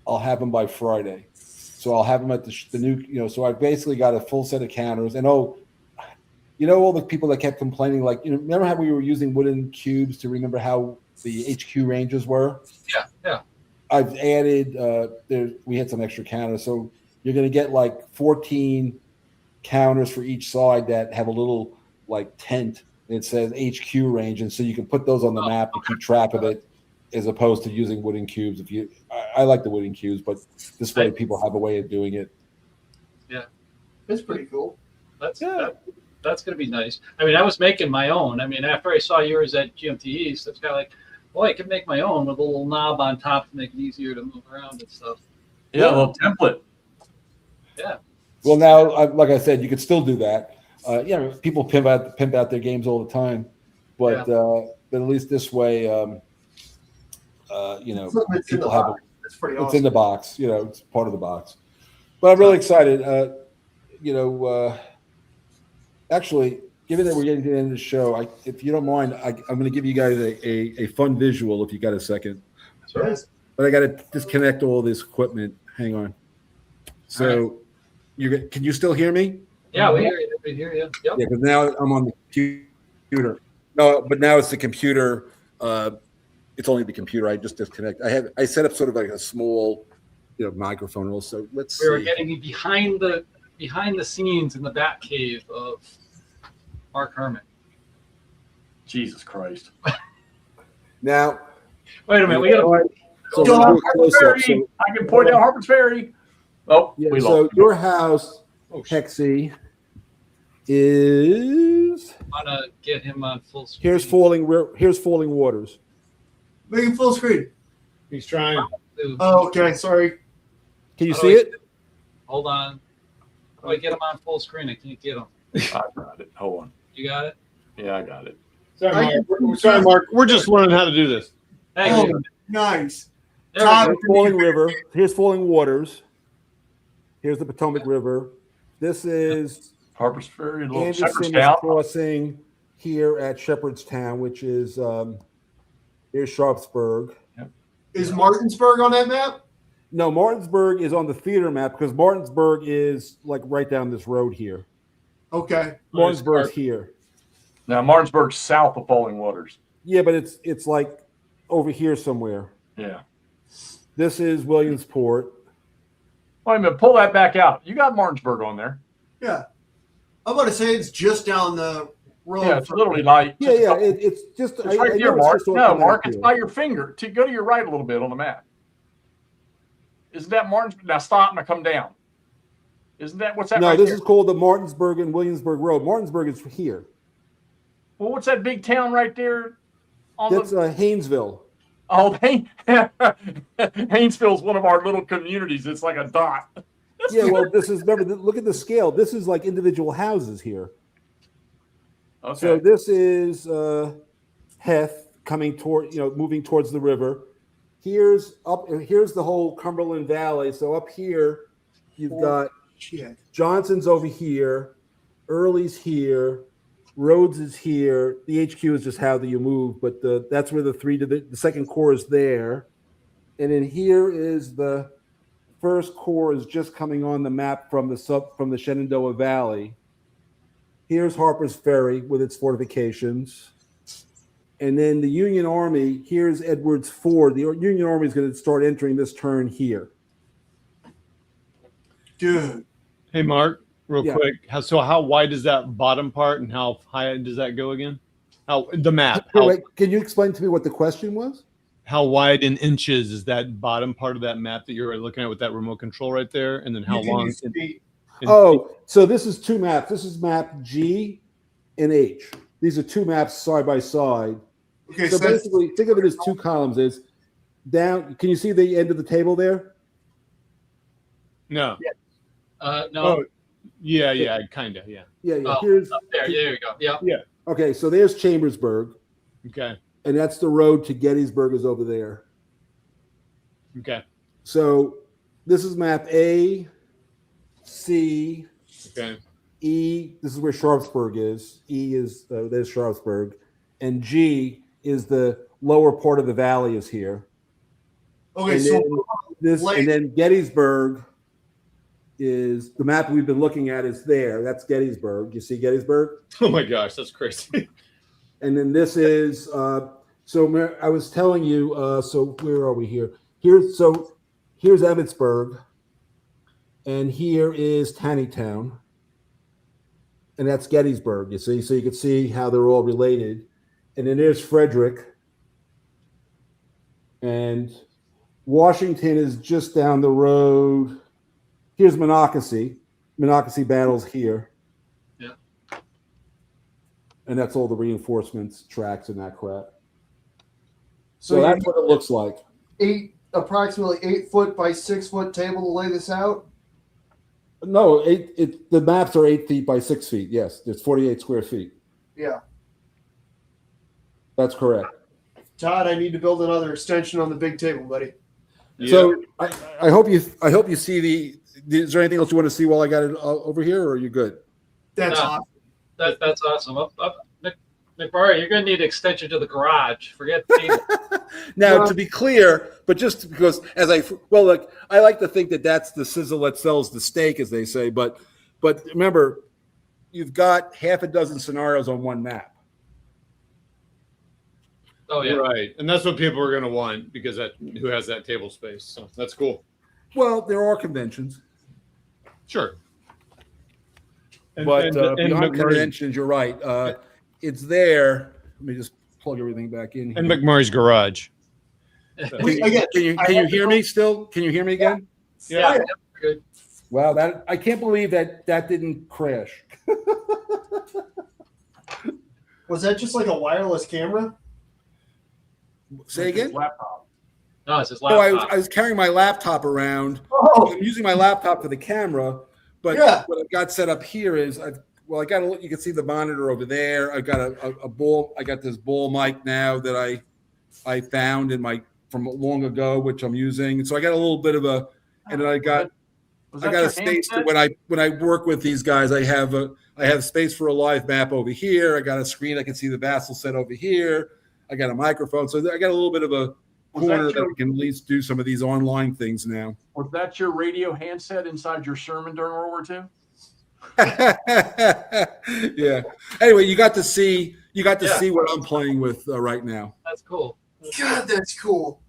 I'll have them by Friday. So I'll have them at the new, so I basically got a full set of counters. And all the people that kept complaining, like, remember how we were using wooden cubes to remember how the HQ ranges were? Yeah. I've added, we had some extra counters. So you're going to get like 14 counters for each side that have a little like tent. It says HQ range. And so you can put those on the map and keep track of it, as opposed to using wooden cubes. I like the wooden cubes, but this way people have a way of doing it. Yeah. That's pretty cool. That's going to be nice. I mean, I was making my own. I mean, after I saw yours at GMT East, it's kind of like, boy, I could make my own with a little knob on top to make it easier to move around and stuff. Yeah, a little template. Yeah. Well, now, like I said, you could still do that. People pimp out their games all the time, but at least this way, people have it. That's pretty awesome. It's in the box. It's part of the box. But I'm really excited. Actually, given that we're getting to the end of the show, if you don't mind, I'm going to give you guys a fun visual if you got a second. Sure. But I got to disconnect all this equipment. Hang on. So, can you still hear me? Yeah, we hear you. We hear you. Yep. Yeah, because now I'm on the computer. No, but now it's the computer. It's only the computer. I just disconnect. I set up sort of like a small, microphone also. Let's see. We were getting behind the scenes in the Bat Cave of Mark Herman. Jesus Christ. Now, wait a minute. We got to. So Harper's Ferry. I can point out Harper's Ferry. Oh, yeah, we so lost. your house, Hexy, is. I want to get him on full screen. Here's Falling Waters. Make it full screen. He's trying. Oh, okay. Sorry. Can you see it? Hold on. How do I get him on full screen? I can't get him. I got it. Hold on. You got it? Yeah, I got it. Sorry, Mark. We're just learning how to do this. Thank you. Nice. There we go. Falling River. Here's Falling Waters. Here's the Potomac River. This is Harper's Ferry, a little Anderson Shepherdstown. Crossing here at Shepherdstown, which is near Sharpsburg. Is Martinsburg on that map? No, Martinsburg is on the theater map because Martinsburg is like right down this road here. Okay. Martinsburg's here. Now, Martinsburg's south of Falling Waters. Yeah, but it's like over here somewhere. Yeah. This is Williamsport. Wait a minute. Pull that back out. You got Martinsburg on there. Yeah. I'm about to say it's just down the road. Yeah, it's literally like. Yeah. It's just It's right here, Mark. No, Mark, it's by your finger. Go to your right a little bit on the map. Isn't that Martinsburg? Now stop and come down. Isn't that what's that? No, right this there? is called the Martinsburg and Williamsburg Road. Martinsburg is here. Well, what's that big town right there? That's Haynesville. Oh, Haynesville's one of our little communities. It's like a dot. Yeah, well, look at the scale. This is like individual houses here. Okay. So this is Heth moving towards the river. Here's the whole Cumberland Valley. So up here, you've got Johnson's over here, Early's here, Rhodes is here. The HQ is just how you move, but that's where the second corps is there, and then here is the first corps is just coming on the map from the Shenandoah Valley. Here's Harper's Ferry with its fortifications. And then the Union Army, here's Edwards Ford. The Union Army is going to start entering this turn here. Dude. Hey, Mark. real Yeah. quick. How wide is that bottom part, and how high does that go again? How the map? Wait, can you explain to me what the question was? How wide in inches is that bottom part of that map that you're looking at with that remote control right there? And then how You can long? use feet. So this is two maps. This is map G and H. These are two maps side by side. Okay, So so that's, basically, think of it as two columns. Is down. Can you see the end of the table there? No. No. Oh, yeah, kind of, yeah. Yeah. Oh, Here's up there we go. Yeah. okay. So there's Chambersburg, Okay, and that's the road to Gettysburg is over there. okay, So this is map A, C, okay. E. This is where Sharpsburg is. E is there's Sharpsburg, and G is the lower part of the valley is here. okay, And so then this, and then Gettysburg is the map we've been looking at is there. That's Gettysburg. You see Gettysburg, Oh my gosh, that's crazy. and then this is. So I was telling you. So where are we here? Here's Emmitsburg, and here is Taneytown, and that's Gettysburg. You see, so you can see how they're all related, and then there's Frederick, and Washington is just down the road. Here's Monocacy. Monocacy battles here. Yeah. And that's all the reinforcements, tracks, and that crap. so So you that's what it looks like. approximately 8 foot by 6 foot table to lay this out. No, the maps are 8 feet by 6 feet. Yes, there's 48 square feet. Yeah, That's correct. Todd, I need to build another extension on the big table, buddy. So I hope you see the. Is there anything else you want to see while I got it over here, or are you good? That's No. awesome. That's awesome. McMurray, you're going to need an extension to the garage. Forget the table. Now, to be clear, but just because I like to think that that's the sizzle that sells the steak, as they say. But remember, you've got half a dozen scenarios on one map. Oh yeah. Right, and that's what people are going to want because who has that table space. So that's cool. Well, there are conventions, Sure. but beyond McMurray, conventions, you're right. It's there. Let me just plug everything back in. and Here. McMurray's garage. Can you hear me still? Can you hear me again? Yeah. Good. Wow, that I can't believe that didn't crash. Was that just like a wireless camera? Say again? Laptop. No, it's his No, I laptop. was carrying my laptop around. Oh, I'm using my laptop for the camera, but Yeah. what I've got set up here is I got you can see the monitor over there. I've got a bull. I got this bull mic now that I found from long ago, which I'm using. So I got a little bit of and then I got a space to, when I work with these guys, I have space for a live map over here. I got a screen I can see the Vassal set over here. I got a microphone, so I got a little bit of a corner that I can at least do some of these online things now. Was that your radio handset inside your sermon during World War II? Yeah. Anyway, you got to see what I'm playing with right now. That's cool. God, that's cool.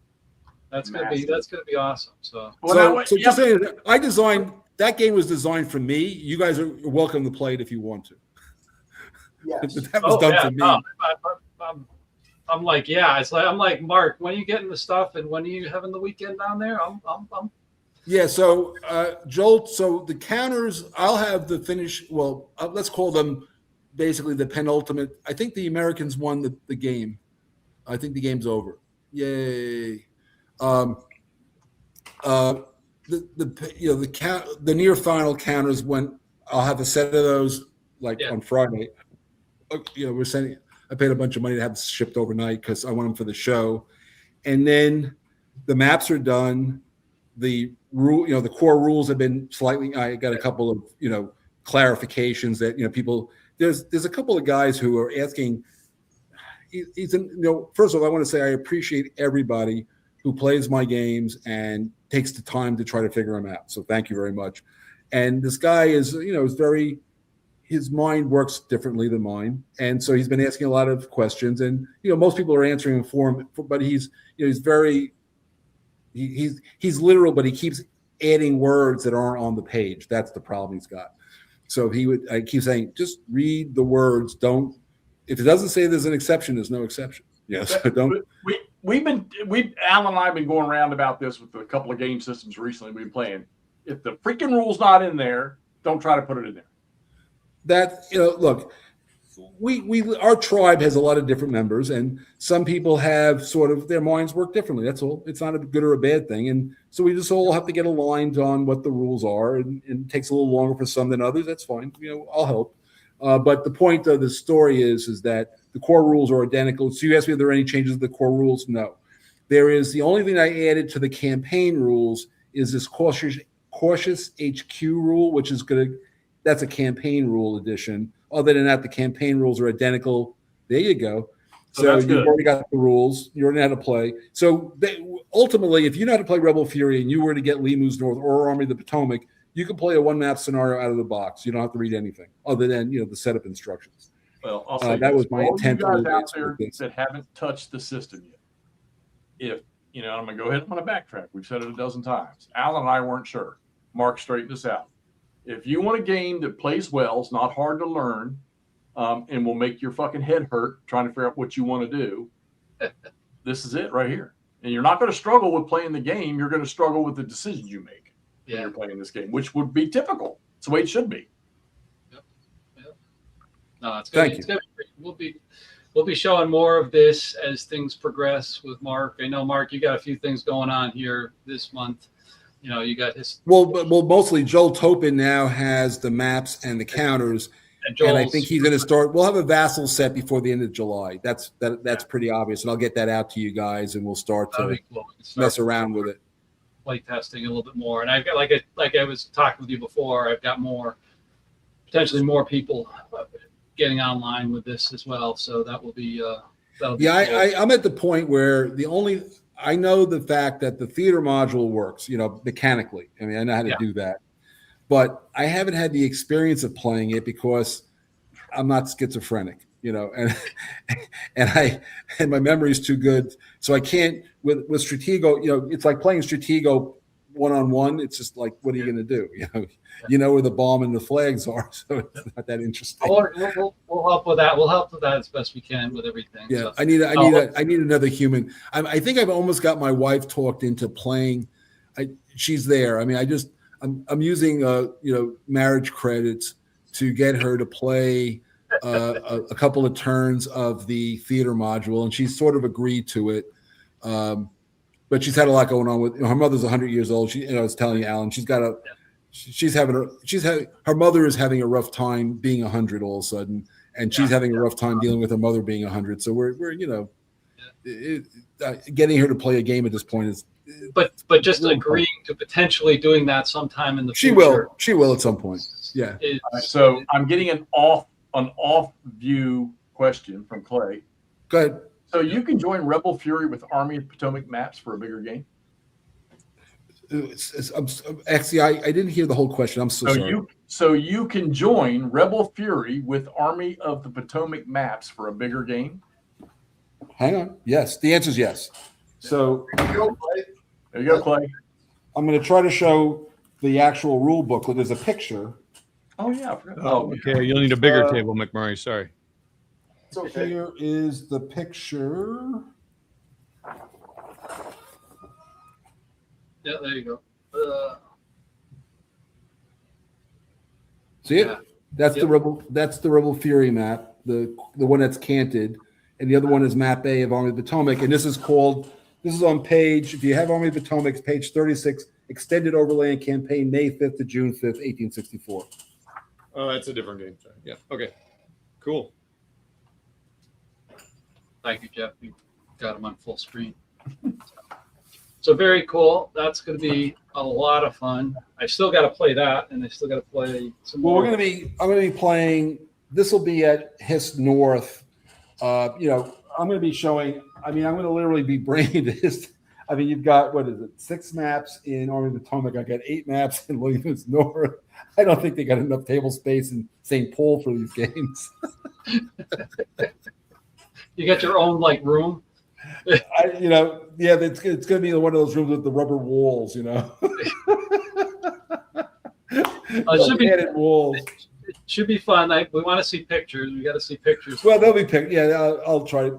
That's gonna be awesome. So Just saying, I designed that game was designed for me. You guys are welcome to play it if you want to. Yes. That was done for me. No, I'm like, I'm like, Mark, when are you getting the stuff and when are you having the weekend down there? I'm Yeah, so Joel, so the counters, I'll have the finish. Well, let's call them basically the penultimate. I think the Americans won the game. I think the game's over. Yay! The near final counters when I'll have a set of those on Friday. We're sending. I paid a bunch of money to have this shipped overnight because I want them for the show, and then the maps are done. The rule, the core rules have been slightly. I got a couple of clarifications that people. There's a couple of guys who are asking. First of all, I want to say I appreciate everybody who plays my games and takes the time to try to figure them out. So thank you very much. And this guy is very. His mind works differently than mine, and so he's been asking a lot of questions. And most people are answering for him, but he's very. He's literal, but he keeps adding words that aren't on the page. That's the problem he's got. So I keep saying, just read the words. Don't, if it doesn't say there's an exception, there's no exception. Yeah, so don't. Alan and I have been going around about this with a couple of game systems recently we've been playing. If the freaking rule's not in there, don't try to put it in there. That, look, our tribe has a lot of different members, and some people have sort of their minds work differently. That's all. It's not a good or a bad thing. And so we just all have to get aligned on what the rules are, and it takes a little longer for some than others. That's fine. I'll help. But the point of the story is that the core rules are identical. So you asked me if there are any changes to the core rules. No. There is, the only thing I added to the campaign rules is this cautious HQ rule, which is that's a campaign rule addition. Other than that, the campaign rules are identical. There you go. So you've already got the rules. You already know how to play. So ultimately, if you know how to play Rebel Fury and you were to get Lee Moose North or Army of the Potomac, you can play a one-map scenario out of the box. You don't have to read anything other than the setup instructions. Well, I'll say that was my intent. All you guys out there that haven't touched the system yet, if I'm going to go ahead and want to backtrack. We've said it a dozen times. Alan and I weren't sure. Mark straightened us out. If you want a game that plays well, it's not hard to learn, and will make your fucking head hurt trying to figure out what you want to do, this is it right here. And you're not going to struggle with playing the game. You're going to struggle with the decisions you make when you're playing this game, which would be typical. It's the way it should be. Yep. No, it's good. Thank you. We'll be showing more of this as things progress with Mark. I know, Mark, you got a few things going on here this month. You got his. Well, mostly Joel Topin now has the maps and the counters, and I think he's going to start. We'll have a vassal set before the end of July. That's pretty obvious, and I'll get that out to you guys, and we'll start to mess around with it. Play testing a little bit more, and I've got like I was talking with you before. I've got potentially more people getting online with this as well. So that will be. I'm at the point where I know the fact that the theater module works, mechanically. I mean, I know how to do that, but I haven't had the experience of playing it because I'm not schizophrenic, and my memory is too good. So I can't with Stratego, it's like playing Stratego one-on-one. It's just like, what are you going to do? Where the bomb and the flags are. So it's not that interesting. We'll help with that. We'll help with that as best we can with everything. Yeah. So. I need another human. I think I've almost got my wife talked into playing. She's there. I mean, I'm using, marriage credits to get her to play a couple of turns of the theater module. And she's sort of agreed to it. But she's had a lot going on with her mother's 100 years old. I was telling you, Alan, her mother is having a rough time being 100 all of a sudden, and she's having a rough time dealing with her mother being 100. So we're getting her to play a game at this point is. But just agreeing to potentially doing that sometime in the future. She will at some point. Yeah. So I'm getting an off view question from Clay. Go ahead. So you can join Rebel Fury with Army of Potomac maps for a bigger game? Actually, I didn't hear the whole question. I'm so sorry. So you can join Rebel Fury with Army of the Potomac maps for a bigger game? Hang on. Yes. The answer is yes. So there you go, Clay. I'm going to try to show the actual rule booklet. There's a picture. Oh, yeah. Okay. You'll need a bigger table, McMurray. Sorry. So here is the picture. Yeah, there you go. See it? That's the Rebel. That's the Rebel Fury map. The one that's canted, and the other one is Map A of Army of the Potomac. And this is on page. If you have Army of the Potomac, it's page 36. Extended overlay and campaign, May 5th to June 5th, 1864. Oh, that's a different game. Sorry. Yeah. Okay. Cool. Thank you, Jeff. You got them on full screen. So very cool. That's going to be a lot of fun. I still got to play that, and I still got to play some more. I'm going to be playing. This will be at HIS North. I'm going to be showing. I'm going to literally be bringing this. You've got 6 maps in Army of the Potomac. I got 8 maps in Williams North. I don't think they got enough table space in St. Paul for these games. You got your own room. It's going to be one of those rooms with the rubber walls. It should be fun. We want to see pictures. We got to see pictures. Well, they'll be picked. Yeah, I'll try.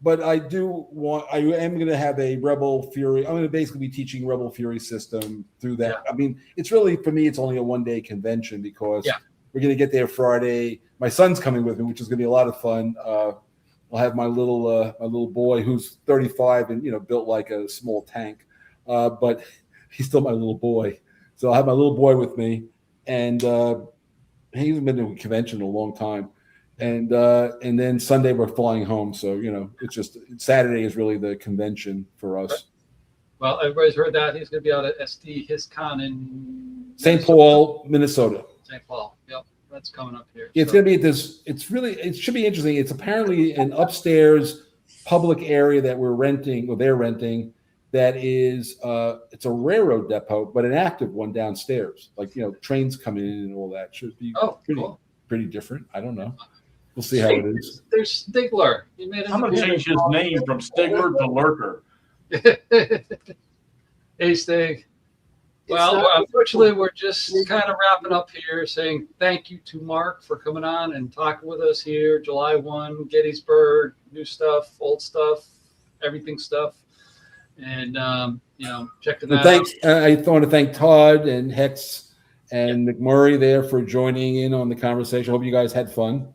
But I am going to have a Rebel Fury. I'm going to basically be teaching Rebel Fury system through that. Yeah. I mean, it's really, for me, it's only a 1-day convention because Yeah. we're going to get there Friday. My son's coming with me, which is going to be a lot of fun. I'll have my little boy who's 35 and built like a small tank, but he's still my little boy. So I'll have my little boy with me, and he hasn't been to a convention in a long time. And then Sunday we're flying home. So it's just Saturday is really the convention for us. Well, everybody's heard that he's going to be out at SD HisCon in St. Paul, Minnesota. St. Paul. Yep, that's coming up here. It's going to be this. It should be interesting. It's apparently an upstairs public area that we're renting, or they're renting. That is, it's a railroad depot, but an active one downstairs. Like trains coming in and all that. Should be pretty different. I don't know. We'll see how it is. There's Stigler. You made I'm going to change his name from Stigler to Lurker. Hey, Stig. Well, unfortunately, we're just kind of wrapping up here, saying thank you to Mark for coming on and talking with us here. July 1, Gettysburg, new stuff, old stuff, everything stuff. And, checking that out. I want to thank Todd and Hex and McMurray there for joining in on the conversation. Hope you guys had fun.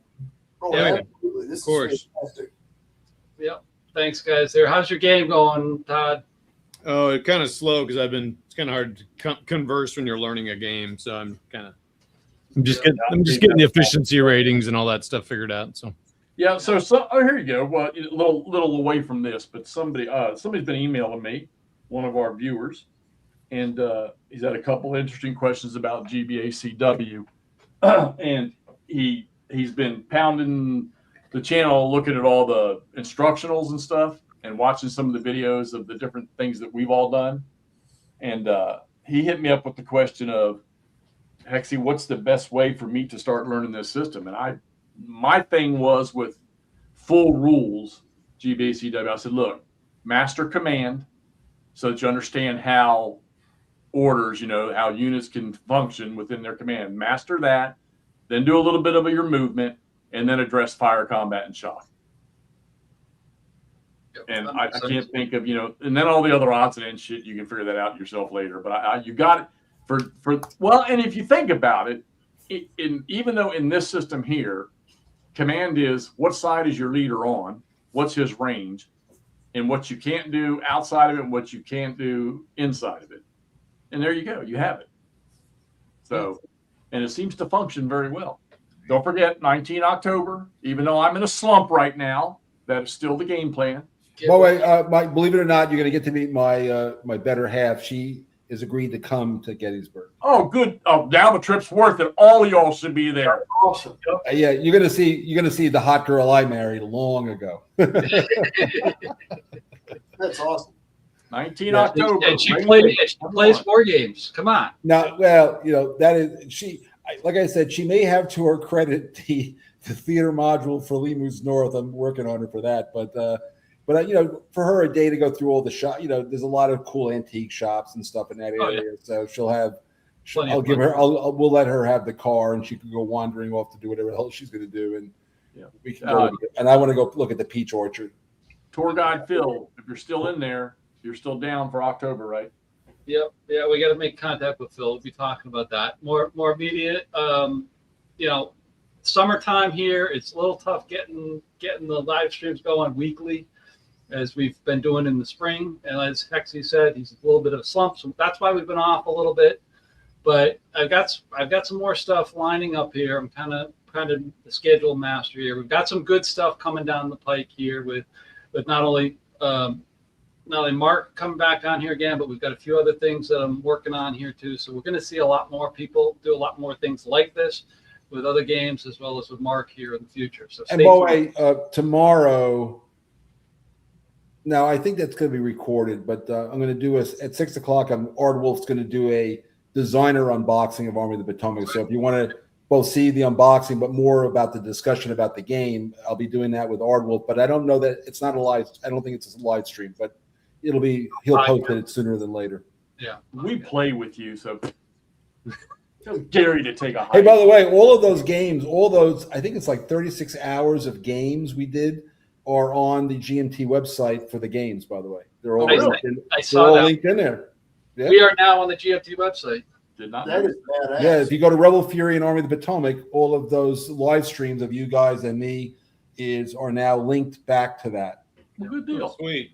Oh, Yeah, absolutely. This of course. is fantastic. Yep. Thanks, guys. There. How's your game going, Todd? Oh, it's kind of slow because it's kind of hard to converse when you're learning a game. So I'm just getting the efficiency ratings and all that stuff figured out. So yeah. So here you go. Well, a little away from this, but somebody's been emailing me, one of our viewers, and he's had a couple interesting questions about GBACW, and he's been pounding the channel, looking at all the instructionals and stuff, and watching some of the videos of the different things that we've all done. And he hit me up with the question of, Hexy, what's the best way for me to start learning this system? And my thing was with full rules, GBACW, I said, look, master command so that you understand how orders, how units can function within their command. Master that, then do a little bit of your movement, and then address fire, combat, and shock. And I can't think of, and then all the other odds and ends shit, you can figure that out yourself later. But you got it and if you think about it, even though in this system here, command is what side is your leader on, what's his range, and what you can't do outside of it, and what you can't do inside of it. And there you go, you have it. So, and it seems to function very well. Don't forget, 19 October, even though I'm in a slump right now, that is still the game plan. By the way, believe it or not, you're going to get to meet my better half. She has agreed to come to Gettysburg. Oh, good. Oh, now the trip's worth it. All y'all should be there. Awesome. Yeah, you're going to see the hot girl I married long ago. That's awesome. 19 October. And she plays war games. Come on. Now, well, that is she. Like I said, she may have to her credit the theater module for Lee Moves North. I'm working on her for that, but for her a day to go through all the shop. There's a lot of cool antique shops and stuff in that area. So we'll let her have the car, and she can go wandering off to do whatever the hell she's going to do, and we can go. And I want to go look at the peach orchard. Tour guide Phil, if you're still in there, you're still down for October, right? Yep. Yeah, we got to make contact with Phil. We'll be talking about that. More immediate. Summertime here, it's a little tough getting the live streams going weekly, as we've been doing in the spring. And as Hexy said, he's a little bit of a slump, so that's why we've been off a little bit. But I've got some more stuff lining up here. I'm kind of the schedule master here. We've got some good stuff coming down the pike here with not only Mark coming back on here again, but we've got a few other things that I'm working on here too. So we're going to see a lot more people do a lot more things like this with other games, as well as with Mark here in the future. So and by the way, tomorrow, now I think that's going to be recorded, but I'm going to do at 6 o'clock. Ardwolf's going to do a designer unboxing of Army of the Potomac. So if you want to both see the unboxing, but more about the discussion about the game, I'll be doing that with Ardwolf. But I don't know that it's not a live. I don't think it's a live stream, but he'll post it sooner than later. Yeah, we play with you, so Tell Gary to take a hike. Hey, by the way, all of those games, I think it's like 36 hours of games we did are on the GMT website for the games, by the way. They're all, really? linked, in, I they're saw all that. linked in there. Yeah. We are now on the GFT website. Did not That know. is badass. Yeah, if you go to Rebel Fury and Army of the Potomac, all of those live streams of you guys and me are now linked back to that. Well, good deal. Sweet.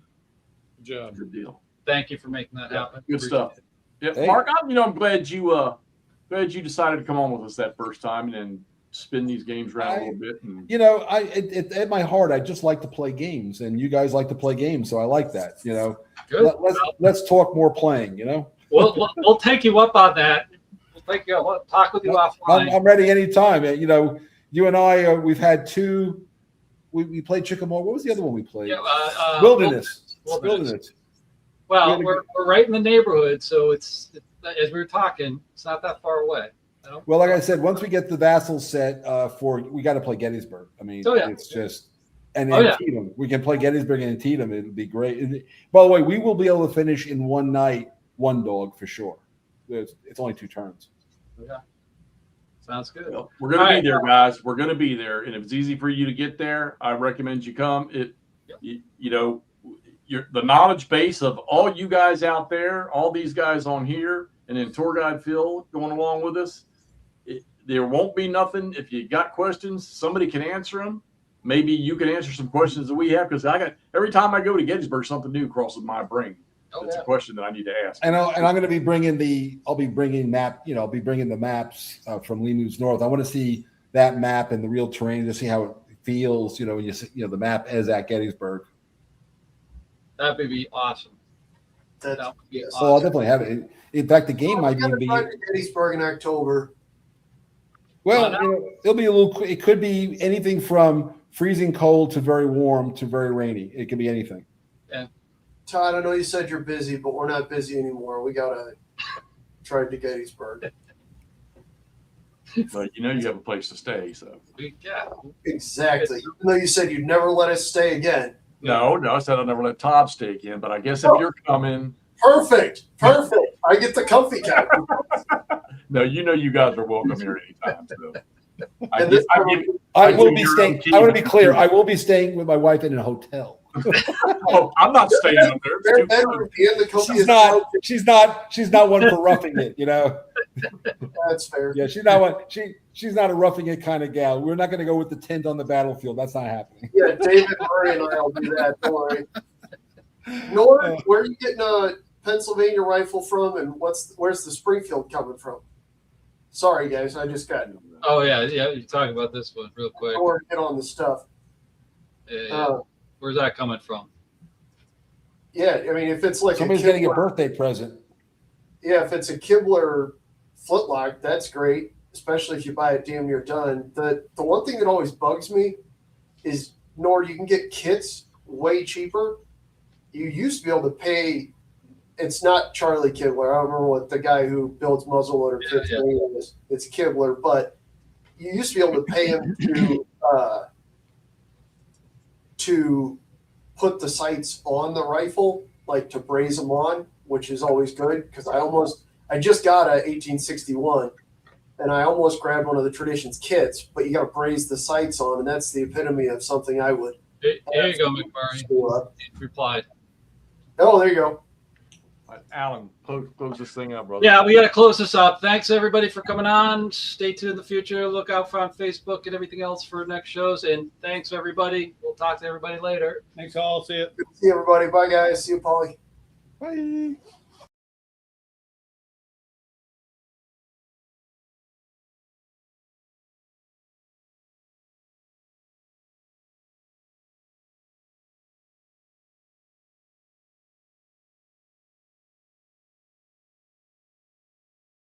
Good job. Good deal. Thank you for making that Yeah, happen. good Appreciate stuff. it. Yeah, Hey. Mark, I'm glad you decided to come on with us that first time and then spin these games around a little bit. And You know, at my heart, I just like to play games, and you guys like to play games, so I like that. You know, Good. let's talk more playing. You know, We'll take you up on that. We'll take you. We'll talk with you offline. I'm ready anytime. You know, you and I, we've had two. We played Chickamauga. What was the other one we played? Yeah, Wilderness. Wilderness. Well, we're right in the neighborhood, so it's as we were talking, it's not that far away. Well, like I said, once we get the Vassal set we got to play Gettysburg. I mean, it's just and Antietam. We can play Gettysburg and Antietam. It would be great. And, by the way, we will be able to finish in one night, one dog for sure. It's only 2 turns. Yeah. Sounds good. well, we're going to be there, guys. We're going to be there. And if it's easy for you to get there, I recommend you come. You know, the knowledge base of all you guys out there, all these guys on here, and then tour guide Phil going along with us. There won't be nothing. If you got questions, somebody can answer them. Maybe you can answer some questions that we have, because every time I go to Gettysburg, something new crosses my brain. It's a question that I need to ask. And I'm going to be bringing I'll be bringing the maps from Lee Moves North. I want to see that map and the real terrain to see how it feels. You know, when you see, the map is at Gettysburg. That would be awesome. That's, That would be So I'll awesome. definitely have it. In fact, the game might even be. Gettysburg in October. Well, it'll be a little. It could be anything from freezing cold to very warm to very rainy. It could be anything. Todd, I know you said you're busy, but we're not busy anymore. We gotta try to Gettysburg. But you have a place to stay, so. Yeah. Exactly. Even though you said you'd never let us stay again. No, I said I'll never let Todd stay again. But I guess if you're coming, Perfect. I get the comfy couch. no, you guys are welcome here anytime. So. And this- I will be your staying. own key. I want to be clear. I will be staying with my wife in a hotel. Oh, I'm not staying up there. Their bedroom be in the comfiest She's not. couch. She's not one for roughing it. You know. That's fair. Yeah, she's not one. She's not a roughing it kind of gal. We're not going to go with the tent on the battlefield. That's not happening. Yeah, David Murray and I will do that. Don't worry. Nora, where are you getting a Pennsylvania rifle from, and where's the Springfield coming from? Sorry, guys, I just got. Oh yeah. You talk about this one real quick. I want to get on the stuff. Where's that coming from? Yeah, I mean, if it's like Somebody's getting a birthday present. Yeah, if it's a Kibler flintlock, that's great, especially if you buy it damn near done. The one thing that always bugs me is, Nord, you can get kits way cheaper. You used to be able to pay. It's not Charlie Kibler. I don't remember what the guy who builds muzzleloader kits name is. It's Kibler, but you used to be able to pay him to put the sights on the rifle, like to braze them on, which is always good, because I just got a 1861 and I almost grabbed one of the Traditions kits, but you got to braze the sights on, and that's the epitome of something I would. Here you go, McMurray. Replied. Oh, there you go. Alan, close this thing up, brother. Yeah, we got to close this up. Thanks everybody for coming on. Stay tuned in the future. Look out for on Facebook and everything else for next shows. And thanks everybody. We'll talk to everybody later. Thanks all. See you. See everybody. Bye, guys. See you, Paulie. Bye.